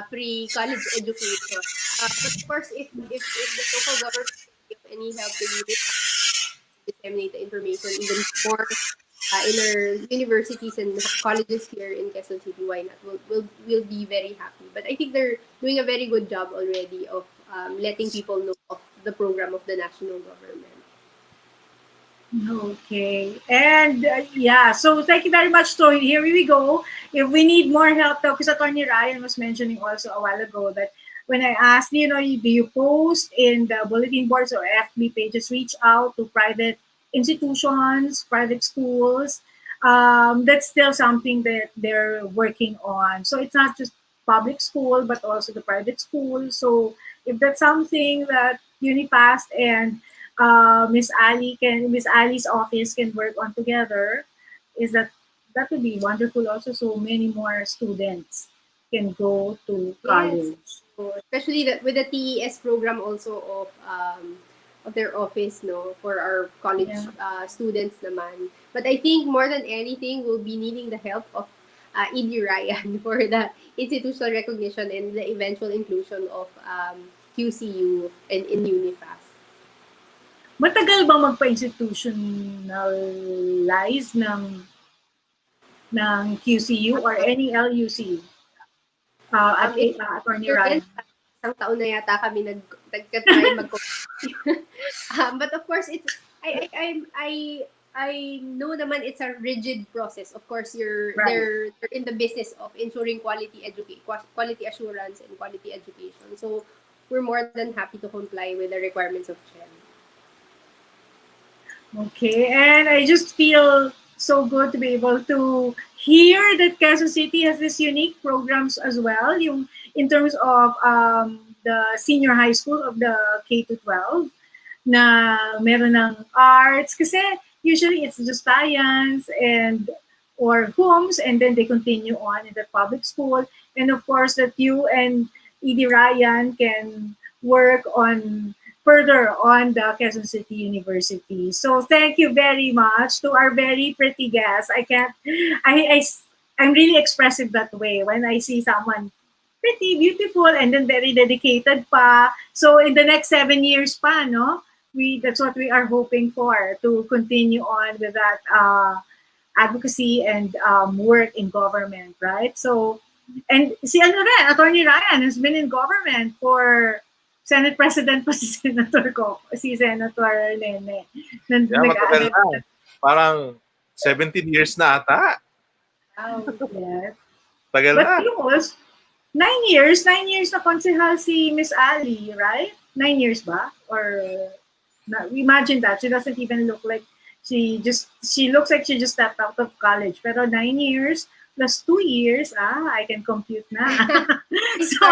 Speaker 12: free college education? But of course, if the local government can give any help to UniFast disseminate the information even more in our universities and colleges here in Quezon City, why not? We'll be very happy. But I think they're doing a very good job already of letting people know of the program of the national government.
Speaker 5: Okay. And so thank you very much. So here we go. If we need more help, because Attorney Ryan was mentioning also a while ago that when I asked, do you post in the bulletin boards or FB pages, reach out to private institutions, private schools, that's still something that they're working on. So it's not just public school, but also the private school. So if that's something that UniFast and Miss Ali's office can work on together, that would be wonderful also. So many more students can go to college.
Speaker 12: Yes. So especially with the TES program also of their office, for our college students naman. But I think more than anything, we'll be needing the help of ED Ryan for the institutional recognition and the eventual inclusion of QCU and in UniFast.
Speaker 5: Matagal ba magpa-institutionalize ng QCU or any LUC? Attorney Ryan.
Speaker 12: Isang taon na yata kami nagka-try but of course, it's I know naman it's a rigid process. Of course, they're in the business of ensuring quality assurance and quality education. So we're more than happy to comply with the requirements of CHED.
Speaker 5: Okay, and I just feel so good to be able to hear that Quezon City has this unique programs as well, in terms of the senior high school of the K-12, na meron ng arts, kasi usually it's just science or homes, and then they continue on in the public school. And of course, that you and ED Ryan can work on further on the Quezon City University. So thank you very much to our very pretty guests. I'm really expressive that way when I see someone pretty, beautiful, and then very dedicated pa. So in the next 7 years pa, that's what we are hoping for, to continue on with that advocacy and work in government, right? So, and Attorney Ryan has been in government for Senate President pa si Senator Nene.
Speaker 11: Matagal na. Parang 17 years na ata.
Speaker 5: Yes.
Speaker 11: Tagal na.
Speaker 5: But 9 years na konsehal si Miss Ali, right? 9 years ba? Or Now, imagine that. She doesn't even look like she looks like she just stepped out of college. Pero 9 years plus 2 years, I can compute na. So,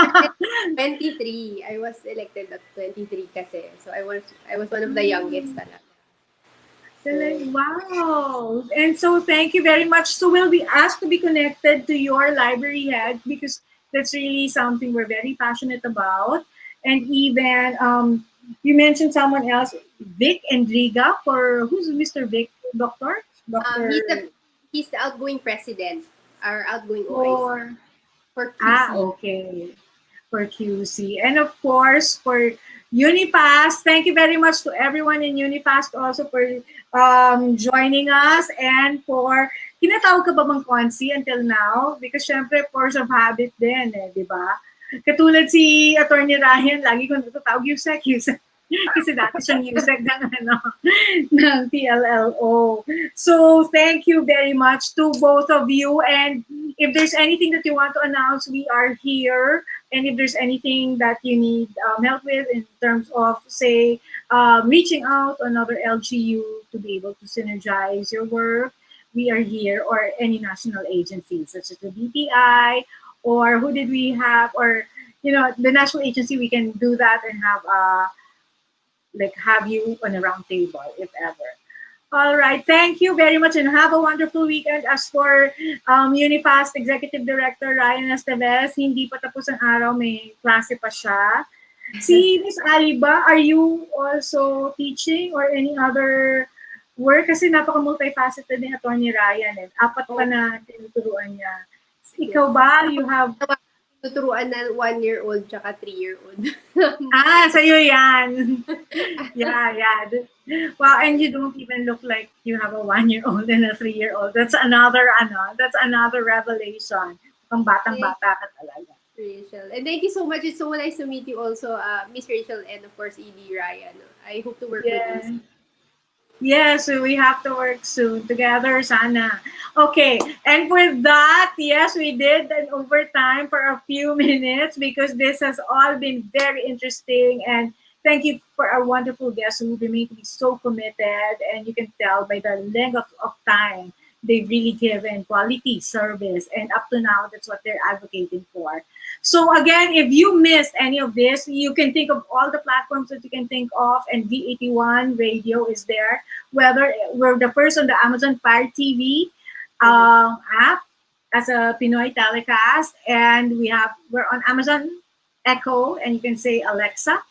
Speaker 12: 23. I was elected at 23 kasi. So I was one of the youngest talaga.
Speaker 5: wow. And so thank you very much. So we'll be asked to be connected to your library head because that's really something we're very passionate about. And even you mentioned someone else, Vic and Riga, for who's Mr. Vic? Doctor?
Speaker 12: He's the outgoing president, our outgoing OIC. For QC.
Speaker 5: Okay. For QC. And of course, for Unifast, thank you very much to everyone in Unifast also for joining us and for, tinatawag ka ba bang Consi until now? Because syempre, force of habit din di ba? Katulad si Attorney Ryan, lagi ko natatawag 𝗖𝗂𝗂𝗃. Kasi dati siyang 𝗖𝗂𝗃 ng PLLO. So thank you very much to both of you. And if there's anything that you want to announce, we are here. And if there's anything that you need help with in terms of, say, reaching out to another LGU to be able to synergize your work, we are here, or any national agencies such as the BPI, or who did we have, or the national agency, we can do that and have have you on a round table if ever. All right, thank you very much and have a wonderful weekend. As for Unifast Executive Director Ryan Esteves, hindi pa tapos ang araw, may klase pa siya. Si Miss Ali ba, are you also teaching or any other work? Kasi napaka-multifaceted ni Attorney Ryan. 4 pa na tinuturuan niya. Ikaw ba, you have...
Speaker 12: Tuturuan na 1-year-old tsaka 3-year-old.
Speaker 5: Sa'yo yan. Yeah. Wow, and you don't even look like you have a 1-year-old and a 3-year-old. That's another revelation. Pang batang-bata ka talaga.
Speaker 12: Rachel. And thank you so much. It's so nice to meet you also, Miss Rachel, and of course, ED Ryan. I hope to work with you.
Speaker 5: Yes, so we have to work soon together, sana. Okay, and with that, yes, we did an overtime for a few minutes because this has all been very interesting, and thank you for our wonderful guests who remain to be so committed, and you can tell by the length of time they've really given quality service, and up to now, that's what they're advocating for. So again, if you missed any of this, you can think of all the platforms that you can think of, and V81 Radio is there. Whether we're the first on the Amazon Fire TV app as a Pinoy telecast, and we're on Amazon Echo, and you can say Alexa,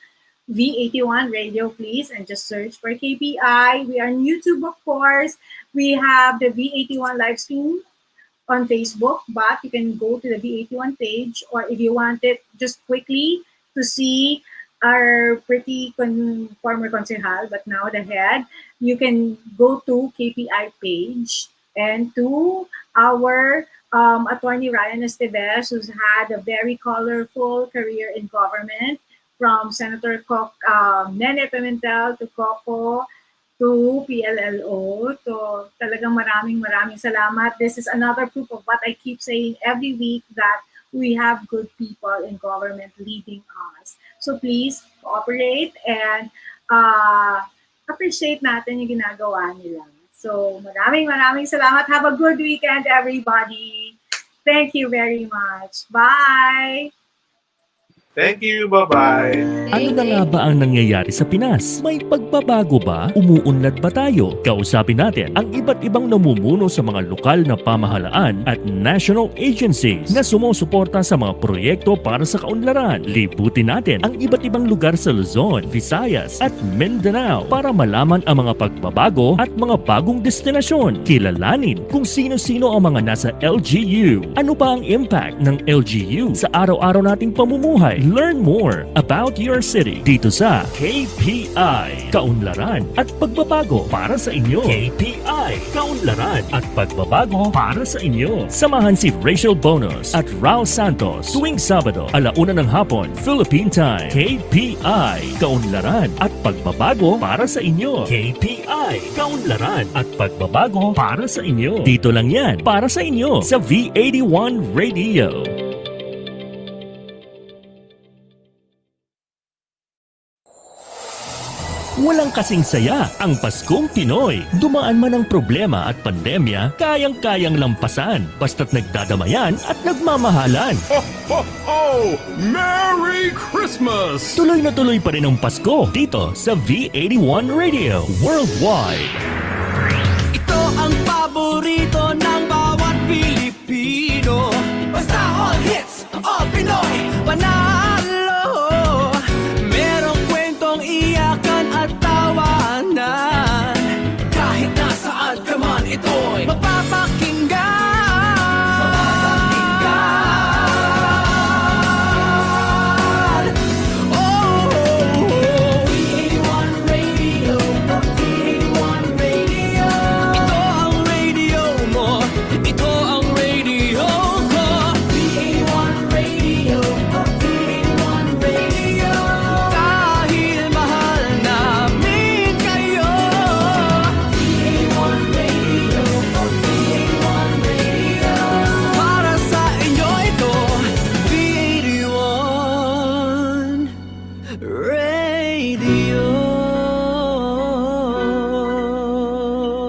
Speaker 5: V81 Radio, please, and just search for KPI. We are on YouTube, of course. We have the V81 live stream on Facebook, but you can go to the V81 page, or if you want it just quickly to see our pretty former concejal, but now the head, you can go to KPI page and to our Attorney Ryan Esteves, who's had a very colorful career in government, from Senator Nene Pimentel to Coco, to PLLO. So talagang maraming salamat. This is another proof of what I keep saying every week, that we have good people in government leading us. So please cooperate and appreciate natin yung ginagawa nila. So maraming salamat. Have a good weekend, everybody. Thank you very much. Bye!
Speaker 11: Thank you. Bye-bye.
Speaker 2: Ano na nga ba ang nangyayari sa Pinas? May pagbabago ba? Umuunlad ba tayo? Kausapin natin ang iba't ibang namumuno sa mga lokal na pamahalaan at national agencies na sumusuporta sa mga proyekto para sa kaunlaran. Libutin natin ang iba't ibang lugar sa Luzon, Visayas at Mindanao para malaman ang mga pagbabago at mga bagong destinasyon. Kilalanin kung sino-sino ang mga nasa LGU. Ano ba ang impact ng LGU sa araw-araw nating pamumuhay? Learn more about your city dito sa KPI, Kaunlaran at Pagbabago para sa inyo. KPI, Kaunlaran at Pagbabago para sa inyo. Samahan si Rachele Bonus at Raul Santos tuwing Sabado, 1:00 ng hapon, Philippine Time. KPI, Kaunlaran at Pagbabago para sa inyo. KPI, Kaunlaran at Pagbabago para sa inyo. Dito lang yan para sa inyo sa V81 Radio. Walang kasing saya ang Paskong Pinoy. Dumaan man ang problema at pandemya, kayang-kayang lampasan. Basta't nagdadamayan at nagmamahalan.
Speaker 3: Ho, ho, ho! Merry Christmas!
Speaker 2: Tuloy na tuloy pa rin ang Pasko dito sa V81 Radio Worldwide.
Speaker 4: Ito ang paborito ng